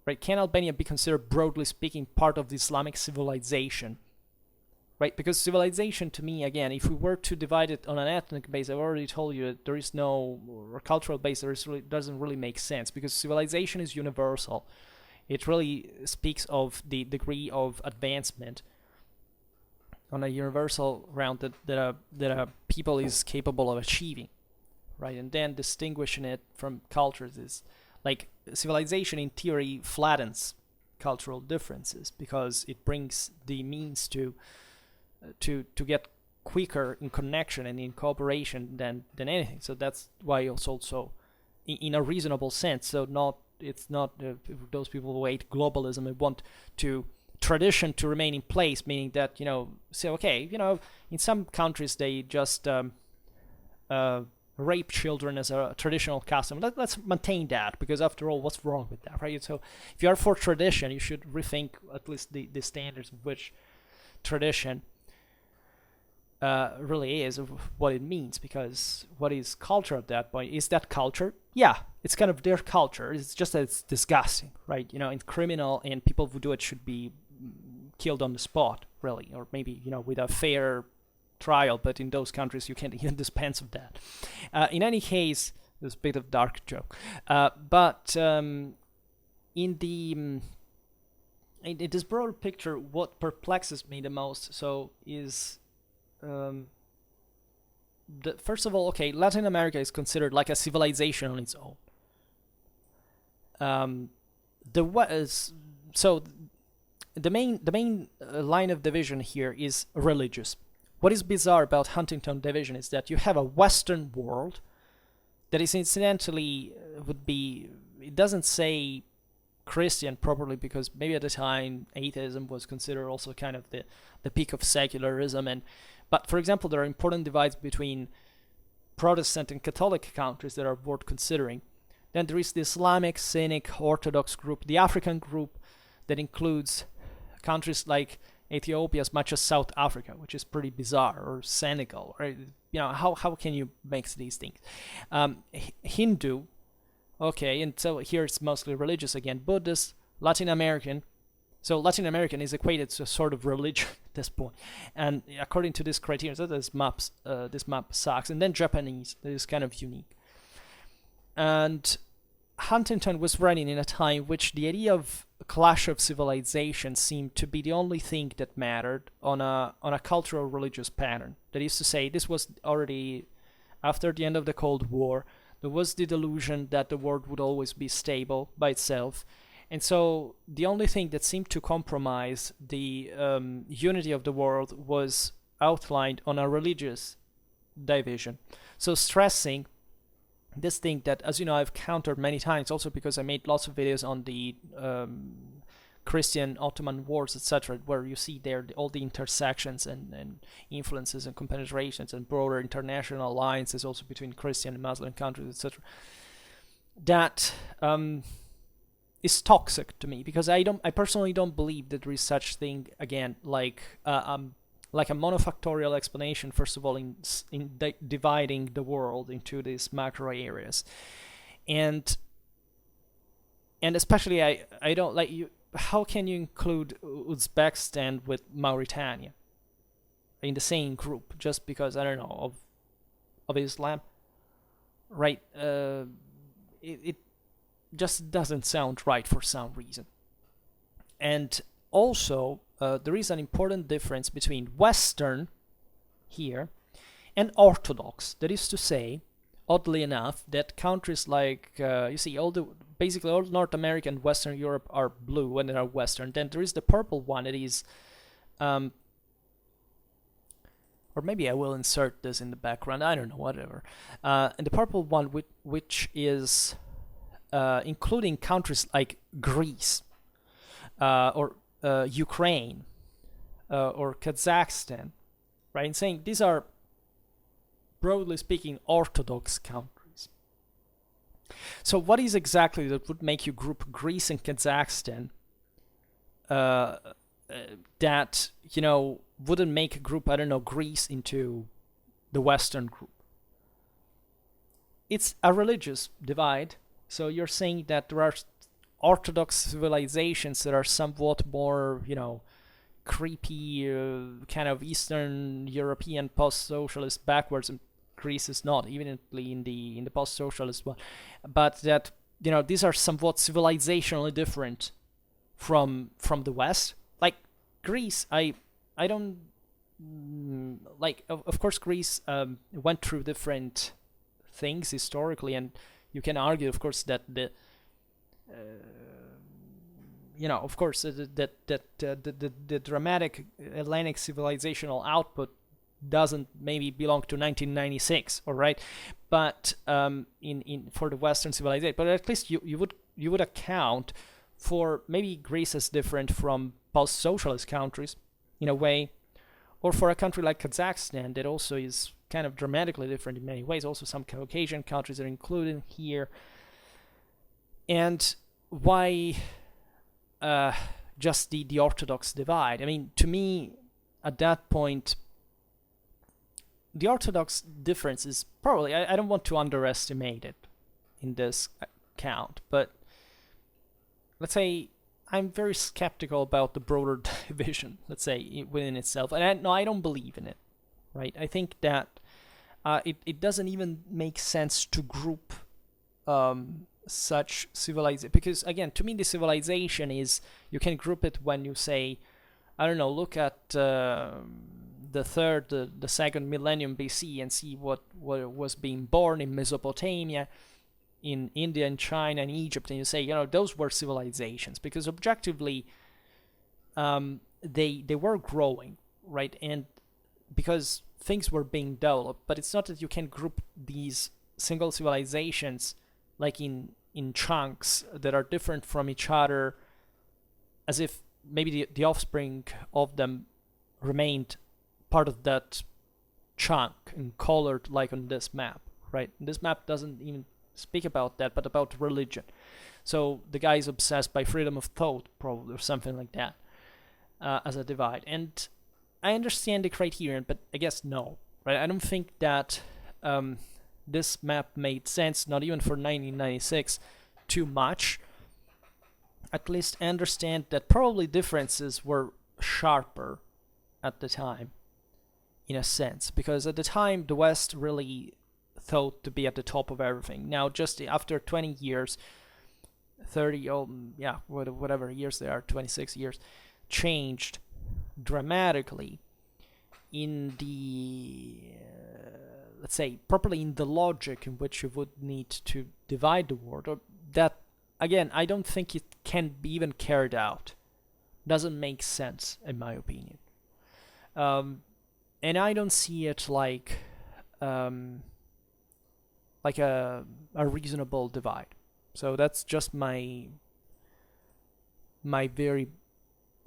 Right? Can Albania be considered, broadly speaking, part of the Islamic civilization? Right? Because civilization, to me, again, if we were to divide it on an ethnic base, I've already told you that there is no, or cultural base, doesn't really make sense, because civilization is universal. It really speaks of the degree of advancement on a universal ground that a people is capable of achieving. Right, and then distinguishing it from cultures is like, civilization in theory flattens cultural differences, because it brings the means to get quicker in connection and in cooperation than anything. So that's why it's also in a reasonable sense. So it's not those people who hate globalism and want tradition to remain in place, meaning that, say, okay, in some countries they just rape children as a traditional custom. Let's maintain that, because after all, what's wrong with that, right? So if you are for tradition, you should rethink at least the standards of which tradition really is, of what it means, because what is culture at that point? Is that culture? Yeah, it's kind of their culture. It's just that it's disgusting, right? It's criminal, and people who do it should be killed on the spot, really, or maybe, with a fair trial, but in those countries you can't even dispense of that. In any case, there's a bit of dark joke, but in this broader picture, what perplexes me the most is first of all, okay, Latin America is considered like a civilization on its own. So the main line of division here is religious. What is bizarre about Huntington division is that you have a Western world that is incidentally it doesn't say Christian properly, because maybe at the time atheism was considered also kind of the peak of secularism, but for example, there are important divides between Protestant and Catholic countries that are worth considering. Then there is the Islamic, Cynic, Orthodox group, the African group that includes countries like Ethiopia as much as South Africa, which is pretty bizarre, or Senegal, or how can you mix these things? Hindu, okay, and so here it's mostly religious again. Buddhist, Latin American. So Latin American is equated to a sort of religion at this point, and according to this criteria, so this map sucks. And then Japanese, that is kind of unique. And Huntington was writing in a time which the idea of clash of civilization seemed to be the only thing that mattered on a cultural religious pattern. That is to say, this was already after the end of the Cold War. There was the delusion that the world would always be stable by itself, and so the only thing that seemed to compromise the unity of the world was outlined on a religious division. So stressing this thing that, as you know, I've countered many times, also because I made lots of videos on the Christian Ottoman wars, etc., where you see there all the intersections and influences and compenetrations and broader international alliances also between Christian and Muslim countries, etc. That is toxic to me, because I personally don't believe that there is such thing again like a monofactorial explanation, first of all, in dividing the world into these macro areas, and especially I don't like you. How can you include Uzbekistan with Mauritania in the same group just because, I don't know, of Islam, right? It just doesn't sound right for some reason. And also, there is an important difference between Western here and Orthodox. That is to say, oddly enough, that countries like, you see, basically all North America and Western Europe are blue when they are Western. Then there is the purple one. It is, or maybe I will insert this in the background. I don't know, whatever. And the purple one, which is including countries like Greece, or Ukraine, or Kazakhstan, right? And saying these are, broadly speaking, Orthodox countries. So what is exactly that would make you group Greece and Kazakhstan that, wouldn't make a group, I don't know, Greece into the Western group? It's a religious divide. So you're saying that there are Orthodox civilizations that are somewhat more, creepy, kind of Eastern European post-socialist backwards, and Greece is not, even in the post-socialist one, but that these are somewhat civilizationally different from the West. Like Greece, I don't like. Of course, Greece went through different things historically, and you can argue, of course, that the of course, the dramatic Hellenic civilizational output doesn't maybe belong to 1996, all right, but in for the Western civilization, but at least you would account for maybe Greece as different from post-socialist countries in a way, or for a country like Kazakhstan that also is kind of dramatically different in many ways. Also, some Caucasian countries are included here. And why just the Orthodox divide? I mean, to me, at that point, the Orthodox difference is probably, I don't want to underestimate it in this account, but let's say I'm very skeptical about the broader division, let's say, within itself. And I don't believe in it, right? I think that it doesn't even make sense to group such civilization, because again, to me, the civilization is, you can group it when you say, I don't know, look at the second millennium BC and see what was being born in Mesopotamia, in India and China and Egypt, and you say, those were civilizations, because objectively they were growing, right? And because things were being developed. But it's not that you can group these single civilizations like in chunks that are different from each other, as if maybe the offspring of them remained part of that chunk and colored like on this map, right? This map doesn't even speak about that, but about religion. So the guy is obsessed by freedom of thought, probably, or something like that, as a divide. And I understand the criterion, but I guess no, right? I don't think that this map made sense, not even for 1996, too much. At least I understand that probably differences were sharper at the time, in a sense, because at the time the West really thought to be at the top of everything. Now, just after 20 years, 30, whatever years they are, 26 years, changed dramatically in the, let's say, properly in the logic in which you would need to divide the world, or that, again, I don't think it can be even carried out. Doesn't make sense, in my opinion. And I don't see it like a reasonable divide. So that's just my very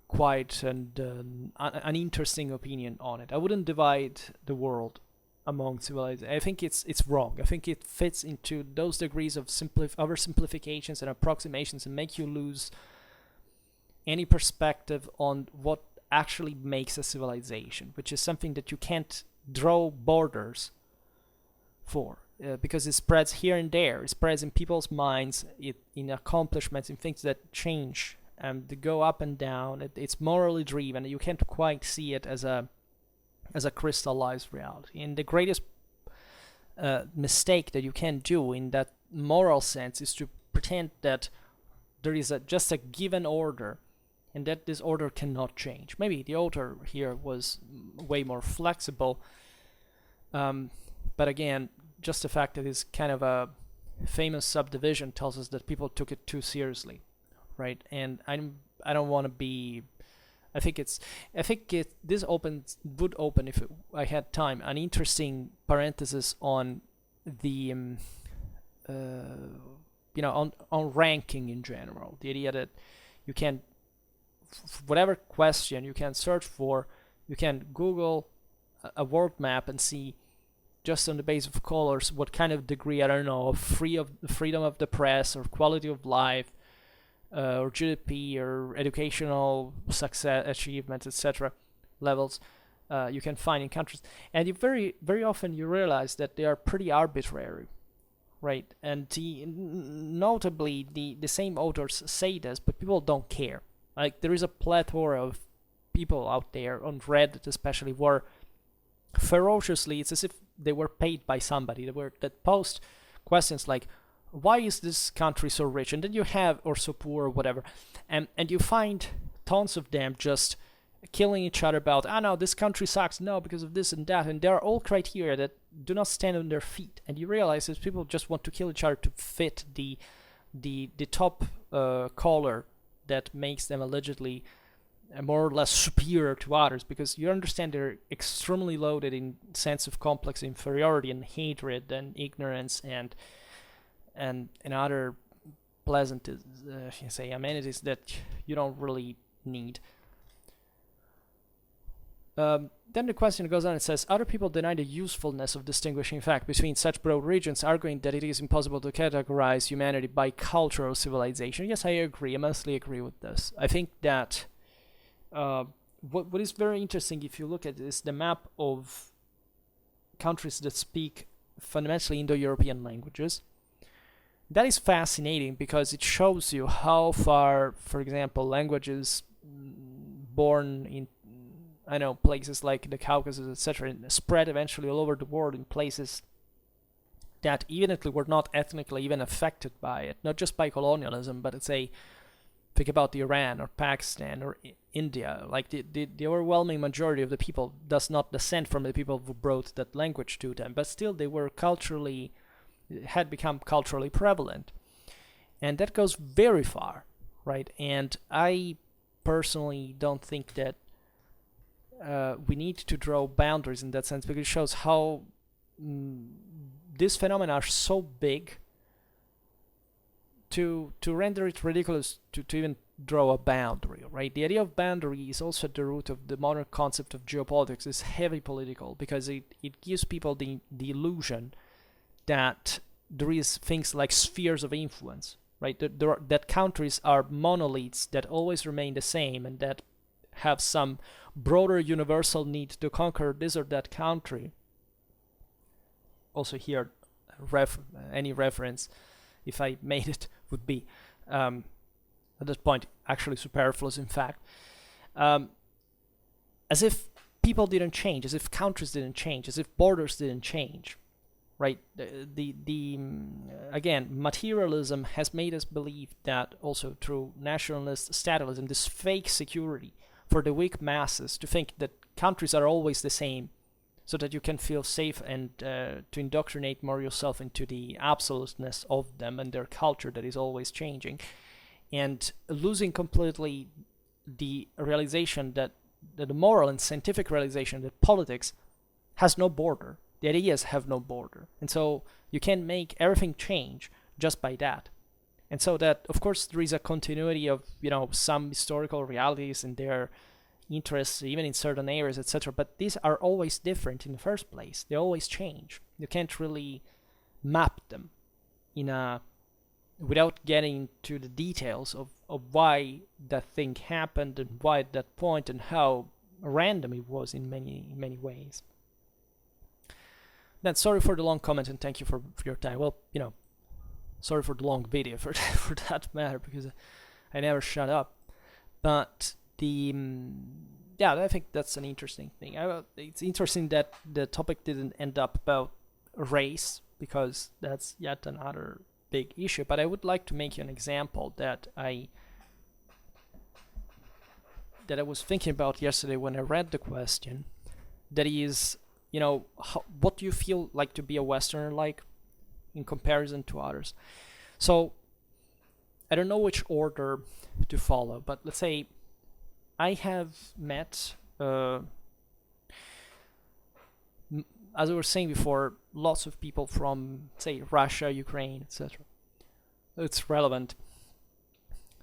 quiet and uninteresting opinion on it. I wouldn't divide the world among civilizations. I think it's wrong. I think it fits into those degrees of oversimplifications and approximations and make you lose any perspective on what actually makes a civilization, which is something that you can't draw borders for, because it spreads here and there. It spreads in people's minds, in accomplishments, in things that change, they go up and down. It's morally driven. You can't quite see it as a crystallized reality. And the greatest mistake that you can do in that moral sense is to pretend that there is just a given order and that this order cannot change. Maybe the author here was way more flexible, but again, just the fact that it's kind of a famous subdivision tells us that people took it too seriously, right? And I don't want to be. I think this would open, if I had time, an interesting parenthesis on the on ranking in general. The idea that you can, whatever question you can search for, you can Google a world map and see, just on the basis of colors, what kind of degree, I don't know, of freedom of the press or quality of life, or GDP or educational success, achievements, etc. levels you can find in countries. And very, very often you realize that they are pretty arbitrary, right? And notably, the same authors say this, but people don't care. Like, there is a plethora of people out there, on Reddit especially, where ferociously, it's as if they were paid by somebody, that post questions like, why is this country so rich, and then you have, or so poor, or whatever, and you find tons of them just killing each other about, no, this country sucks, no, because of this and that, and there are all criteria that do not stand on their feet, and you realize that people just want to kill each other to fit the top color that makes them allegedly more or less superior to others, because you understand they're extremely loaded in sense of complex inferiority and hatred and ignorance and other pleasant, say, amenities that you don't really need. Then the question goes on and says, other people deny the usefulness of distinguishing fact between such broad regions, arguing that it is impossible to categorize humanity by culture or civilization. Yes, I agree. I mostly agree with this. I think that what is very interesting, if you look at this, the map of countries that speak fundamentally Indo-European languages. That is fascinating because it shows you how far, for example, languages born in, places like the Caucasus, etc., spread eventually all over the world in places that evidently were not ethnically even affected by it, not just by colonialism, but think about Iran or Pakistan or India. Like the overwhelming majority of the people does not descend from the people who brought that language to them, but still they were had become culturally prevalent, and that goes very far, right? And I personally don't think that we need to draw boundaries in that sense, because it shows how these phenomena are so big to render it ridiculous to even draw a boundary, right? The idea of boundary is also at the root of the modern concept of geopolitics. It's heavy political because it gives people the illusion that there is things like spheres of influence, right? That countries are monoliths that always remain the same and that have some broader universal need to conquer this or that country. Also here, any reference, if I made it, would be at that point actually superfluous, in fact. As if people didn't change, as if countries didn't change, as if borders didn't change. Right, again, materialism has made us believe that also through nationalist statalism, this fake security for the weak masses, to think that countries are always the same, so that you can feel safe and to indoctrinate more yourself into the absoluteness of them and their culture that is always changing, and losing completely the realization that the moral and scientific realization that politics has no border. The ideas have no border, and so you can make everything change just by that. And so that, of course, there is a continuity of some historical realities, and they're interests, even in certain areas, etc. But these are always different in the first place. They always change. You can't really map them in a without getting to the details of why that thing happened and why at that point and how random it was in many ways. Then sorry for the long comment and thank you for your time. Well, sorry for the long video for that matter, because I never shut up. But I think that's an interesting thing. It's interesting that the topic didn't end up about race, because that's yet another big issue. But I would like to make you an example that I was thinking about yesterday when I read the question. That is, what do you feel like to be a Westerner like in comparison to others? So I don't know which order to follow, but let's say I have met, as I was saying before, lots of people from, say, Russia, Ukraine, etc. It's relevant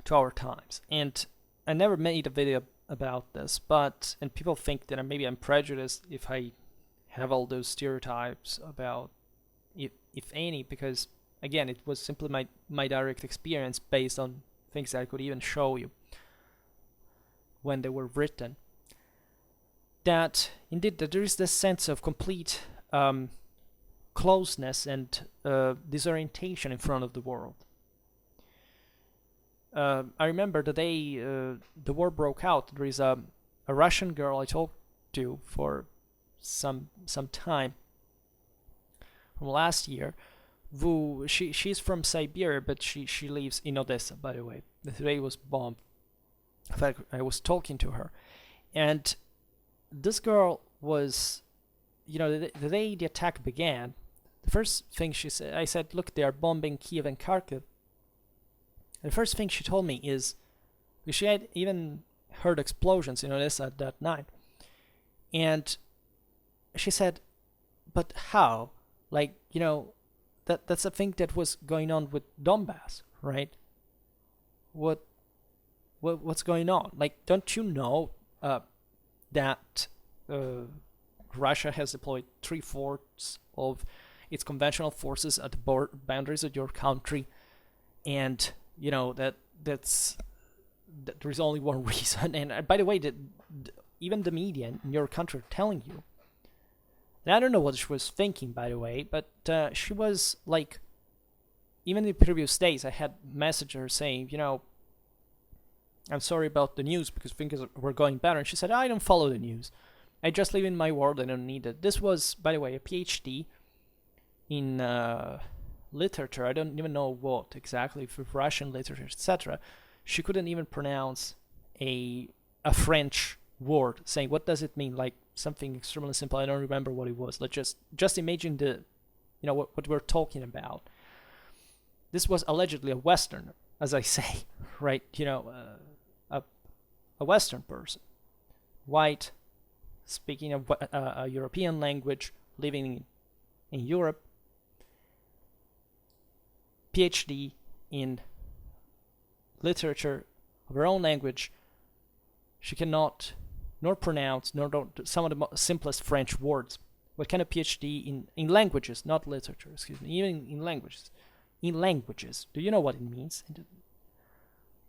to our times. And I never made a video about this, and people think that maybe I'm prejudiced if I have all those stereotypes about, if any, because, again, it was simply my direct experience based on things that I could even show you when they were written. That indeed that there is this sense of complete closeness and disorientation in front of the world. I remember the day the war broke out, there is a Russian girl I talked to for some time from last year, who she's from Siberia, but she lives in Odessa, by the way. The day was bombed. In fact, I was talking to her, and this girl was, the day the attack began, the first thing she said, I said, look, they are bombing Kiev and Kharkiv. And the first thing she told me is, she had even heard explosions in Odessa that night, and she said, but how? Like, that's a thing that was going on with Donbass, right? What's going on? Like, don't you know that Russia has deployed 3/4 of its conventional forces at the boundaries of your country, and that there is only one reason. And by the way, even the media in your country are telling you. And I don't know what she was thinking, by the way, but she was like, even in the previous days, I had messaged her saying, I'm sorry about the news because things were going better. And she said, I don't follow the news. I just live in my world. I don't need it. This was, by the way, a PhD in literature. I don't even know what exactly, for Russian literature, etc. She couldn't even pronounce a French word, saying, what does it mean? Like something extremely simple. I don't remember what it was. Let's just imagine what we're talking about. This was allegedly a Westerner, as I say, right? A Western person, white, speaking a European language, living in Europe, PhD in literature of her own language. She cannot nor pronounce some of the simplest French words. What kind of PhD in languages, not literature, excuse me, even in languages. In languages, do you know what it means?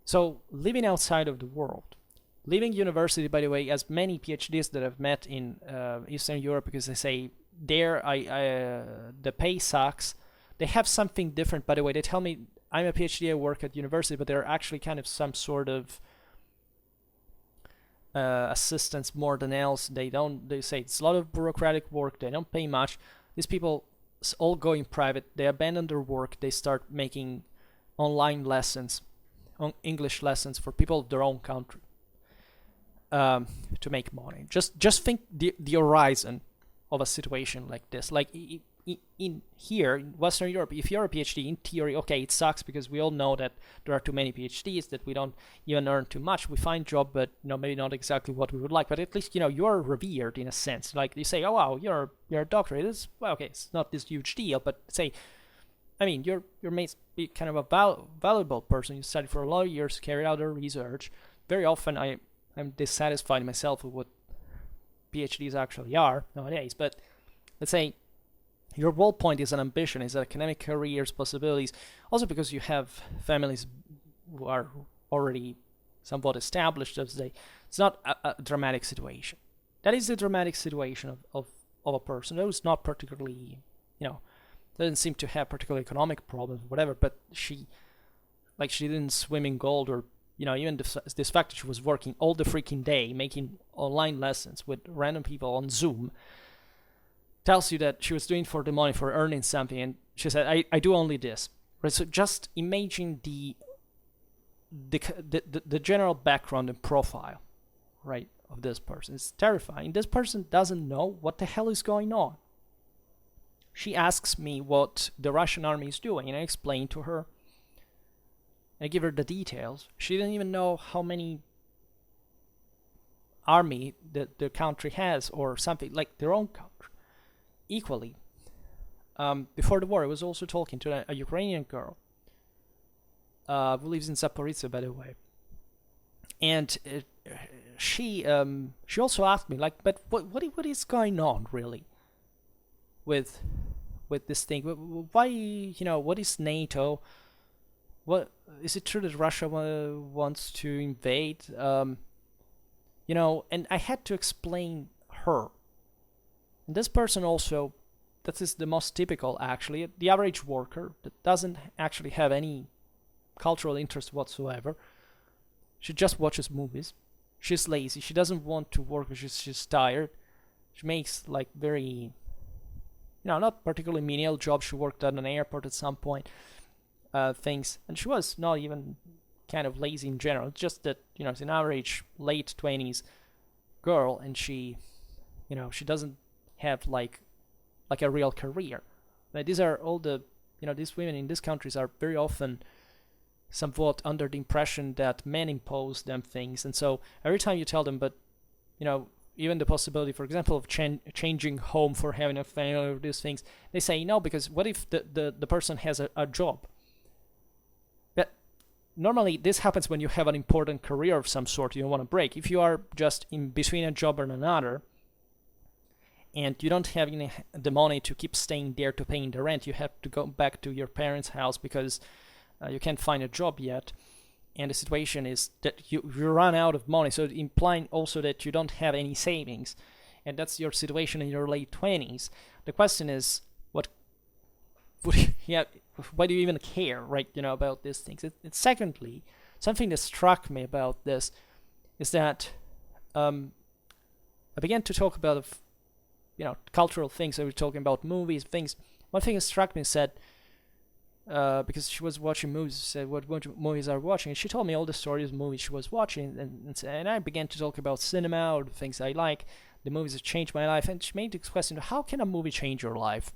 So, living outside of the world, leaving university, by the way, as many PhDs that I've met in Eastern Europe, because they say there the pay sucks. They have something different, by the way. They tell me I'm a PhD, I work at university, but they're actually kind of some sort of assistants more than else. They say it's a lot of bureaucratic work. They don't pay much. These people all go in private. They abandon their work. They start making online lessons, English lessons for people of their own country, to make money. Just think the horizon of a situation like this. Like in here in Western Europe, if you're a PhD, in theory, okay, it sucks because we all know that there are too many PhDs, that we don't even earn too much. We find job, but maybe not exactly what we would like. But at least you're revered in a sense. Like you say, oh wow, you're a doctorate. It's well, okay, it's not this huge deal, but say, I mean, you're made be kind of a valuable person. You studied for a lot of years, carried out your research. Very often, I I'm dissatisfied myself with what PhDs actually are nowadays. But let's say your whole point is an ambition, is academic careers, possibilities. Also because you have families who are already somewhat established, as they, it's not a dramatic situation. That is the dramatic situation of a person who's not particularly, doesn't seem to have particular economic problems, whatever. But she didn't swim in gold, or even this fact that she was working all the freaking day, making online lessons with random people on Zoom, tells you that she was doing for the money, for earning something. And she said, I do only this. Right? So just imagine the general background and profile, right, of this person. It's terrifying. This person doesn't know what the hell is going on. She asks me what the Russian army is doing, and I explain to her. I give her the details. She didn't even know how many army that the country has, or something like their own country. Equally, before the war, I was also talking to a Ukrainian girl who lives in Zaporizhzhia, by the way, and she also asked me, like, but what is going on really with this thing? Why, what is NATO? What is it true that Russia wants to invade? And I had to explain her. And this person also, that is the most typical, actually, the average worker that doesn't actually have any cultural interest whatsoever. She just watches movies. She's lazy. She doesn't want to work because she's tired. She makes like very, not particularly menial jobs. She worked at an airport at some point, things. And she was not even kind of lazy in general. It's just that, it's an average late 20s girl, and she doesn't have like a real career. Like, these are all the, these women in these countries are very often somewhat under the impression that men impose them things. And so every time you tell them, but, even the possibility, for example, of changing home for having a family or these things, they say no, because what if the person has a job? But normally this happens when you have an important career of some sort you don't want to break. If you are just in between a job and another, and you don't have the money to keep staying there to paying the rent, you have to go back to your parents' house because you can't find a job yet, and the situation is that you run out of money, so implying also that you don't have any savings, and that's your situation in your late 20s. The question is, why do you even care, right, about these things? It's secondly, something that struck me about this is that I began to talk about cultural things. So we're talking about movies, things. One thing that struck me, said, because she was watching movies, said what movies are watching, and she told me all the stories of movies she was watching, and I began to talk about cinema, or the things I like, the movies that changed my life, and she made this question: how can a movie change your life?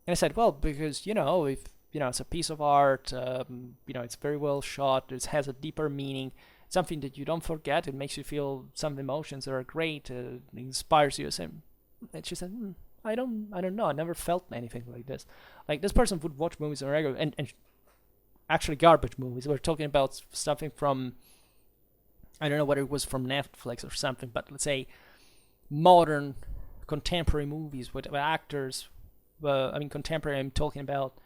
And I said, well, because if it's a piece of art, it's very well shot, it has a deeper meaning, something that you don't forget, it makes you feel some emotions that are great, it inspires you. And she said, I don't know. I never felt anything like this. Like, this person would watch movies on regular, and actually garbage movies. We're talking about something from, I don't know whether it was from Netflix or something, but let's say modern contemporary movies with actors. Contemporary, I'm talking about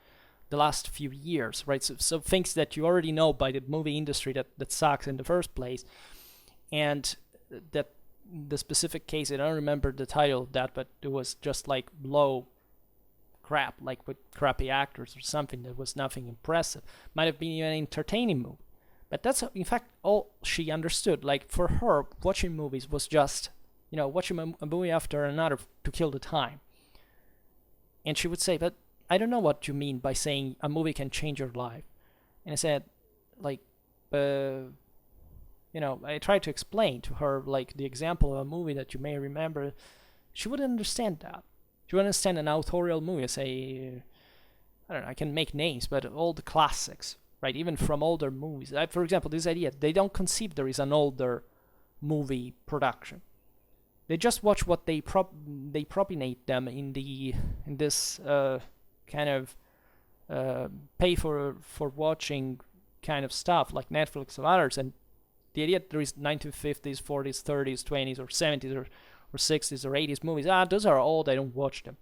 the last few years, right? So things that you already know by the movie industry that sucks in the first place, and that the specific case, I don't remember the title of that, but it was just like low crap, like with crappy actors or something that was nothing impressive. Might have been even an entertaining movie. But that's, in fact, all she understood. Like, for her, watching movies was just, watching a movie after another to kill the time. And she would say, but I don't know what you mean by saying a movie can change your life. And I said, like, I tried to explain to her, like, the example of a movie that you may remember. She wouldn't understand that. She wouldn't understand an authorial movie. Say, I don't know, I can make names, but all the classics, right? Even from older movies. For example, this idea, they don't conceive there is an older movie production. They just watch what they propinate them in this kind of pay for watching kind of stuff like Netflix or others, and the idea that there is 1950s, 40s, 30s, 20s, or 70s, or 60s, or 80s movies, those are old, I don't watch them.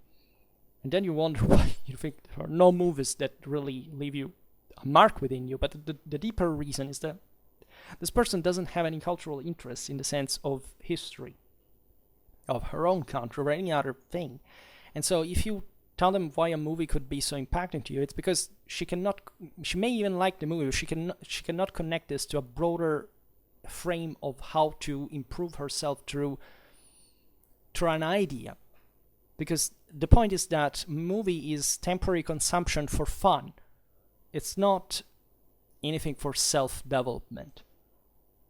And then you wonder why you think there are no movies that really leave you a mark within you. But the deeper reason is that this person doesn't have any cultural interest in the sense of history of her own country or any other thing. And so if you tell them why a movie could be so impacting to you, it's because she may even like the movie, but she cannot connect this to a broader frame of how to improve herself through an idea. Because the point is that movie is temporary consumption for fun. It's not anything for self-development.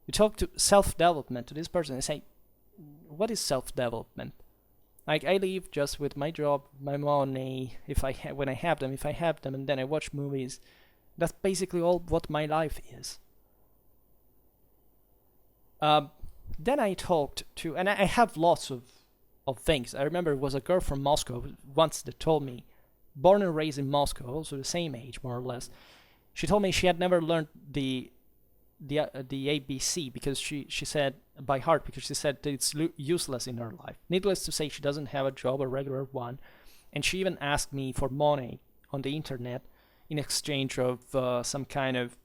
You talk to self-development to this person and say, what is self-development? Like, I live just with my job, my money, when I have them, and then I watch movies. That's basically all what my life is. Then I talked to, and I have lots of things. I remember it was a girl from Moscow once that told me, born and raised in Moscow, also the same age more or less. She told me she had never learned the ABC because she said by heart, because she said that it's useless in her life. Needless to say, she doesn't have a job, a regular one, and she even asked me for money on the internet in exchange of some kind of,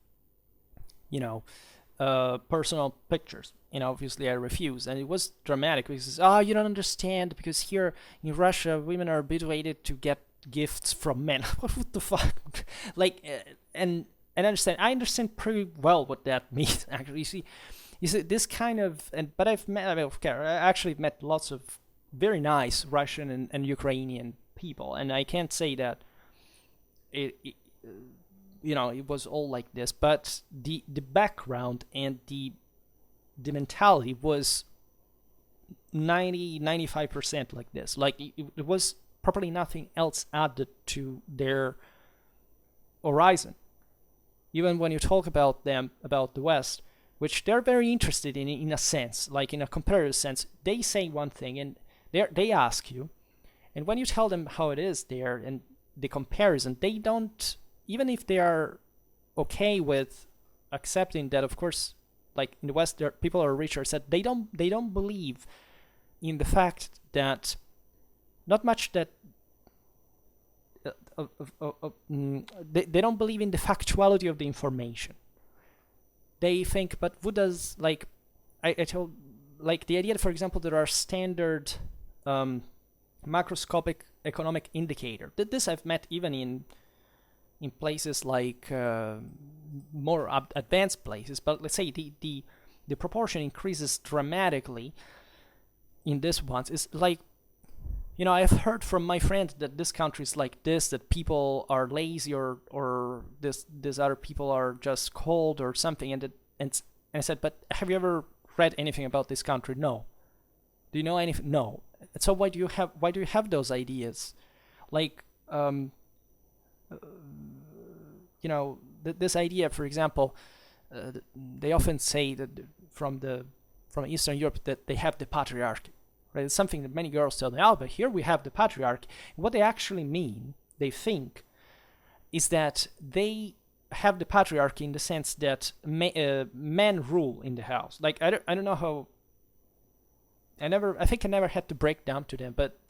personal pictures. And obviously I refused, and it was dramatic because you don't understand, because here in Russia women are habituated to get gifts from men. What the fuck? And I understand pretty well what that means. Actually, you see this kind of, but I actually met lots of very nice Russian and Ukrainian people, and I can't say that it was all like this, but the background and the mentality was 95% like this. Like it was probably nothing else added to their horizon. Even when you talk about them, about the West, which they're very interested in a sense, like in a comparative sense, they say one thing and they ask you, and when you tell them how it is there and the comparison, they don't, even if they are okay with accepting that, of course, like in the West, people are richer, said they don't believe in the fact that not much that they don't believe in the factuality of the information. They think, but what does, like, I told, like the idea, for example, there are standard macroscopic economic indicator. This I've met even in places like more advanced places, but let's say the proportion increases dramatically in this ones. It's like, I've heard from my friend that this country is like this, that people are lazy or this other people are just cold or something, and I said, but have you ever read anything about this country? No. Do you know anything? No. So why do you have those ideas? Like this idea, for example, they often say that from Eastern Europe that they have the patriarchy. Right? It's something that many girls tell me, but here we have the patriarchy. What they actually mean, they think, is that they have the patriarchy in the sense that men rule in the house. Like, I don't know how. I think I never had to break down to them, but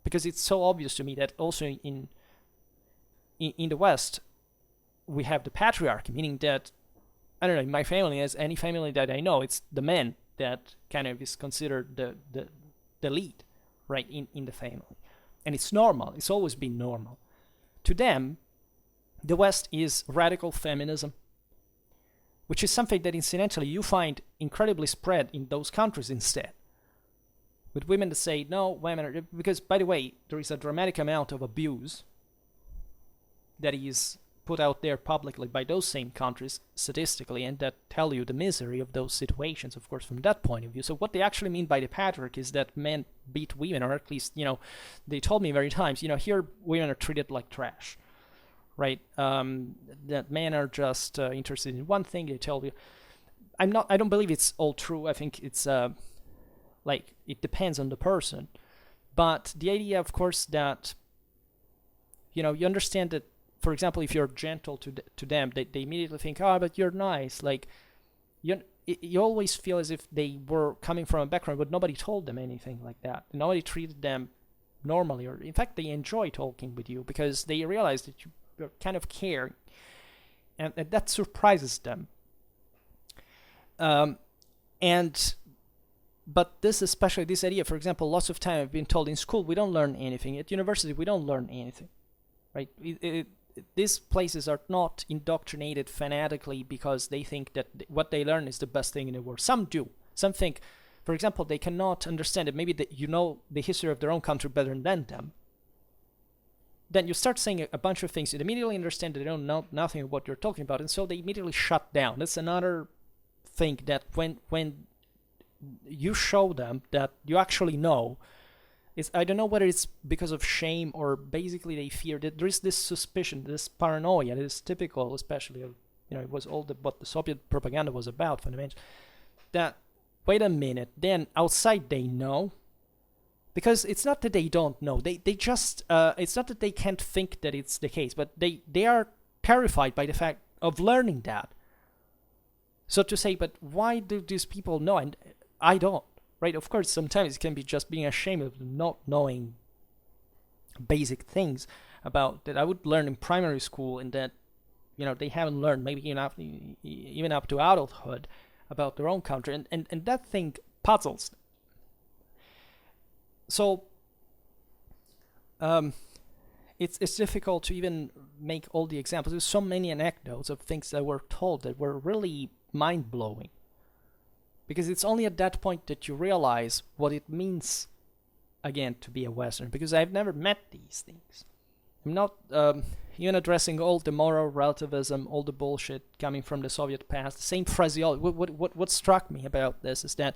because it's so obvious to me that also in the West we have the patriarchy, meaning that, I don't know, in my family, as any family that I know, it's the man that kind of is considered the lead, right, in the family. And it's normal. It's always been normal. To them, the West is radical feminism, which is something that incidentally you find incredibly spread in those countries instead. With women that say, no, women are, because, by the way, there is a dramatic amount of abuse that is put out there publicly by those same countries statistically, and that tell you the misery of those situations, of course, from that point of view. So what they actually mean by the patriarchy is that men beat women, or at least, they told me many times, here women are treated like trash, right? That men are just interested in one thing. They tell you, I don't believe it's all true. I think it's like, it depends on the person, but the idea, of course, that you understand that, for example, if you're gentle to them, they immediately think, but you're nice. Like, you always feel as if they were coming from a background, but nobody told them anything like that. Nobody treated them normally, or in fact, they enjoy talking with you because they realize that you're kind of caring, and that surprises them. But this idea, for example, lots of time I've been told in school we don't learn anything. At university we don't learn anything, right? These places are not indoctrinated fanatically because they think that what they learn is the best thing in the world. Some do. Some think, for example, they cannot understand it. Maybe you know the history of their own country better than them. Then you start saying a bunch of things. You immediately understand that they don't know nothing of what you're talking about, and so they immediately shut down. That's another thing, that when you show them that you actually know, I don't know whether it's because of shame or basically they fear that there is this suspicion, this paranoia that is typical, especially of, it was all what the Soviet propaganda was about, fundamentally. That, wait a minute, then outside they know, because it's not that they don't know, they just, it's not that they can't think that it's the case, but they are terrified by the fact of learning that. So to say, but why do these people know and I don't? Right, of course, sometimes it can be just being ashamed of not knowing basic things about that I would learn in primary school, and that they haven't learned maybe even up to adulthood about their own country, and that thing puzzles them. So it's difficult to even make all the examples. There's so many anecdotes of things that were told that were really mind-blowing. Because it's only at that point that you realize what it means, again, to be a Western. Because I've never met these things. I'm not even addressing all the moral relativism, all the bullshit coming from the Soviet past. The same phraseology. What struck me about this is that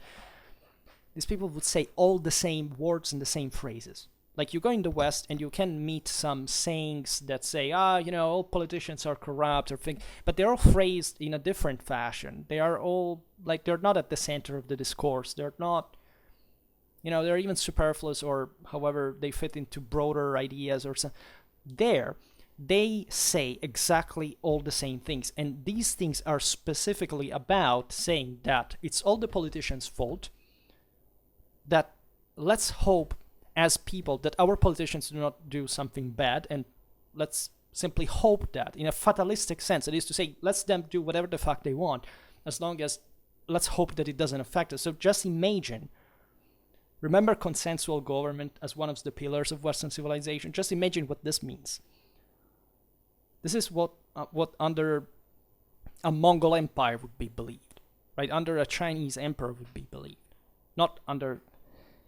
these people would say all the same words and the same phrases. Like, you go in the West and you can meet some sayings that say, all politicians are corrupt or things, but they're all phrased in a different fashion. They are all, like, they're not at the center of the discourse. They're not, they're even superfluous, or however they fit into broader ideas or something. They say exactly all the same things. And these things are specifically about saying that it's all the politicians' fault, that let's hope as people that our politicians do not do something bad, and let's simply hope that, in a fatalistic sense, that is to say, let's them do whatever the fuck they want, as long as, let's hope that it doesn't affect us. So just imagine, remember consensual government as one of the pillars of Western civilization? Just imagine what this means. This is what under a Mongol empire would be believed, right? Under a Chinese emperor would be believed, not under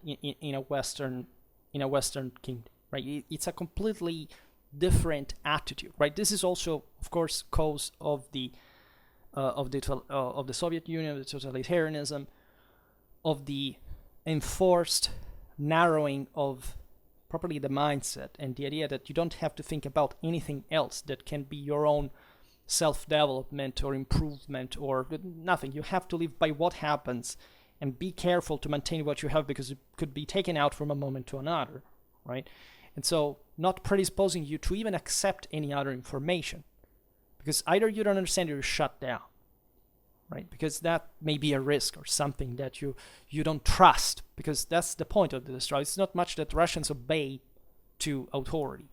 in a Western kingdom, right? It's a completely different attitude, right? This is also, of course, cause of the Soviet Union, the totalitarianism, of the enforced narrowing of properly the mindset, and the idea that you don't have to think about anything else that can be your own self-development or improvement or nothing. You have to live by what happens and be careful to maintain what you have, because it could be taken out from a moment to another, right? And so not predisposing you to even accept any other information, because either you don't understand or you're shut down, right? Because that may be a risk or something that you don't trust, because that's the point of the struggle. It's not much that Russians obey to authority.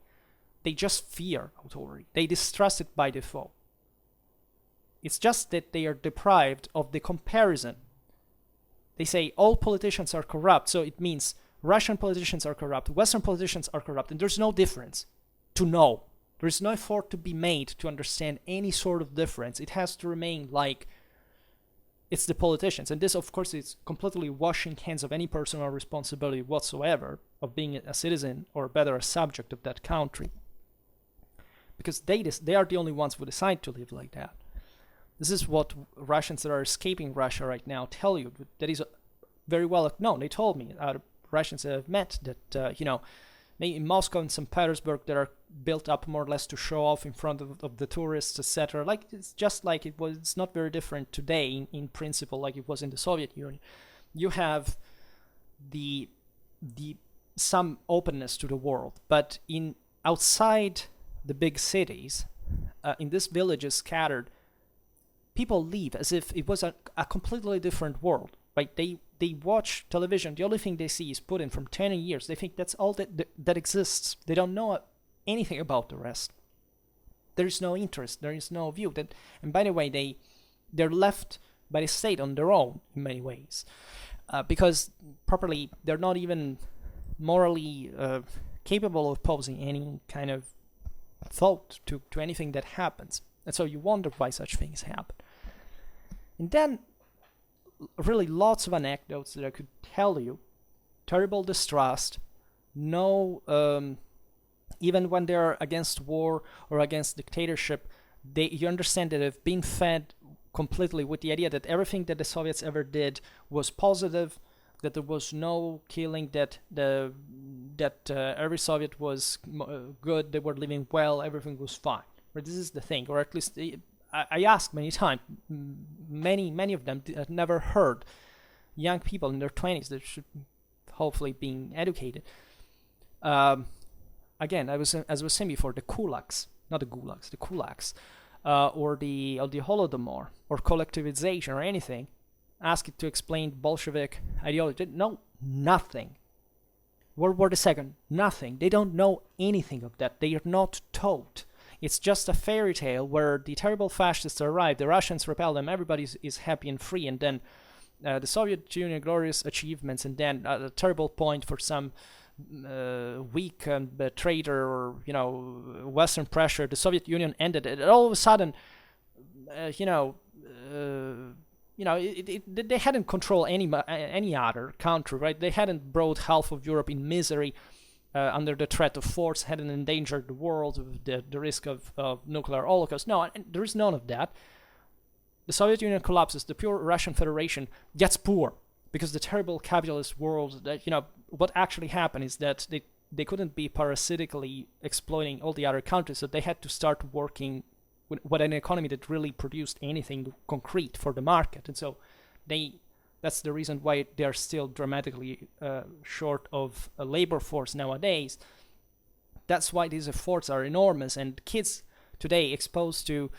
They just fear authority. They distrust it by default. It's just that they are deprived of the comparison. They say all politicians are corrupt, so it means Russian politicians are corrupt, Western politicians are corrupt, and there's no difference to know. There's no effort to be made to understand any sort of difference. It has to remain like it's the politicians. And this, of course, is completely washing hands of any personal responsibility whatsoever of being a citizen, or better, a subject of that country. Because they are the only ones who decide to live like that. This is what Russians that are escaping Russia right now tell you. That is very well known. They told me, Russians that I've met, that, maybe in Moscow and St. Petersburg, that are built up more or less to show off in front of the tourists, etc. Like, it's just like it was. It's not very different today in principle, like it was in the Soviet Union. You have the some openness to the world, but outside the big cities, in these villages scattered, people live as if it was a completely different world, right? They watch television. The only thing they see is Putin from 10 years. They think that's all that exists. They don't know anything about the rest. There is no interest. There is no view. And by the way, they're left by the state on their own in many ways, because properly they're not even morally capable of posing any kind of thought to anything that happens. And so you wonder why such things happen. And then really lots of anecdotes that I could tell you. Terrible distrust. No, even when they're against war or against dictatorship, you understand that they've been fed completely with the idea that everything that the Soviets ever did was positive, that there was no killing, that every Soviet was good, they were living well, everything was fine. But this is the thing, or at least I asked many times, many of them had never heard, young people in their 20s that should hopefully being educated. Again, as I was saying before, the kulaks, not the gulags, the kulaks, or the Holodomor, or collectivization, or anything, ask it to explain Bolshevik ideology. They know nothing. World War II, nothing. They don't know anything of that. They are not taught. It's just a fairy tale where the terrible fascists arrive, the Russians repel them, everybody is happy and free, and then the Soviet Union glorious achievements, and then a terrible point for some weak traitor or Western pressure. The Soviet Union ended it. All of a sudden, they hadn't controlled any other country, right? They hadn't brought half of Europe in misery under the threat of force, hadn't endangered the world with the risk of nuclear holocaust. No, there is none of that. The Soviet Union collapses, the pure Russian Federation gets poor because the terrible capitalist world, that what actually happened is that they couldn't be parasitically exploiting all the other countries, so they had to start working with an economy that really produced anything concrete for the market. And so that's the reason why they are still dramatically short of a labor force nowadays. That's why these efforts are enormous, and kids today exposed to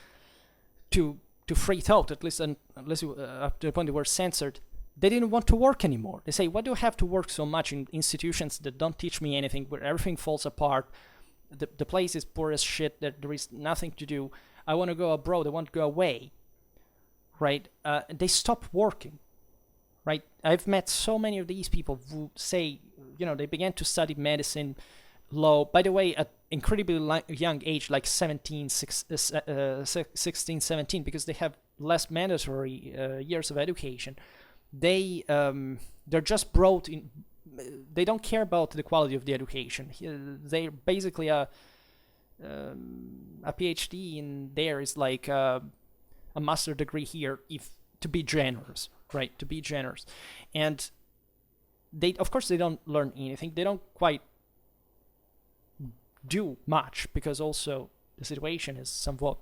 free thought, at least unless up to the point they were censored, they didn't want to work anymore. They say, why do I have to work so much in institutions that don't teach me anything, where everything falls apart, the place is poor as shit, that there is nothing to do, I want to go abroad, I want to go away, right? They stop working, right? I've met so many of these people who say, they began to study medicine, law, by the way, at incredibly young age, like 16, 17, because they have less mandatory years of education. They're just brought in. They don't care about the quality of the education. They're basically a PhD in there is like a master degree here, if to be generous, right? To be generous, and of course they don't learn anything. They don't quite do much, because also the situation is somewhat,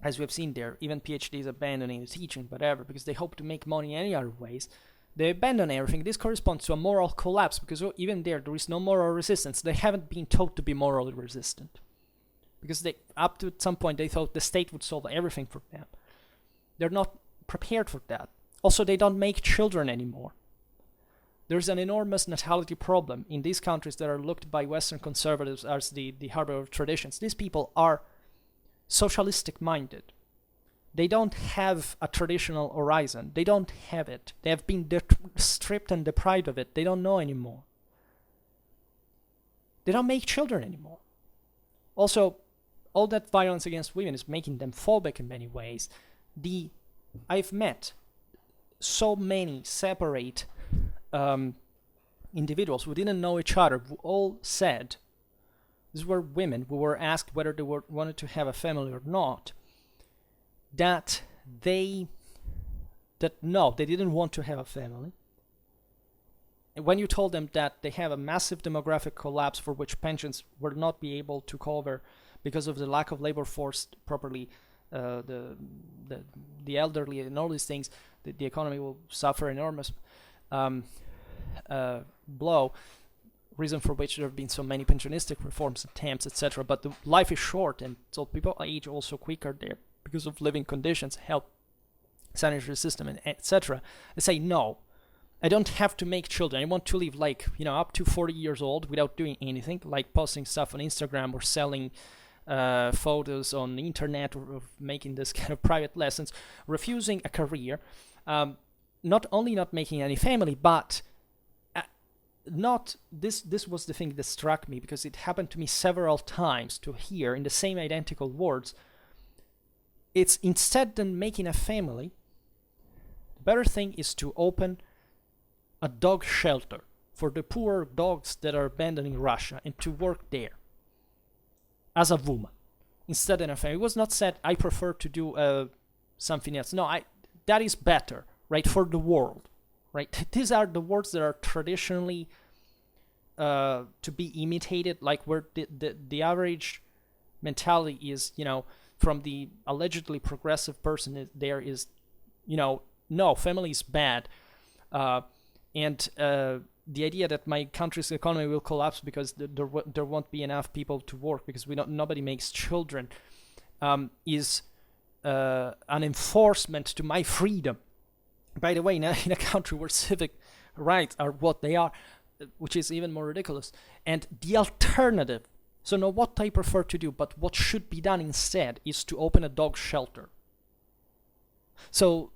as we've seen there, even PhDs abandoning the teaching, whatever, because they hope to make money any other ways. They abandon everything. This corresponds to a moral collapse, because even there is no moral resistance. They haven't been taught to be morally resistant, because up to some point they thought the state would solve everything for them. They're not prepared for that. Also, they don't make children anymore. There's an enormous natality problem in these countries that are looked by Western conservatives as the harbor of traditions. These people are socialistic minded. They don't have a traditional horizon. They don't have it. They have been stripped and deprived of it. They don't know anymore. They don't make children anymore. Also, all that violence against women is making them phobic in many ways. I've met so many separate individuals who didn't know each other, who all said, these were women who were asked whether they wanted to have a family or not, that no, they didn't want to have a family. And when you told them that they have a massive demographic collapse for which pensions will not be able to cover because of the lack of labor force properly, the elderly and all these things, the economy will suffer enormous blow, reason for which there have been so many pensionistic reforms attempts, etc. But the life is short, and so people age also quicker there because of living conditions, health, sanitary system, and etc. They say, no, I don't have to make children. I want to live like, up to 40 years old without doing anything, like posting stuff on Instagram or selling photos on the internet, or making this kind of private lessons, refusing a career, not only not making any family, but not this was the thing that struck me, because it happened to me several times to hear in the same identical words. It's instead than making a family, the better thing is to open a dog shelter for the poor dogs that are abandoned in Russia, and to work there as a woman instead than a family. It was not said I prefer to do something else. No, that is better, right, for the world, right? These are the words that are traditionally to be imitated, like where the average mentality is, from the allegedly progressive person there is, no, family is bad. And the idea that my country's economy will collapse because there won't be enough people to work because nobody makes children is an enforcement to my freedom. By the way, in a country where civic rights are what they are, which is even more ridiculous. And the alternative, so not what I prefer to do, but what should be done instead, is to open a dog shelter. So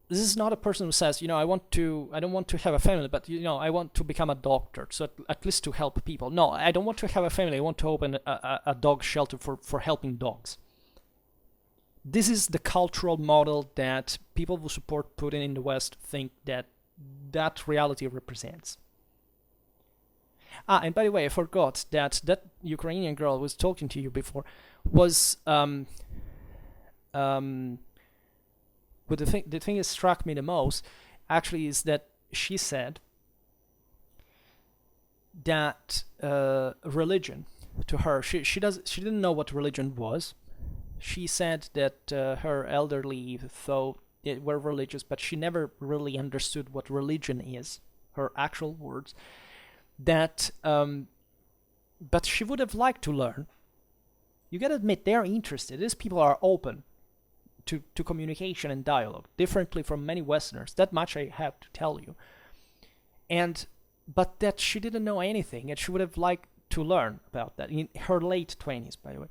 this is not a person who says, I don't want to have a family, but I want to become a doctor, so at least to help people. No, I don't want to have a family. I want to open a dog shelter for helping dogs. This is the cultural model that people who support Putin in the West think that reality represents. And by the way, I forgot that Ukrainian girl who was talking to you before was but the thing that struck me the most actually is that she said that religion to her, she didn't know what religion was. She said that her elderly thought they were religious, but she never really understood what religion is, her actual words. But she would have liked to learn. You gotta admit, they're interested. These people are open to communication and dialogue, differently from many Westerners. That much I have to tell you. But that she didn't know anything, and she would have liked to learn about that in her late 20s, by the way.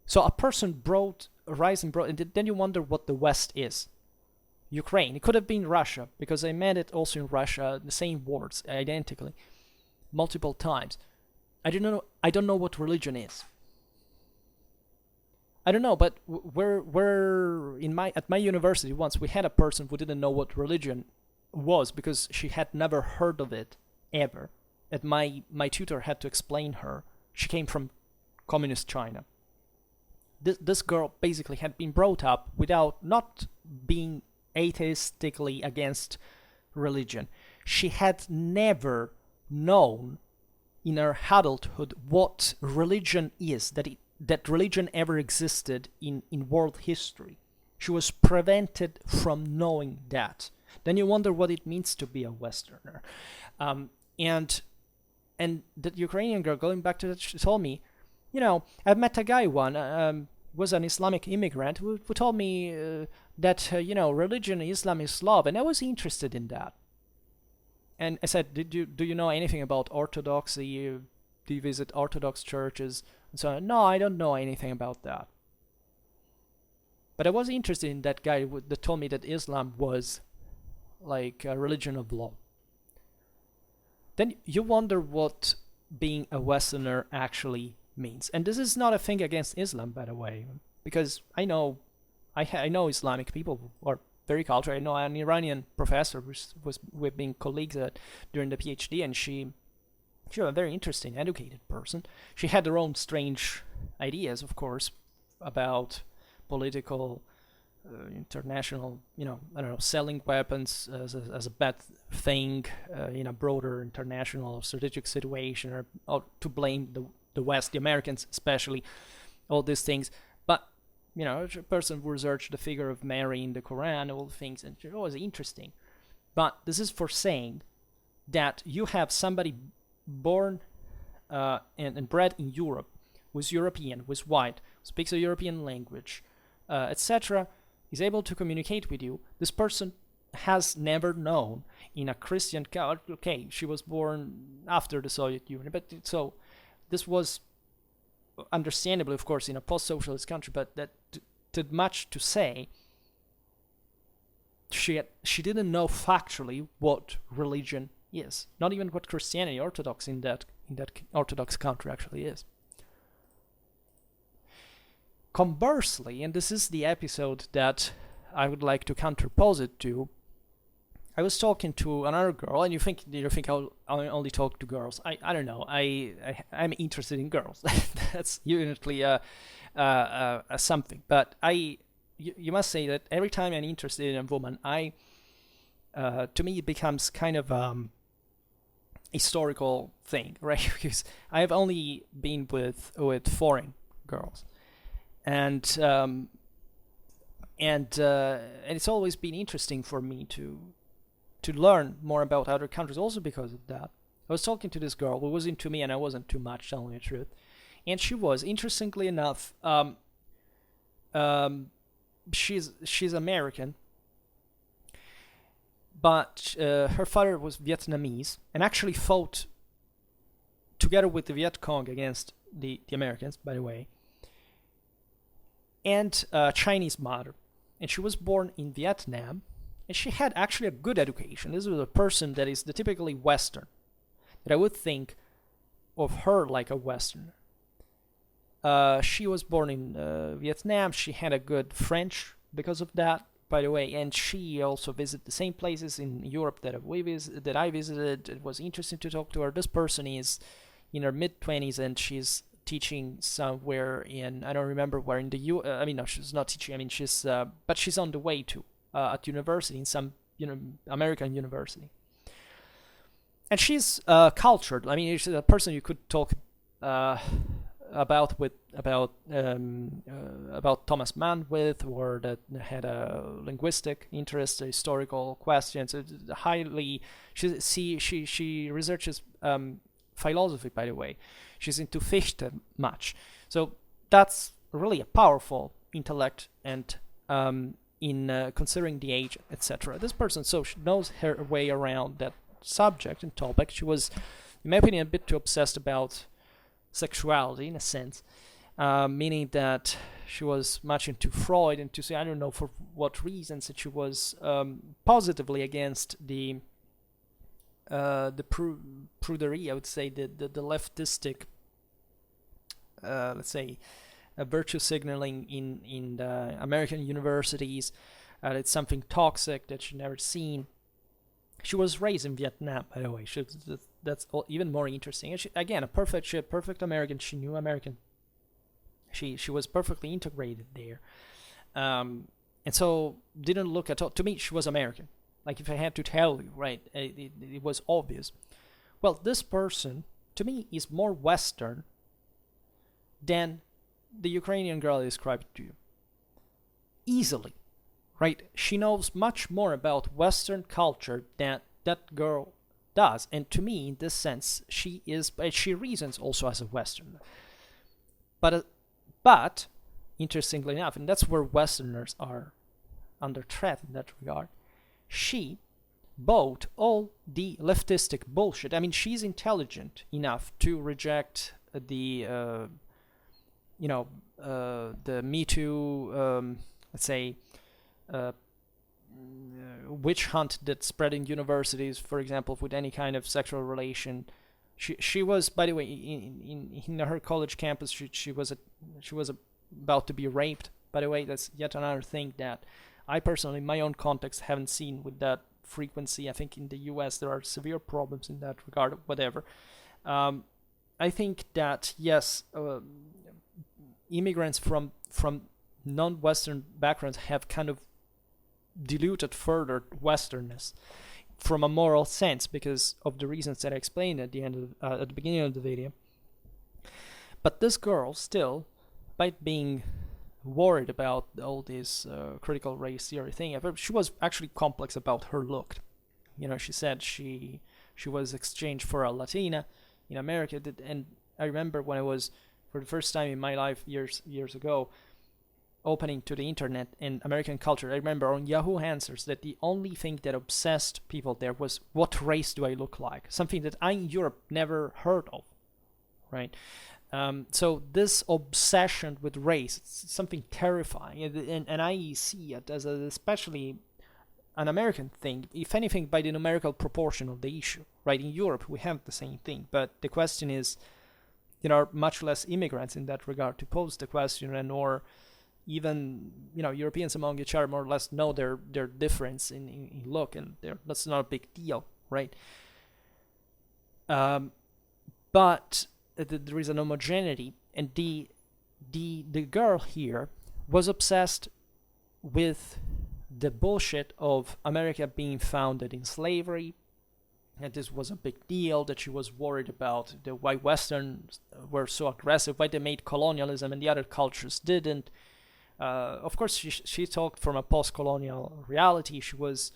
So a person and then you wonder what the West is. Ukraine. It could have been Russia, because I met it also in Russia, the same words, identically, multiple times. I don't know what religion is. I don't know, but at my university once we had a person who didn't know what religion was because she had never heard of it ever. And my tutor had to explain her. She came from communist China. This girl basically had been brought up without not being atheistically against religion. She had never known in her adulthood what religion is, that religion ever existed in world history. She was prevented from knowing that. Then you wonder what it means to be a Westerner. And the Ukrainian girl, going back to that, she told me, I've met a guy was an Islamic immigrant who told me that, religion, Islam is love, and I was interested in that. And I said, do you know anything about Orthodoxy? Do you visit Orthodox churches? And so, no, I don't know anything about that. But I was interested in that guy that told me that Islam was like a religion of love. Then you wonder what being a Westerner actually means. And this is not a thing against Islam, by the way, because I know Islamic people who are very cultured. I know an Iranian professor we've been colleagues during the PhD, and she was a very interesting, educated person. She had her own strange ideas, of course, about political, international, selling weapons as a bad thing in a broader international strategic situation, or to blame the West, the Americans especially, all these things. But, a person who researched the figure of Mary in the Quran, all things, and it was interesting. But this is for saying that you have somebody born and bred in Europe, who's European, who's white, speaks a European language, etc., is able to communicate with you. This person has never known in a Christian culture. Okay, she was born after the Soviet Union, but so this was understandably, of course, in a post-socialist country, but that did much to say she didn't know factually what religion is, not even what Christianity, Orthodox in that Orthodox country actually is. Conversely, and this is the episode that I would like to counterpose it to, I was talking to another girl, and you think I'll only talk to girls. I don't know. I'm interested in girls. That's usually something. But you must say that every time I'm interested in a woman, to me it becomes kind of historical thing, right? Because I have only been with foreign girls, and it's always been interesting for me to learn more about other countries, also because of that. I was talking to this girl who was into me, and I wasn't too much, telling the truth. And she was, interestingly enough, she's American, but her father was Vietnamese and actually fought together with the Viet Cong against the Americans, by the way, and Chinese mother. And she was born in Vietnam, and she had actually a good education. This was a person that is the typically Western, that I would think of her like a Westerner. She was born in Vietnam. She had a good French because of that, by the way, and she also visited the same places in Europe that I visited. It was interesting to talk to her. This person is in her mid-20s, and she's teaching somewhere in, I don't remember where in the no, she's not teaching. I mean, but she's on the way to at university, in some American university, and she's cultured. I mean, she's a person you could talk about Thomas Mann with, or that had a linguistic interest, historical questions. She researches philosophy, by the way. She's into Fichte much, so that's really a powerful intellect, and in considering the age, etc. This person, so she knows her way around that subject and topic. She was, in my opinion, a bit too obsessed about sexuality, in a sense, meaning that she was much into Freud, and to say, I don't know for what reasons, that she was positively against the prudery, I would say, the leftistic, let's say, virtue signaling in the American universities. It's something toxic that she'd never seen. She was raised in Vietnam, by the way. That's even more interesting. And she had perfect American. She knew American. She was perfectly integrated there, and so didn't look at all. To me, she was American. Like, if I had to tell you, right, it was obvious. Well, this person, to me, is more Western than the Ukrainian girl I described to you. Easily, right? She knows much more about Western culture than that girl does. And to me, in this sense, she reasons also as a Westerner. But interestingly enough, and that's where Westerners are under threat in that regard, she bought all the leftistic bullshit. I mean, she's intelligent enough to reject the Me Too, let's say, witch hunt that spread in universities, for example, with any kind of sexual relation. She was, by the way, in her college campus, she was about to be raped. By the way, that's yet another thing that I personally, in my own context, haven't seen with that frequency. I think in the US there are severe problems in that regard, whatever. I think that, yes, immigrants from non-Western backgrounds have kind of diluted further Westernness from a moral sense, because of the reasons that I explained at the beginning of the video. But this girl still, by being worried about all this critical race theory thing, she was actually complex about her look. She said she was exchanged for a Latina in America, and I remember when I was for the first time in my life years ago, opening to the internet and American culture, I remember on Yahoo Answers that the only thing that obsessed people there was, what race do I look like? Something that I in Europe never heard of, right? So this obsession with race, it's something terrifying, and I see it as especially an American thing, if anything, by the numerical proportion of the issue, right? In Europe, we have the same thing, but the question is, there are much less immigrants in that regard to pose the question, and or even, Europeans among each other more or less know their difference in look, and that's not a big deal, right? But there is an homogeneity, and the girl here was obsessed with the bullshit of America being founded in slavery, and this was a big deal, that she was worried about why Westerns were so aggressive, why they made colonialism and the other cultures didn't. Of course, she talked from a post-colonial reality. She was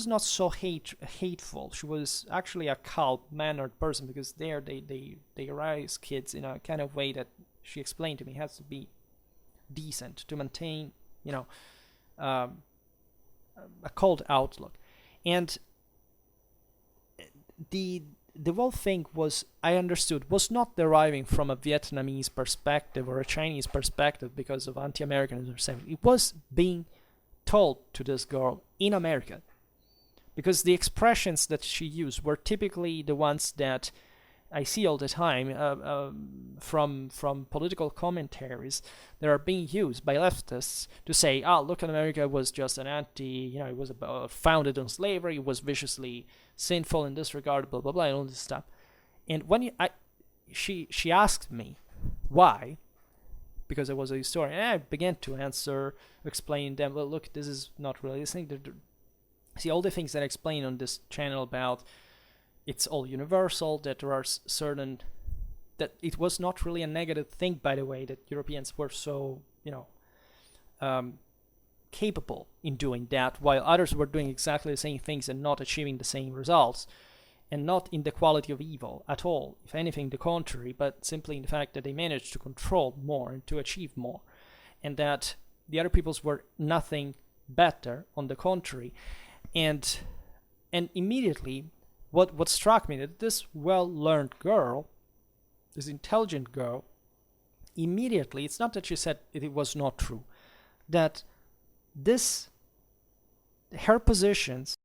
not so hateful. She was actually a calm-mannered person, because there they raise kids in a kind of way that she explained to me has to be decent to maintain, a cold outlook. And the whole thing was, I understood, was not deriving from a Vietnamese perspective or a Chinese perspective because of anti-Americanism or something. It was being told to this girl in America, because the expressions that she used were typically the ones that I see all the time from political commentaries that are being used by leftists to say, look, America was just an it was founded on slavery, it was viciously sinful in this regard, blah, blah, blah, and all this stuff. And when she asked me why, because I was a historian, and I began to answer, explain them, well, look, this is not really this thing. See, all the things that I explain on this channel about it's all universal, that there are certain, that it was not really a negative thing, by the way, that Europeans were so, capable in doing that, while others were doing exactly the same things and not achieving the same results, and not in the quality of evil at all, if anything the contrary, but simply in the fact that they managed to control more and to achieve more, and that the other peoples were nothing better, on the contrary. And immediately, what struck me, that this well-learned girl, this intelligent girl, immediately, it's not that she said it was not true, that her positions